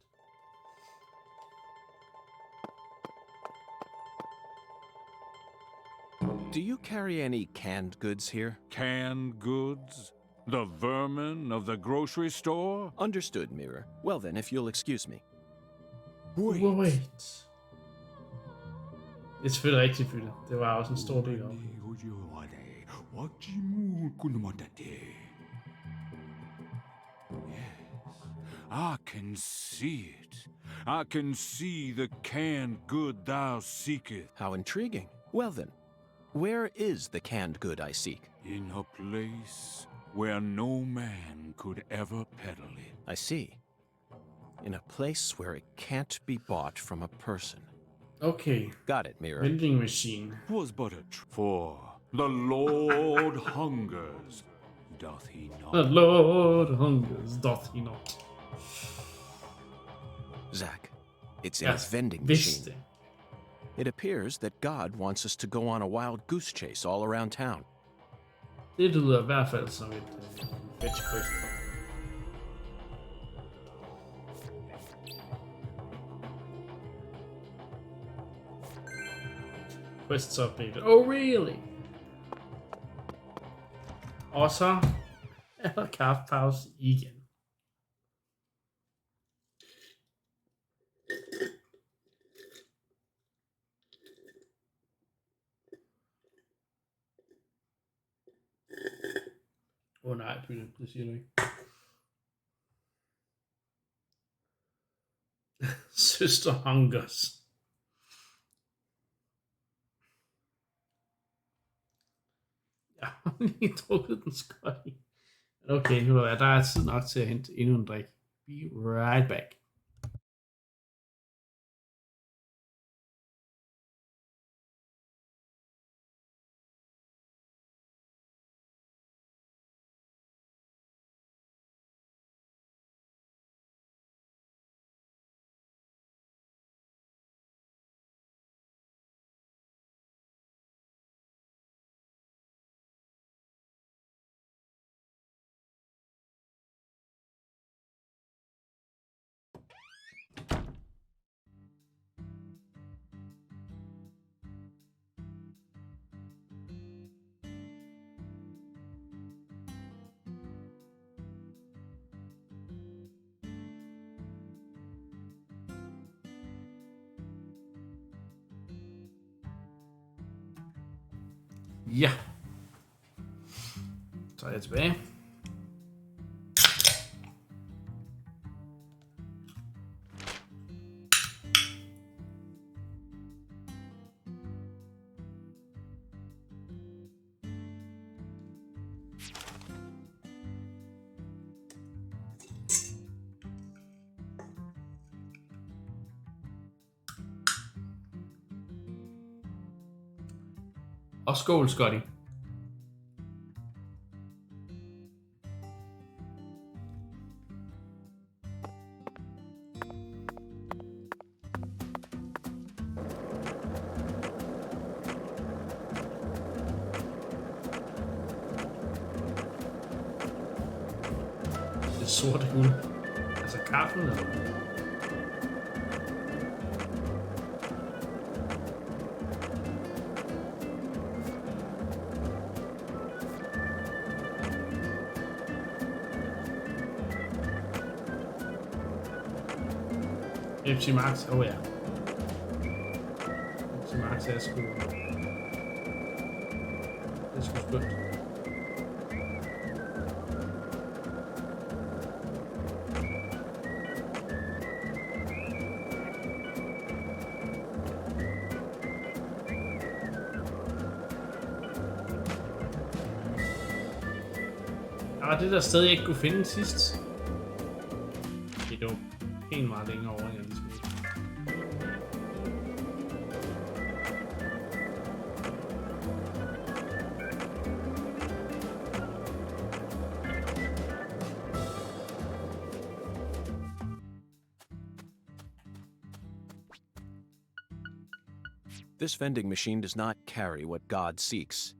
Speaker 4: Do you carry any canned goods here?
Speaker 8: Canned goods? The vermin of the grocery store?
Speaker 4: Understood, Mirror. Well then, if you'll excuse me.
Speaker 1: Wait. Det er selvfølgelig rigtigt, Fytte. Det var også en stor del af det.
Speaker 8: I can see it. I can see the canned good thou seeketh.
Speaker 4: How intriguing. Well then, where is the canned good I seek?
Speaker 8: In a place where no man could ever peddle it.
Speaker 4: I see. In a place where it can't be bought from a person.
Speaker 1: Okay.
Speaker 4: Got it, Mirror.
Speaker 1: Vending machine.
Speaker 8: 'Twas but a for the Lord hungers, doth he not?
Speaker 1: The Lord hungers, doth he not?
Speaker 4: Zach, it's in a vending machine. It appears that God wants us to go on a wild goose chase all around town.
Speaker 1: Det lyder i hvert fald som et fetch quest. Quests updated. Oh really? Og så er der kaffepause igen. Nej, Pytte, det siger du ikke. Søster Hungers. Jeg har lige drukket den skøj. Okay, nu er der tid nok til at hente endnu en drik. Be right back. Ja. Så er jeg tilbage. Og skål, Scotty. Det sorte guld. Altså kaffen eller? Pepsi Max, oh ja. Pepsi Max er sgu... Det er sgu skønt. var det der sted, jeg ikke kunne finde sidst. Det var pænt meget længere over, end jeg lige skulle.
Speaker 4: This vending machine does not carry what God seeks.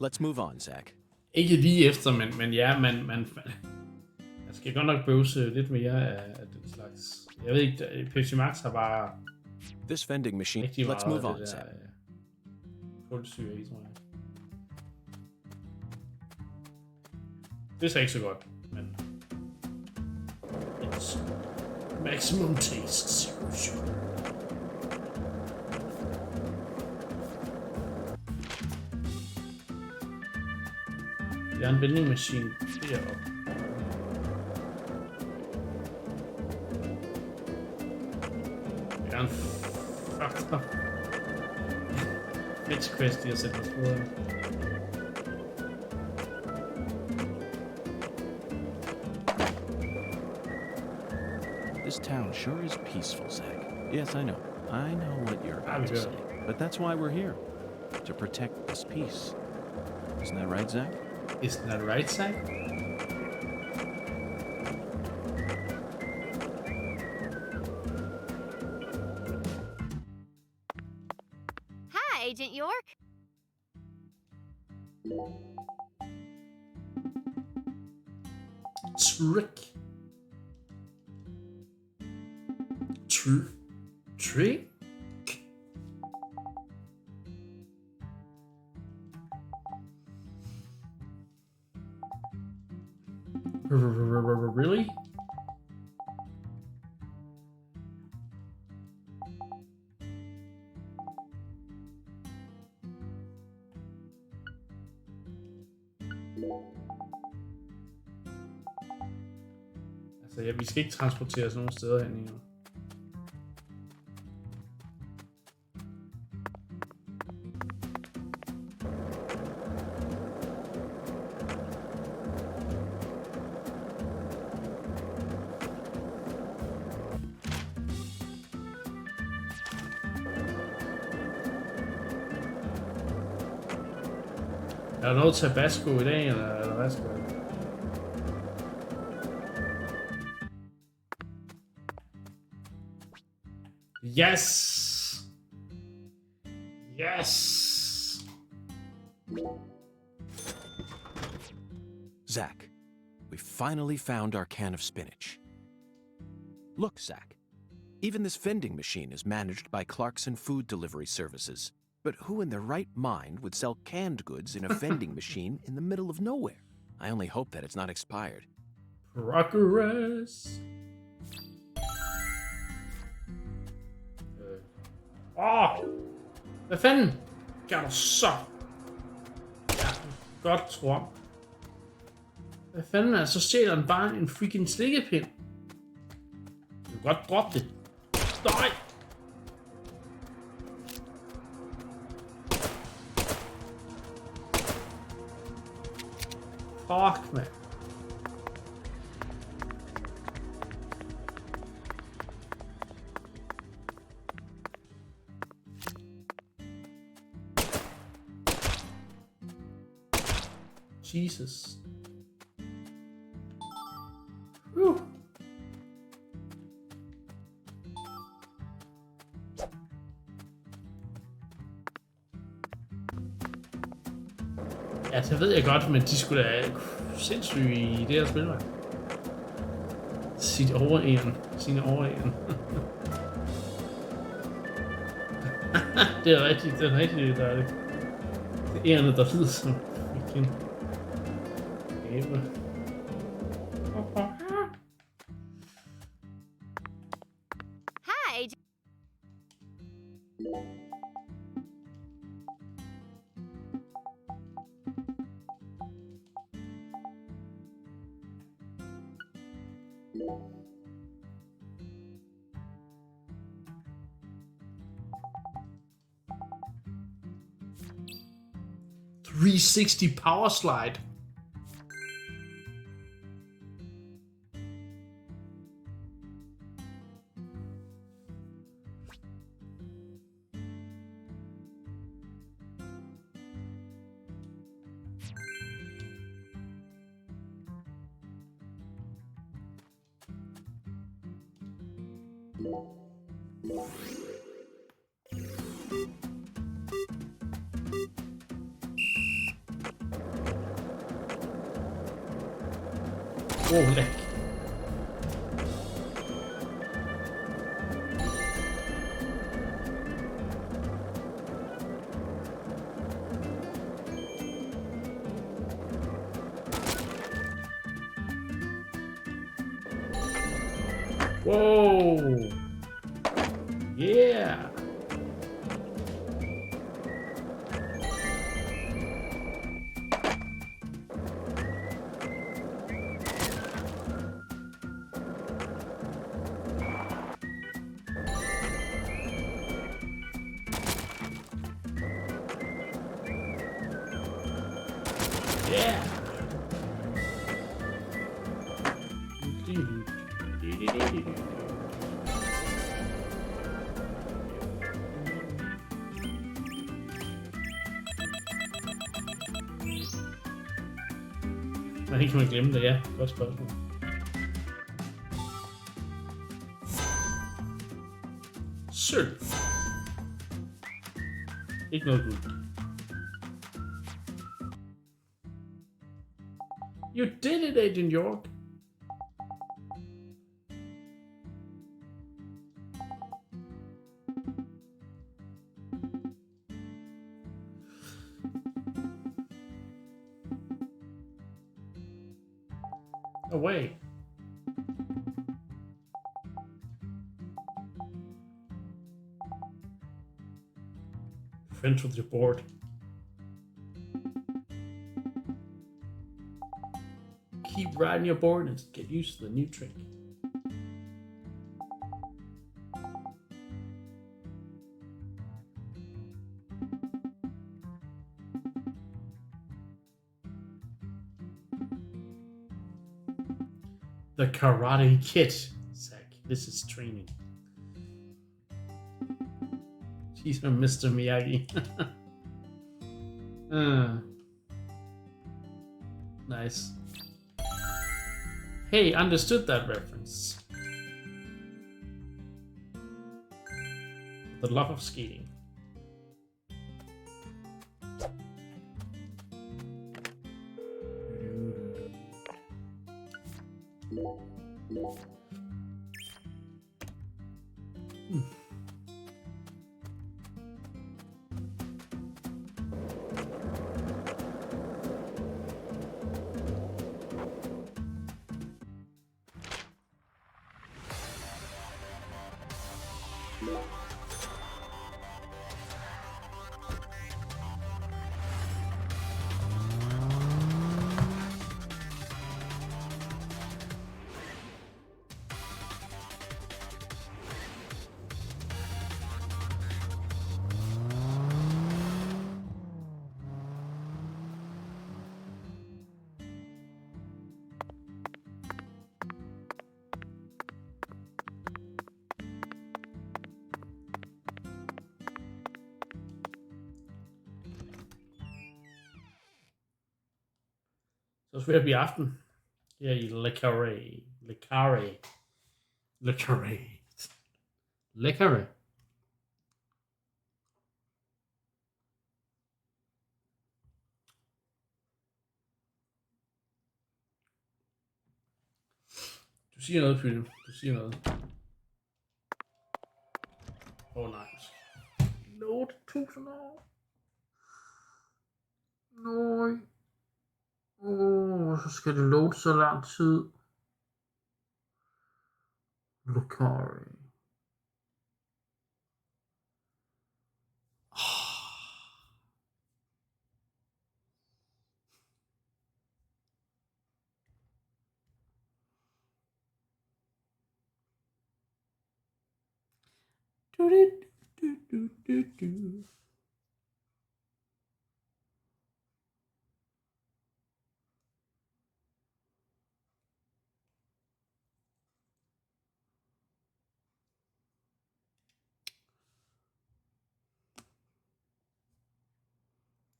Speaker 4: Let's move on, Zach.
Speaker 1: Ikke lige efter, men ja, man skal godt nok bøvse lidt mere af den slags. Jeg ved ikke, Pepsi Max har bare...
Speaker 4: This vending machine. Let's move on, Zach.
Speaker 1: Kulsyre i, tror jeg. Det er så ikke så godt, men... It's maximum taste zero sugar. Der er en vending machine deroppe. Der er en faktor. Sidequests, de har sendt os på.
Speaker 4: This town sure is peaceful, Zach. Yes, I know. I know what you're about to say. But that's why we're here. To protect this peace. Isn't that right, Zach?
Speaker 1: Isn't that right, Zach?
Speaker 10: Hi, Agent York.
Speaker 1: Trick. Trick? Really? Altså, ja, vi skal ikke transportere os nogen steder hen endnu. Er der noget tabasco i dag, eller hvad skal jeg? Yes! Yes!
Speaker 4: Zach, we finally found our can of spinach. Look, Zach. Even this vending machine is managed by Clarkson Food Delivery Services. But who in their right mind would sell canned goods in a vending machine in the middle of nowhere? I only hope that it's not expired.
Speaker 1: Progress. Hvad fanden? Gør du så? Ja, godt, tror. Hvad fanden er så stjæler den bare en freaking slikkepind? Du kan godt droppe det. Nej! Fuck, man. Jesus. Whew. Ja, det ved jeg godt, men de skulle da sindssyge i det her spil, Sine overæren. Det er rigtigt, der er det. Det er ærende, der lyder som freaking æble.
Speaker 10: Hi, Agent.
Speaker 1: 360 power slide. Wow, læk. Whoa! Yeah! Yeah! Hvordan kan man glemme det? Ja, godt spørgsmål. Sølv. Ikke noget guld. You did it, Agent York. Away. Friends with your board. Keep riding your board and get used to the new trick. The Karate Kid. Zach, this is training. She's from Mr. Miyagi. Nice. Hey, understood that reference. The love of skating. Så skal vi i aften. Her i Le Carré. Le Carré. Le Carré. Le Carré. Du siger noget, Philip. Du siger noget. Nej. Load 1000 år. Nej. Så skal det load så lang tid. Lucari.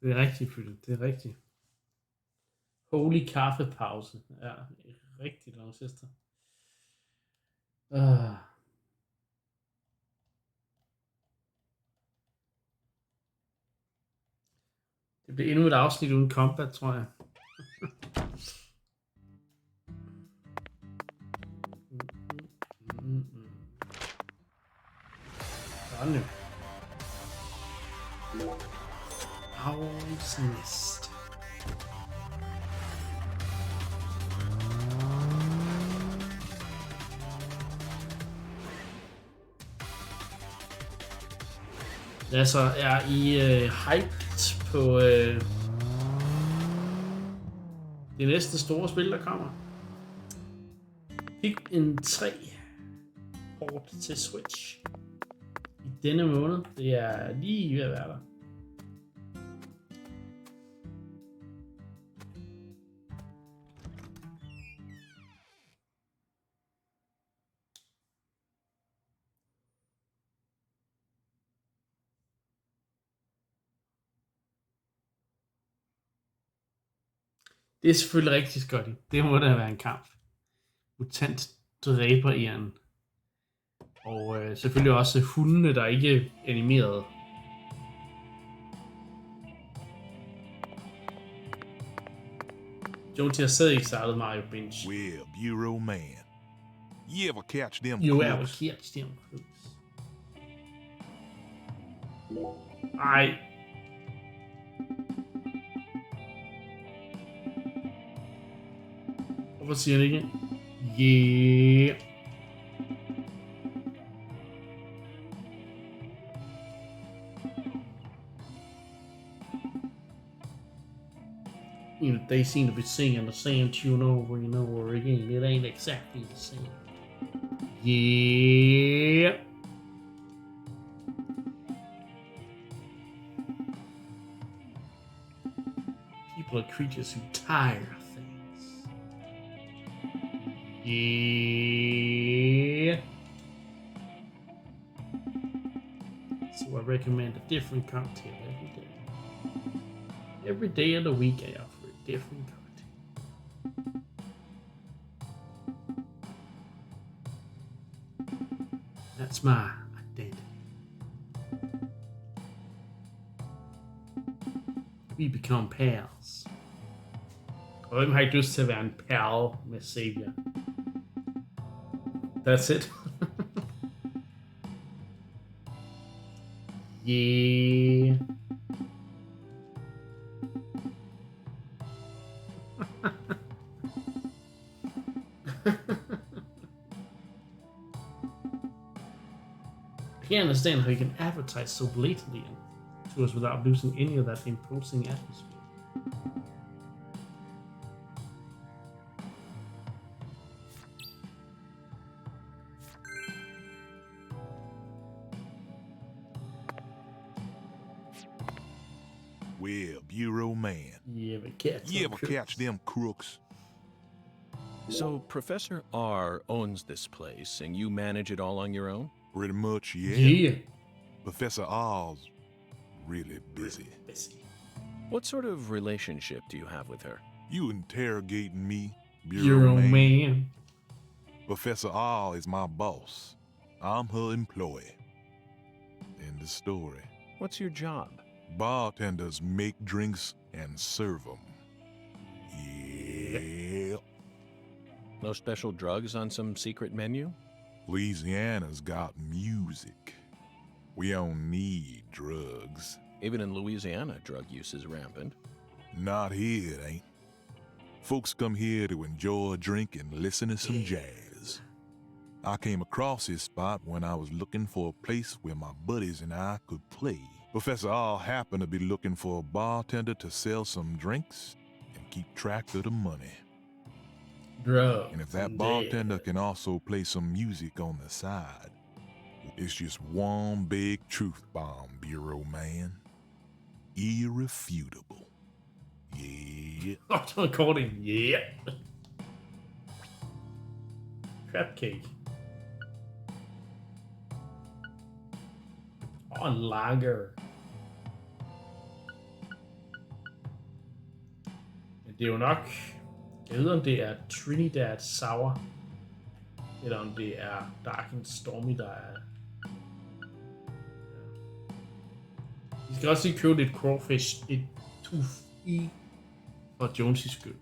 Speaker 1: Det er rigtigt, Pytte. Det er rigtigt. Holy kaffepause. Ja, rigtig lang sister. Det bliver endnu et afsnit uden combat, tror jeg. Sådan nu. Owl's Nest. Altså er I hyped på det næste store spil, der kommer? Pikmin 3 port til Switch i denne måned. Det er lige ved at være der. Det er selvfølgelig rigtig Scotty. Det må da være en kamp. Mutant dræber en. Og selvfølgelig også hundene, der ikke er animeret. Jonesy har stadig ikke startet Mario Bench.
Speaker 16: Well, Bureau Man. You ever catch them
Speaker 1: crooks? Ej. Hvorfor siger det ikke? Yeah. You know, they seem to be singing the same tune over and over again. It ain't exactly the same. Yeah. People are creatures who tire of things. Yeah. So I recommend a different cocktail every day. Every day of the week I offer a different cocktail. That's my identity. We become pals. Og hvem har ikke lyst til at være en pal med Savior? That's it. Yeah. I can't understand how you can advertise so blatantly to us without losing any of that imposing atmosphere.
Speaker 16: Well, Bureau Man.
Speaker 1: You ever
Speaker 16: catch them crooks?
Speaker 4: So Professor R owns this place, and you manage it all on your own?
Speaker 16: Pretty much, yeah.
Speaker 1: Yeah.
Speaker 16: Professor R's really busy.
Speaker 4: What sort of relationship do you have with her?
Speaker 16: You interrogating me,
Speaker 1: Bureau Man.
Speaker 16: Professor R is my boss. I'm her employee. End of story.
Speaker 4: What's your job?
Speaker 16: Bartenders make drinks and serve them. Yeah.
Speaker 4: No special drugs on some secret menu?
Speaker 16: Louisiana's got music. We don't need drugs.
Speaker 4: Even in Louisiana, drug use is rampant.
Speaker 16: Not here, it ain't. Folks come here to enjoy a drink and listen to some jazz. I came across this spot when I was looking for a place where my buddies and I could play. Professor R happened to be looking for a bartender to sell some drinks and keep track of the money.
Speaker 1: Drugs.
Speaker 16: And if that bartender can also play some music on the side, it's just one big truth bomb, Bureau Man. Irrefutable. Yeah.
Speaker 1: I'm recording. Yeah. Crab cake. Oh, lager. Men det er jo nok... Jeg ved, om det er Trinidad Sour, eller om det er Dark and Stormy, der er... Vi skal også lige købe lidt crawfish, et tuf i for Jones's skyld.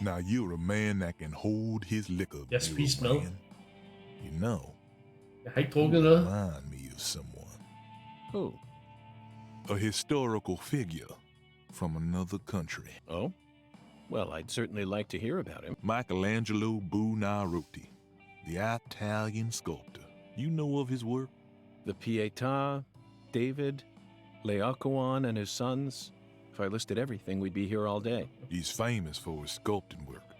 Speaker 16: Now you're a man that can hold his liquor.
Speaker 1: Jeg spiste mad.
Speaker 16: You know.
Speaker 1: Jeg har ikke drukket noget.
Speaker 16: Remind me of someone.
Speaker 4: Who?
Speaker 16: A historical figure from another country.
Speaker 4: Oh? Well, I'd certainly like to hear about him.
Speaker 16: Michelangelo Buonarroti, the Italian sculptor. You know of his work?
Speaker 4: The Pietà, David, Laocoon and his sons. If I listed everything, we'd be here all day.
Speaker 16: He's famous for his sculpting work,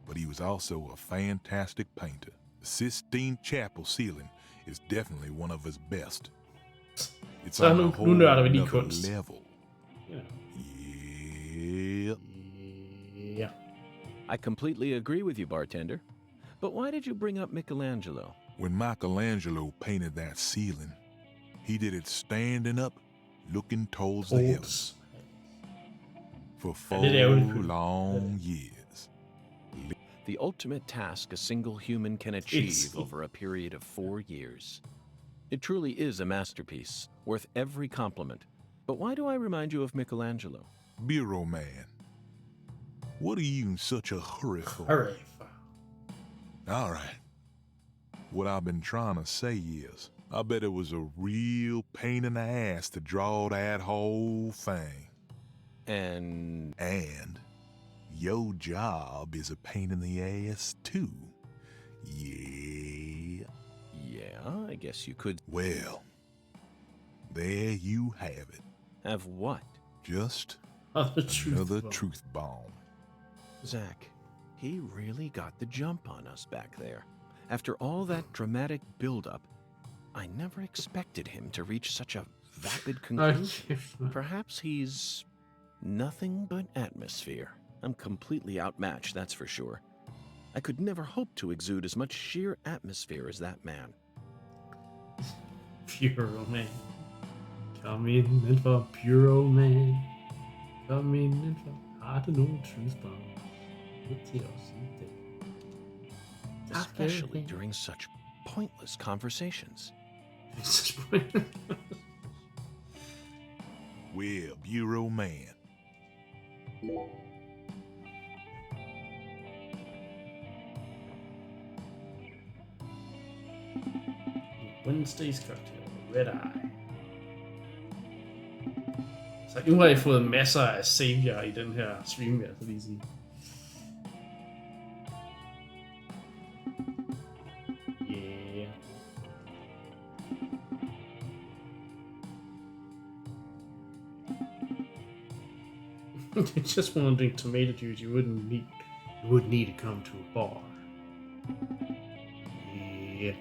Speaker 16: but he was also a fantastic painter. The Sistine Chapel ceiling is definitely one of his best. It's on a whole nother level.
Speaker 1: Yeah. Yeah.
Speaker 4: I completely agree with you, bartender. But why did you bring up Michelangelo?
Speaker 16: When Michelangelo painted that ceiling, he did it standing up, looking towards the heavens. For 4 long years.
Speaker 4: The ultimate task a single human can achieve over a period of 4 years. It truly is a masterpiece, worth every compliment. But why do I remind you of Michelangelo?
Speaker 16: Bureau man, what are you in such a hurry for?
Speaker 1: Hurry.
Speaker 16: All right. What I've been trying to say is, I bet it was a real pain in the ass to draw that whole thing.
Speaker 4: And
Speaker 16: your job is a pain in the ass too. Yeah.
Speaker 4: Yeah, I guess you could.
Speaker 16: Well, there you have it.
Speaker 4: Have what?
Speaker 16: Just
Speaker 1: another
Speaker 16: truth bomb.
Speaker 4: Zach, he really got the jump on us back there. After all that dramatic build-up, I never expected him to reach such a vapid conclusion. Perhaps he's nothing but atmosphere. I'm completely outmatched, that's for sure. I could never hope to exude as much sheer atmosphere as that man.
Speaker 1: Bureau man. Come in and for Bureau man. Come in and for hard to know truth bomb.
Speaker 4: Especially during such pointless conversations.
Speaker 16: Well, Bureau man.
Speaker 1: Wednesday's cocktail, Red Eye. Så nu har I fået masser af savior i den her stream, vil jeg så lige sige. Yeah. You just want to drink tomato juice, you wouldn't need to come to a bar. Yeah.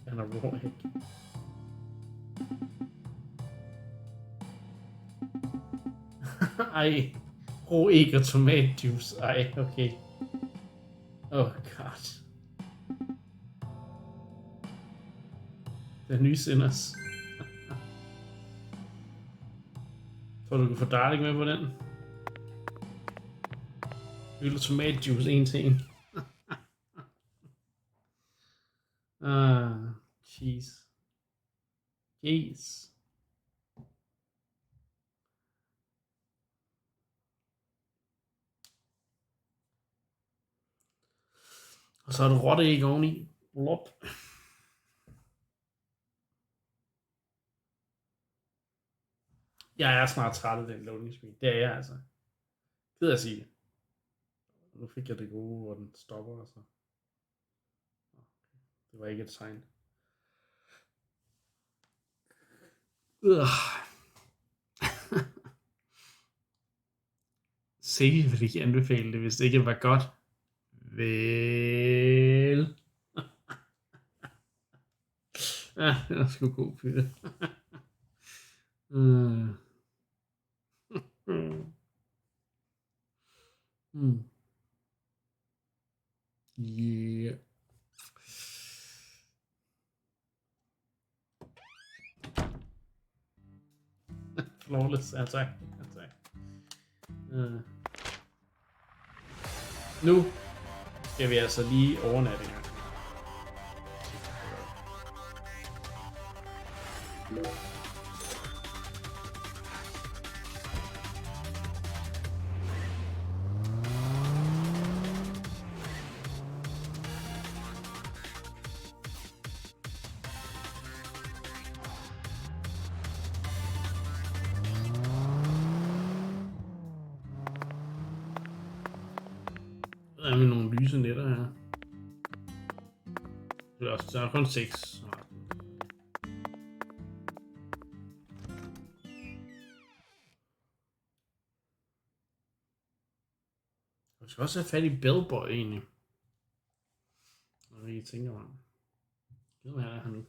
Speaker 1: And a raw egg. Ej, rå æg og tomatjuice. Ej, okay. Oh god. Den nye Sinners. Tror du kan få darling med på den? Øl og tomatjuice, en til en. Jeez. Jeez. Og så er det rotteæg oveni. Blop. Jeg er snart træt af den loading screen. Det er jeg altså. Ked at sige det. Nu fik jeg det gode, hvor den stopper altså. Det var ikke et tegn. Sadie ville ikke anbefale det, hvis det ikke var godt. Vel... Ja, det er sgu god pytte. Yeah. Flawless, ja tak. Nu skal vi altså lige overnatte en gang. Der er nogle lyse netter her. Der er kun 6. Jeg skal også have fat i Bellboy egentlig. Når jeg tænker mig. Det var her nu.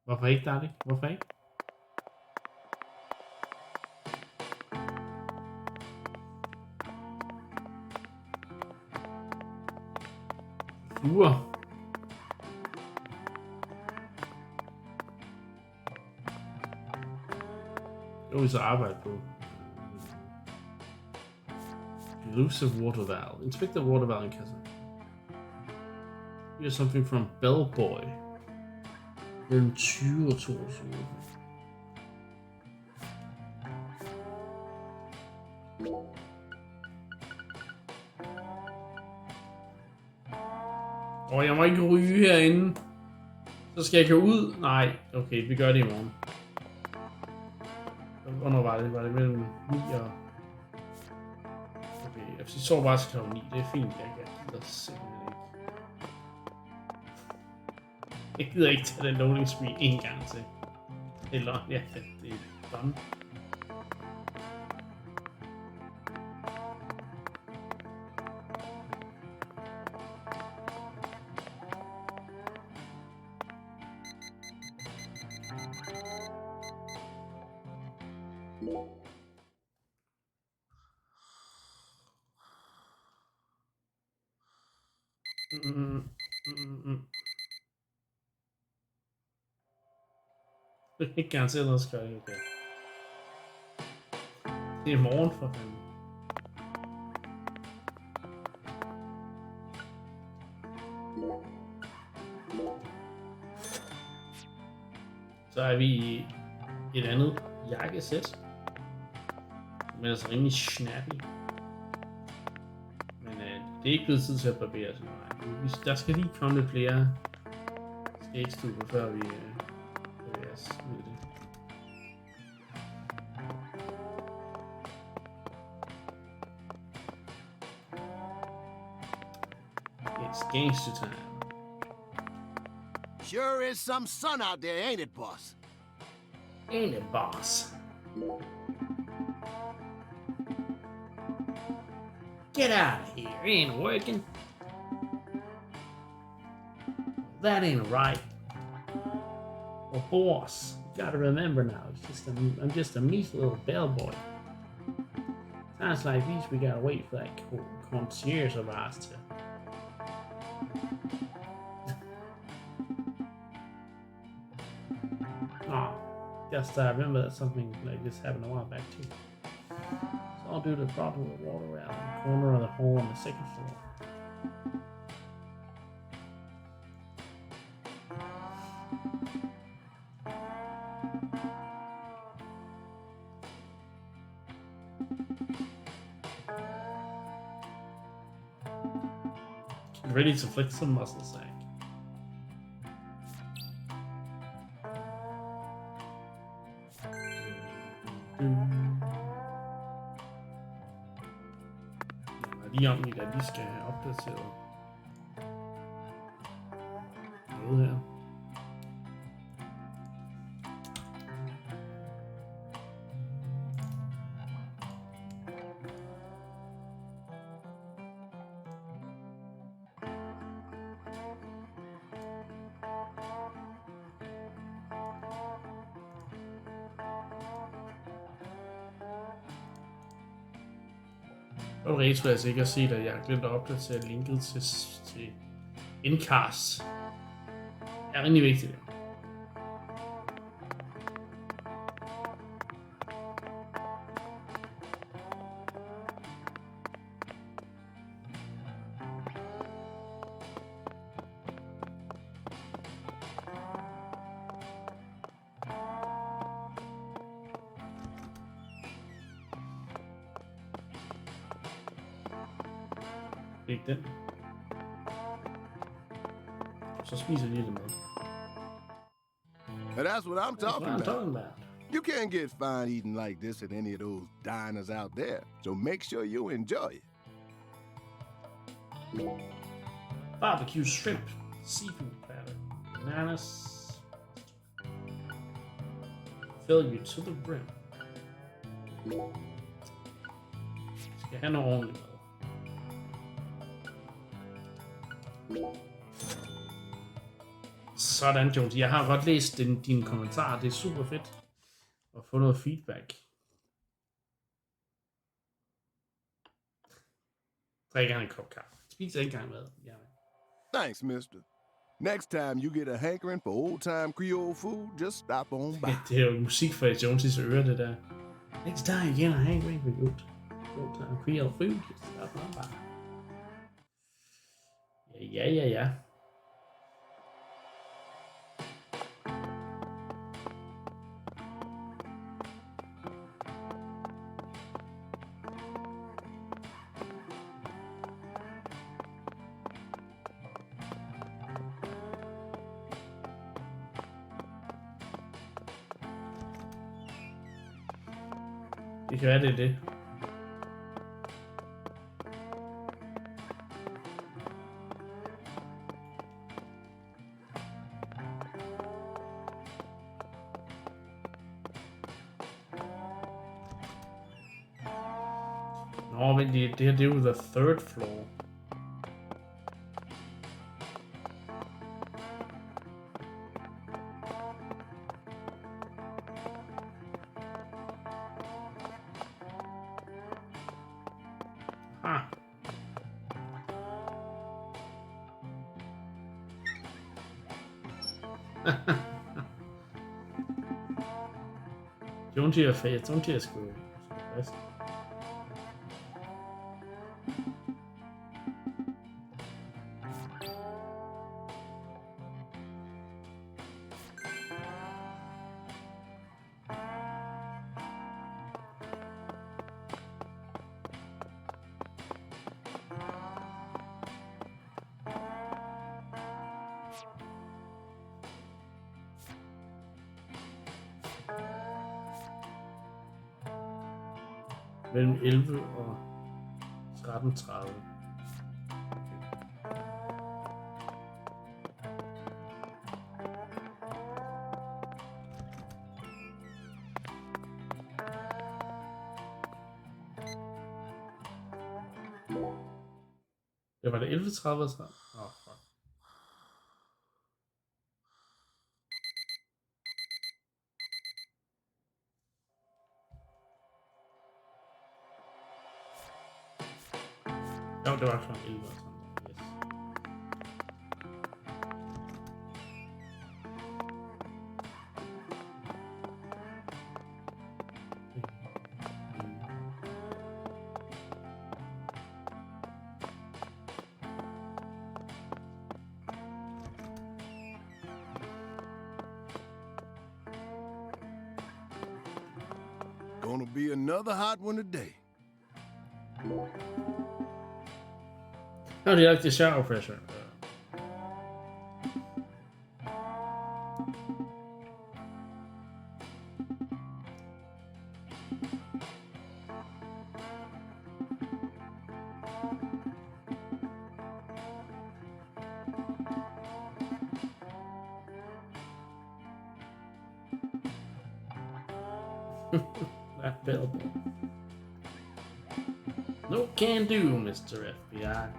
Speaker 1: Hvorfor ikke, Darling? Hvorfor ikke? Fluer. Det må vi så arbejde på. Elusive water valve. Inspect the water valve in Casa. Here's something from Bellboy. Mellem 20 og 22. Jeg må ikke ryge herinde. Så skal jeg gå ud? Nej. Okay, vi gør det i morgen. Hvornår var det? Var det mellem 9 og... Okay, jeg så bare til kl. 9. Det er fint. Jeg gider simpelthen ikke. Jeg gider ikke tage den loading screen en gang til. Eller, ja, det er done. Det er ikke garanteret noget skøjt, okay. Det er morgen for fanden. Så er vi i et andet jakkesæt. Men altså rimelig snappy. Men det er ikke blevet tid til at barbere sig. Der skal lige komme lidt flere skatestuber, før vi bevæger os ud i det. It's gangster time.
Speaker 7: Sure is some sun out there, ain't it, boss?
Speaker 1: Ain't it, boss? Get out of here, it ain't working. That ain't right. Well, boss, you gotta remember now, I'm just a meek little bellboy. Sounds like at least we gotta wait for that concierge of ours to... Oh, just I remember that something like this happened a while back too. So I'll do the problem with water around the corner of the hole on the second floor. Ready to flick some muscle sack. Lige om vi da lige skal have opdateret noget her. Og retro jeg sikkert set, at jeg har glemt at opdatere linket til Incast. Det er rimelig vigtigt. Ikke den. Så spiser de det med.
Speaker 17: And that's what I'm talking about. You can't get fine eating like this at any of those diners out there, so make sure you enjoy it.
Speaker 1: Barbecue shrimp, seafood platter, bananas. Fill you to the brim. Skal have noget ordentligt mad. Sådan, Jones. Jeg har godt læst dine kommentarer. Det er super fedt at få noget feedback. Drik gerne en kop kaffe. Spis en gang mad.
Speaker 17: Thanks, mister. Next time you get a hankering for old-time Creole food, just stop on by.
Speaker 1: Det er jo musik fra Jones' ører, det der. Next time you get a hankering for old-time Creole food, just stop on by. Ja. Det kan være, det er det. Nå, men det her, det er jo the third floor. Don't you have don't you school? Mellem 11 og 13:30. Det var det 11:30 og 13. Åh, fuck. Jo, det var klokken 11 og sådan. Yes.
Speaker 17: Gonna be another hot one today.
Speaker 1: How do you like the shower pressure? That billboard. No can do, Mr. FBI.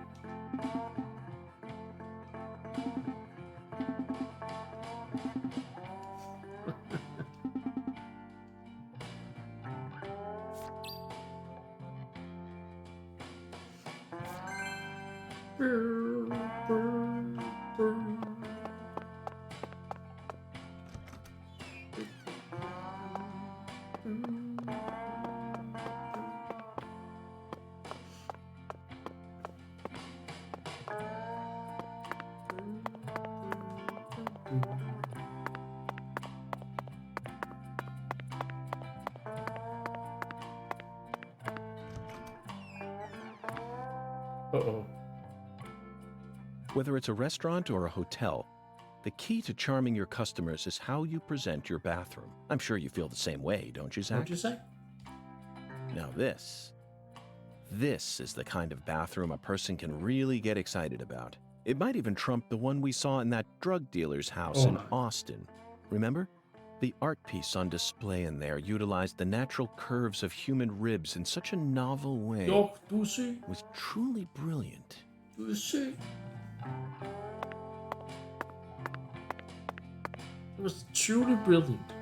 Speaker 1: Uh-oh.
Speaker 4: Whether it's a restaurant or a hotel, the key to charming your customers is how you present your bathroom. I'm sure you feel the same way, don't you, Zach?
Speaker 1: What'd you say?
Speaker 4: Now this is the kind of bathroom a person can really get excited about. It might even trump the one we saw in that drug dealer's house in Austin. Remember? The art piece on display in there utilized the natural curves of human ribs in such a novel way. It was truly brilliant.
Speaker 1: It was truly brilliant.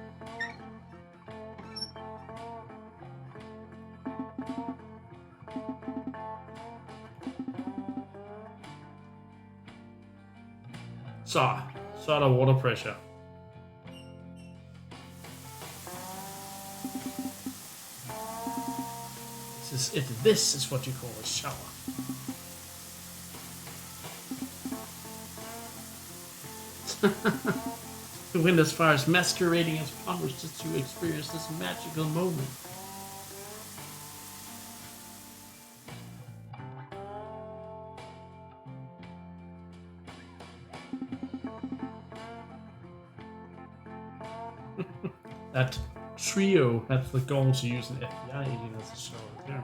Speaker 1: Så er der water pressure. This is what you call a shower. You went as far as masquerading as plumbers just to experience this magical moment. That trio had the goal to use an FBI agent as a shower there.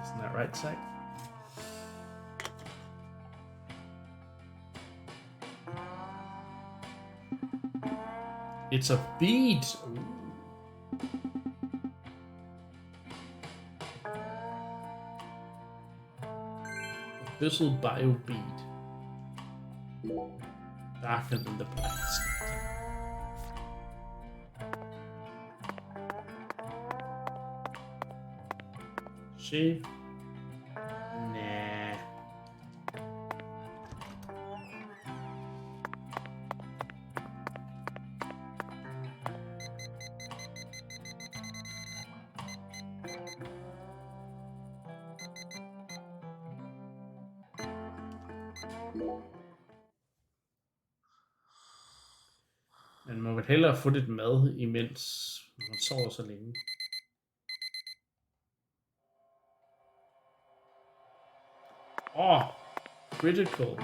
Speaker 1: Isn't that right, Zach? It's a bead. Ooh. Abyssal bio bead. Darker than the black skin. Shave? Nah. Man må vel hellere få lidt mad imens man sover så længe. Critical.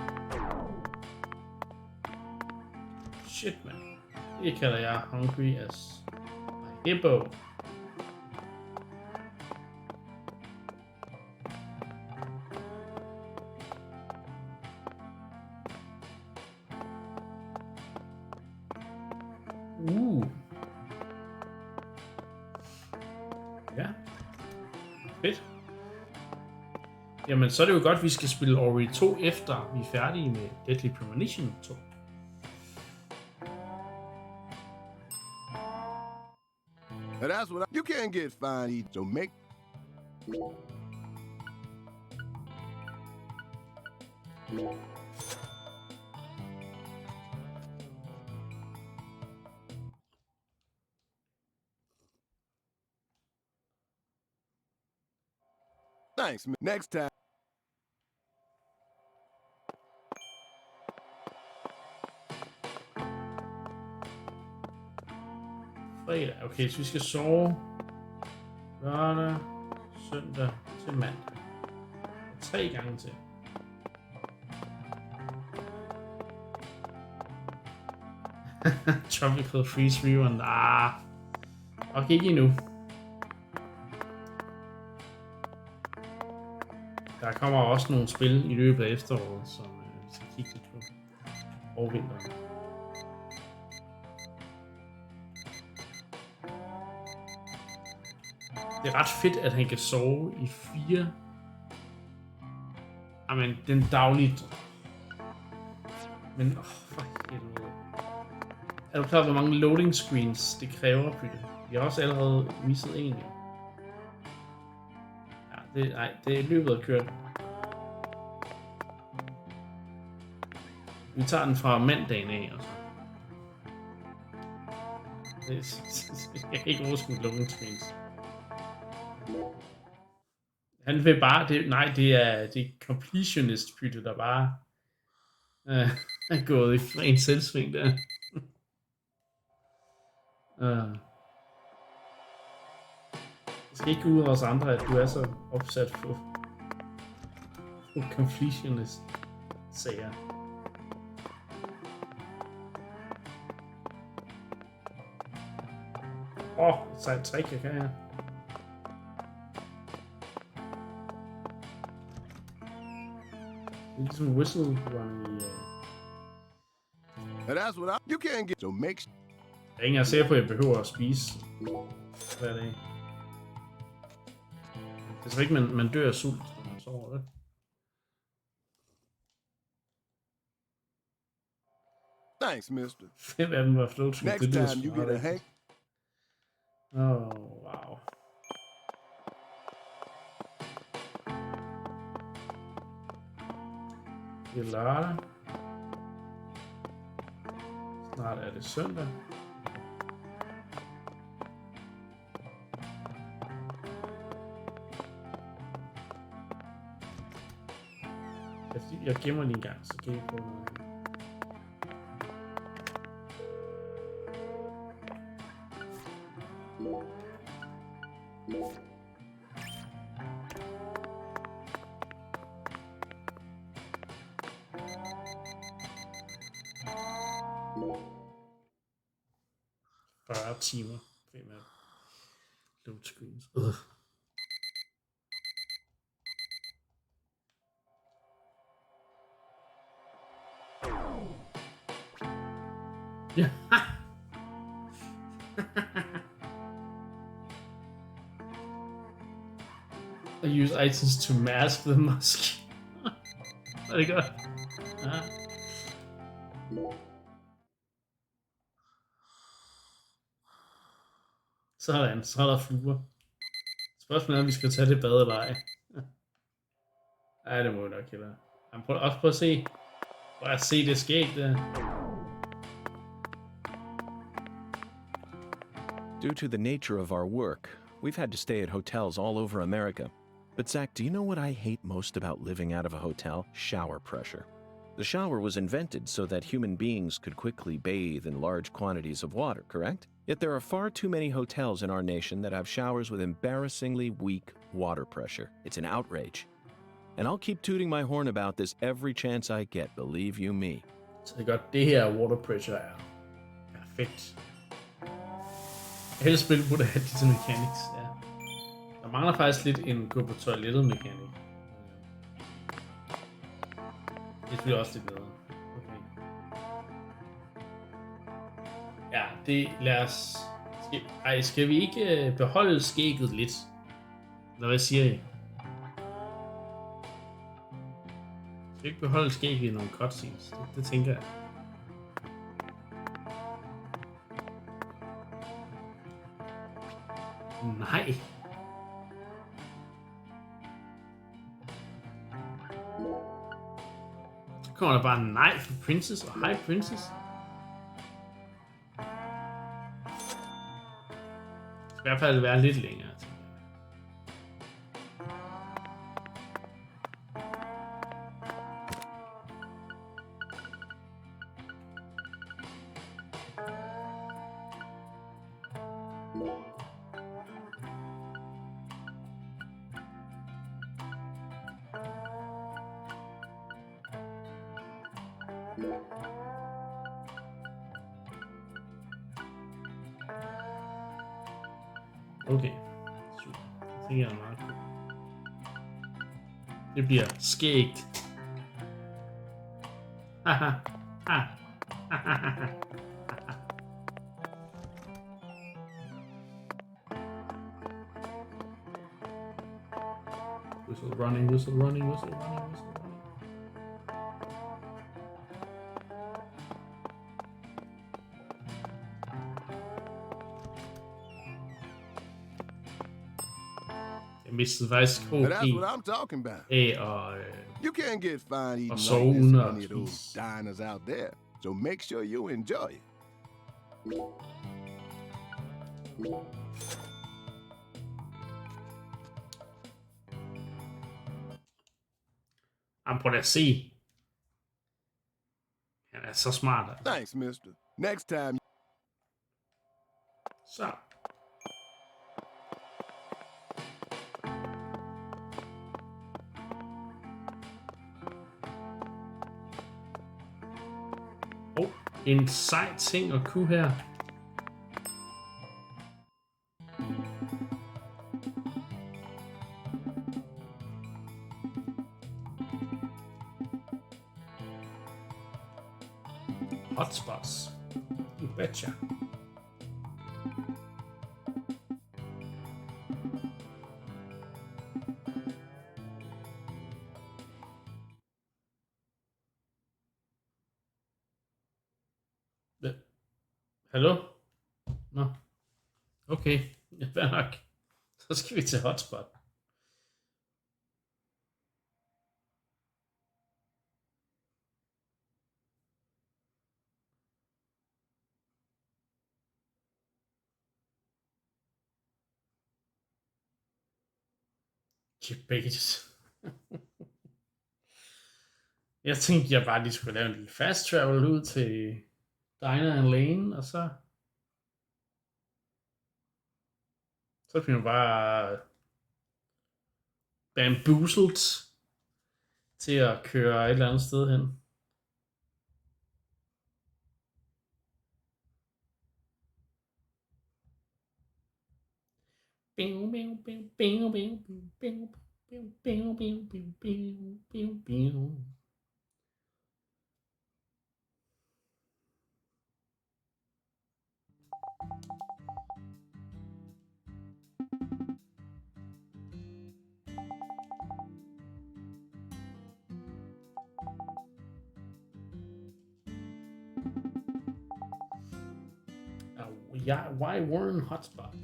Speaker 1: Shit, man. Det kalder jeg hungry as a hippo. Ja. Fedt. Jamen, så er det jo godt, at vi skal spille Ori 2 efter vi er færdige med Deadly Premonition 2.
Speaker 17: That's what you can't get fine, so make. Thanks, man. Next time.
Speaker 1: Fredag. Okay, så vi skal sove lørdag, søndag til mandag. 3 gange til. Tropical Freeze Rerun. Okay, ikke endnu. Der kommer også nogle spil i løbet af efteråret, som vi skal kigge lidt på. Og vinteren. Det er ret fedt, at han kan sove i 4. Jamen, den daglige... Men, for helvede. Er du klar, hvor mange loading screens det kræver, Pytte? Vi har også allerede misset en. Ja, det er løbet af kørt. Vi tager den fra mandagen af, og så. Jeg kan ikke overskue loading screens. Han vil bare... det er completionist Pytte, der bare er gået i ren selvsving der. Det skal ikke gå ud af os andre, at du er så opsat på completionist sager. Et sejt trick, jeg kan her. Det er ligesom whistle running i...
Speaker 17: That's what you can't get. So make.
Speaker 1: Jeg er ikke sikker på, at jeg behøver at spise hver dag. Jeg tror ikke, man dør af sult, når man sover, vel?
Speaker 17: Thanks, mister.
Speaker 1: 5 af dem var float.
Speaker 17: Next time you get a hang.
Speaker 1: Wow. Det er lørdag. Snart er det søndag. Jeg gemmer lige en gang, så kan jeg få noget. Timer. Primært. Load screens. Ja. I use items to mask the mask. Er det godt? Ja. Sådan, så er der fluer. Spørgsmålet er, om vi skal tage det bad eller ej. Ej, det må vi nok hellere. Prøv at se. Prøv at se det skæg der.
Speaker 4: Due to the nature of our work, we've had to stay at hotels all over America. But Zach, do you know what I hate most about living out of a hotel? Shower pressure. The shower was invented so that human beings could quickly bathe in large quantities of water, correct? Yet there are far too many hotels in our nation that have showers with embarrassingly weak water pressure. It's an outrage. And I'll keep tooting my horn about this every chance I get, believe you me.
Speaker 1: Så det godt, det her water pressure er perfekt. Alle spil burde have disse mechanics, ja. Der mangler faktisk lidt en gå på toilettet mekanik. Det bliver også lidt bedre. Ja, det lad os... Skal vi ikke beholde skægget lidt? Eller hvad siger I? Skal vi ikke beholde skægget i nogle cutscenes? Det tænker jeg. Nej. Så kommer der bare en nej for Princess og High Princess. Det skal i hvert fald være lidt længere. Okay, super. Det tænker jeg er meget cool. Det bliver skægt. Haha. Whistle running, whistle running, whistle running, whistle running. Jeg mistede faktisk KP.
Speaker 17: That's what I'm talking about. You can't get fine eating like this in any of those diners out there, so make sure you enjoy it.
Speaker 1: Prøv at se. Han er så smart.
Speaker 17: Thanks, mister. Next time.
Speaker 1: Så. En sej ting at kunne her. Hotspots. You betcha. Hallo? Nå. Okay. Ja, fair nok. Så skal vi til hotspot. Bates. Jeg tænkte, jeg bare lige skulle lave en lille fast travel ud til Diner and Lane, og så bliver man bare bamboozled til at køre et eller andet sted hen. Yeah, why Warren Hotspot?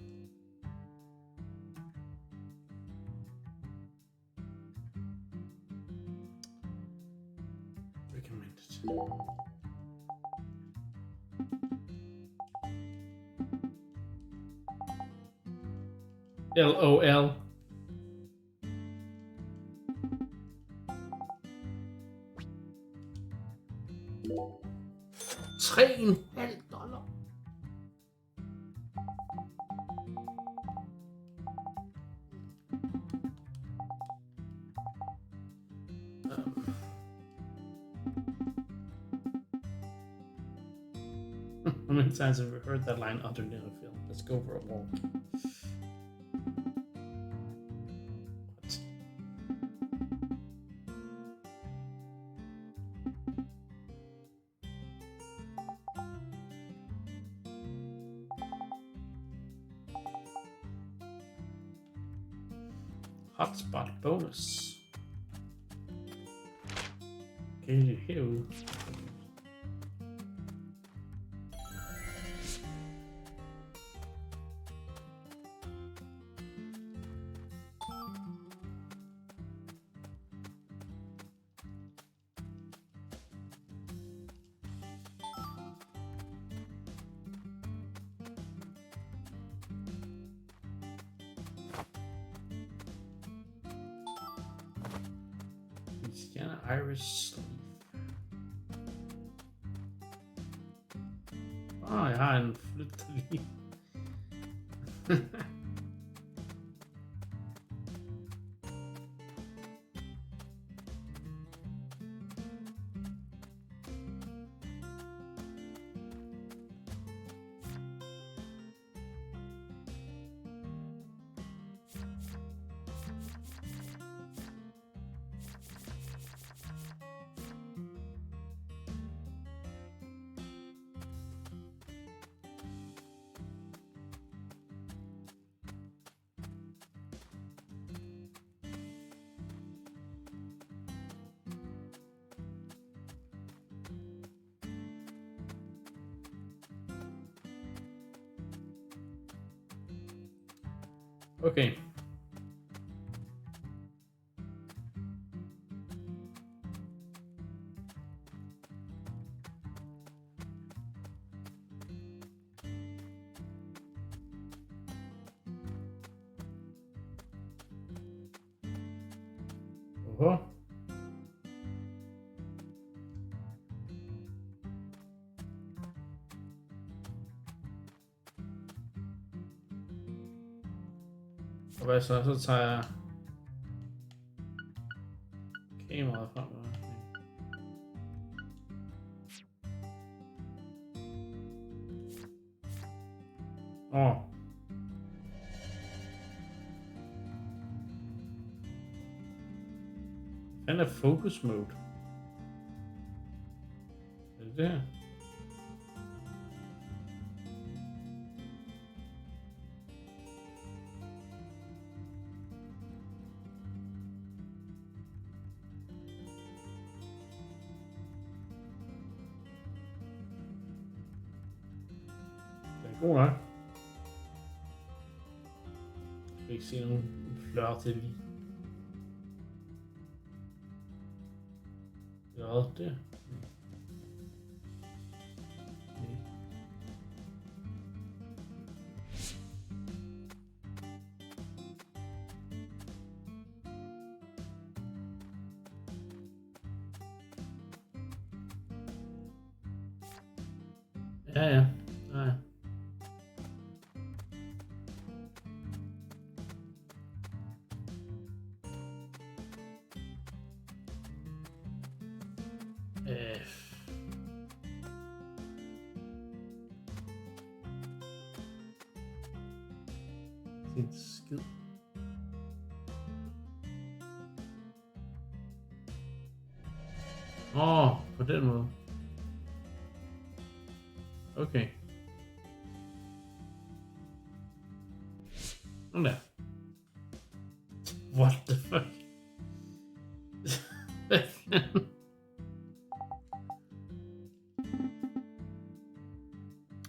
Speaker 1: Recommended. LOL. $3,5. How many times have we heard that line other than a film? Let's go for a walk. Hotspot bonus. Okay, here. Irish. Jeg har en flyt lige. Okay. Oho. Og hvad så tager jeg kameraet frem. Den er focus mode. Er det det her? Den er god nok. Jeg skal ikke se nogen flør til lige. Ja, det. Ja. En skid. På den måde. Okay. Sådan der. What the fuck?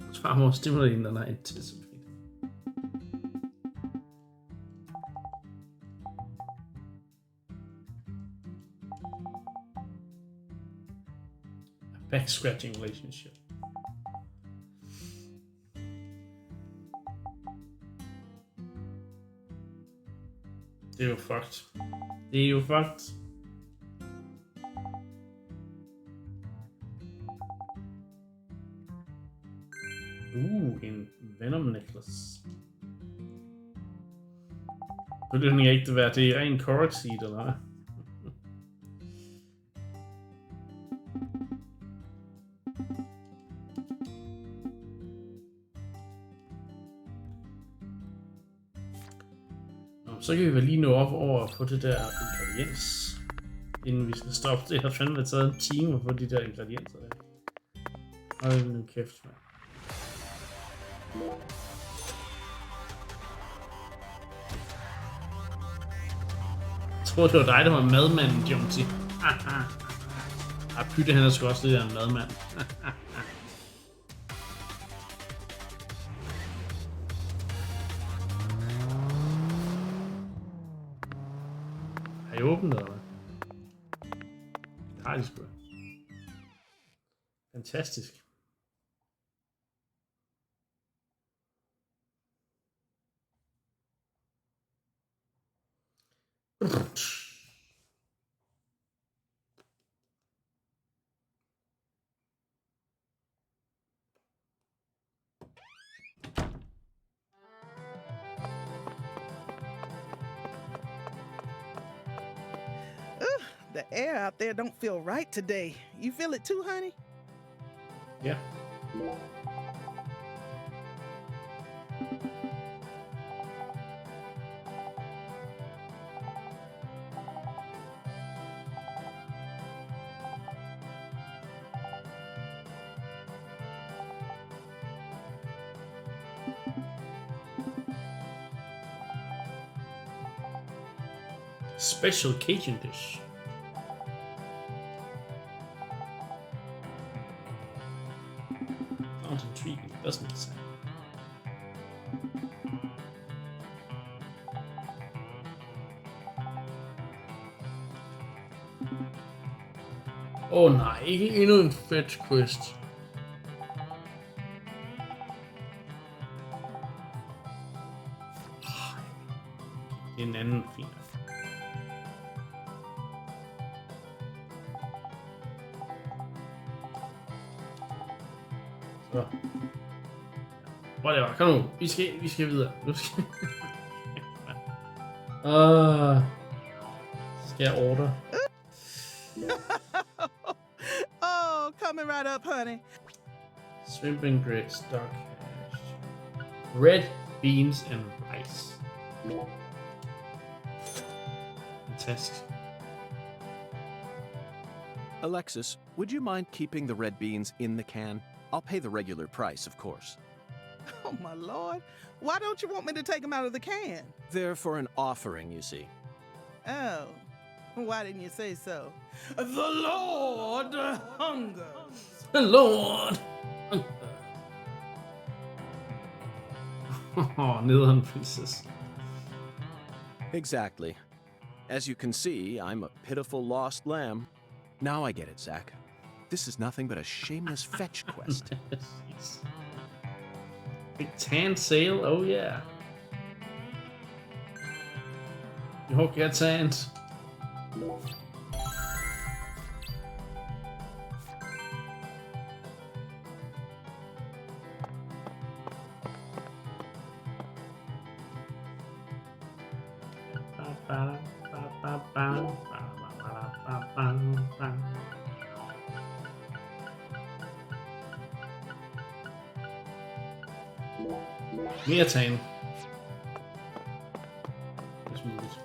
Speaker 1: It's far more stimulating than I anticipated. Back scratching relationship. Det er jo fucked. Det er jo fucked. En Venom necklace. Det er ikke det værd. Det er ren Korok seed, eller hvad? Så kan vi vel lige nå op over på det der ingrediens, inden vi skal stoppe. Det har fandme taget en time at få de der ingredienser der. Hold nu kæft, mand. Jeg tror, det var dig, der var madmanden, Jonesy. Pytte, han er sgu også lidt af en madmand. Har I åbnet, eller hvad? Det har de sgu. Fantastisk.
Speaker 15: The air out there don't feel right today. You feel it too, honey?
Speaker 1: Yeah. Special Cajun dish. Sounds intriguing, doesn't it, Sam? Åh nej, ikke endnu en fetch quest. Det er en anden fin. Så. Whatever, kom nu. Vi skal videre. Nu skal skal jeg order?
Speaker 15: Oh, coming right up, honey.
Speaker 1: Shrimp and grits, stock hash. Red beans and rice. Fantastic.
Speaker 4: Alexis, would you mind keeping the red beans in the can? I'll pay the regular price, of course.
Speaker 15: Oh, my lord. Why don't you want me to take them out of the can?
Speaker 4: They're for an offering, you see.
Speaker 15: Oh, why didn't you say so? The Lord hungers.
Speaker 1: The Lord. Oh, nederen princess.
Speaker 4: Exactly. As you can see, I'm a pitiful lost lamb. Now I get it, Zach. This is nothing but a shameless fetch quest.
Speaker 1: Big tan sale, oh yeah. You hope you get tanned. Mere tan. Hvis muligt.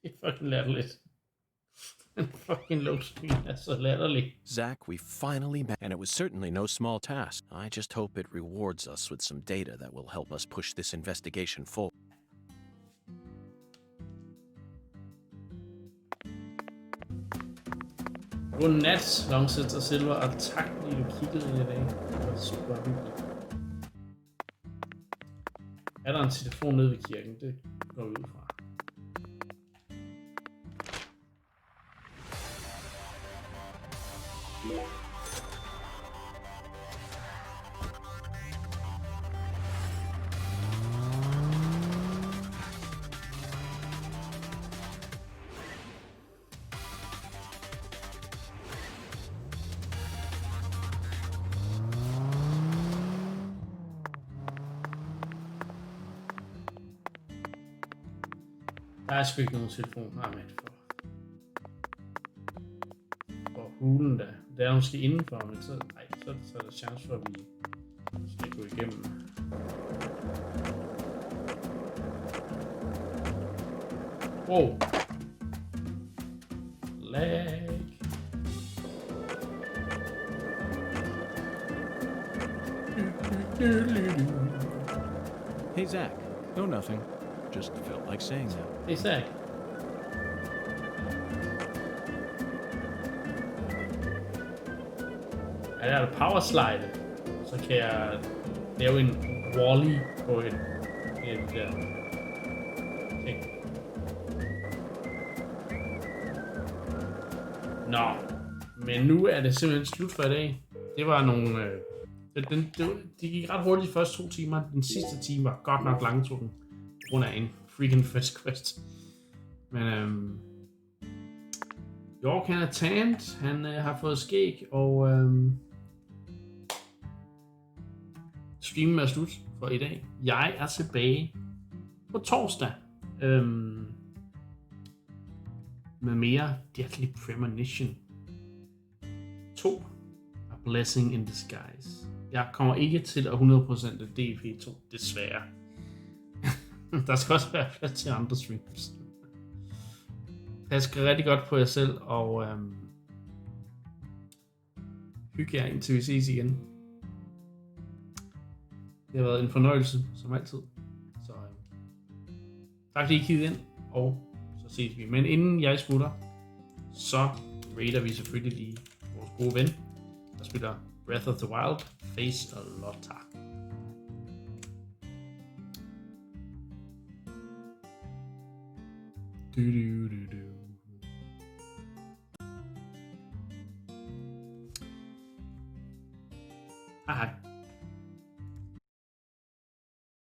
Speaker 1: Det er fucking latterligt. Den fucking lovscreen er så latterlig.
Speaker 4: Zach, we finally met, and it was certainly no small task. I just hope it rewards us with some data that will help us push this investigation forward.
Speaker 1: Godnat, Longset og Silver, og tak fordi du kiggede i dag. Det var super hyggeligt. Er der en telefon nede ved kirken? Det går vi ud fra. Der er sgu ikke nogen telefon. Nej, men for hulen da. Det er måske indenfor, men så er der chance for, at vi skal gå igennem. Wow. Lag.
Speaker 4: Hey, Zach. No, nothing. Just felt like saying that.
Speaker 1: Hey, Zach. Ja, der er power slide. Så kan jeg lave en wall-e på et der ting. Nå, men nu er det simpelthen slut for i dag. Det var nogle... Det gik ret hurtigt de første 2 timer. Den sidste time var godt nok langtrukken. På grund af en freaking fetch quest. Men York, han er tanned, han har fået skæg, og streamen er slut for i dag. Jeg er tilbage på torsdag med mere Deadly Premonition 2, A Blessing in Disguise. Jeg kommer ikke til at 100% af DP2, desværre. Der skal også være plads til andre streams. Pas rigtig godt på jer selv, og hygge jer indtil vi ses igen. Det har været en fornøjelse, som altid. Så tak fordi I kiggede ind, og så ses vi. Men inden jeg smutter, så raider vi selvfølgelig lige vores gode ven, der spiller Breath of the Wild, Face a Lotta. Hej hej.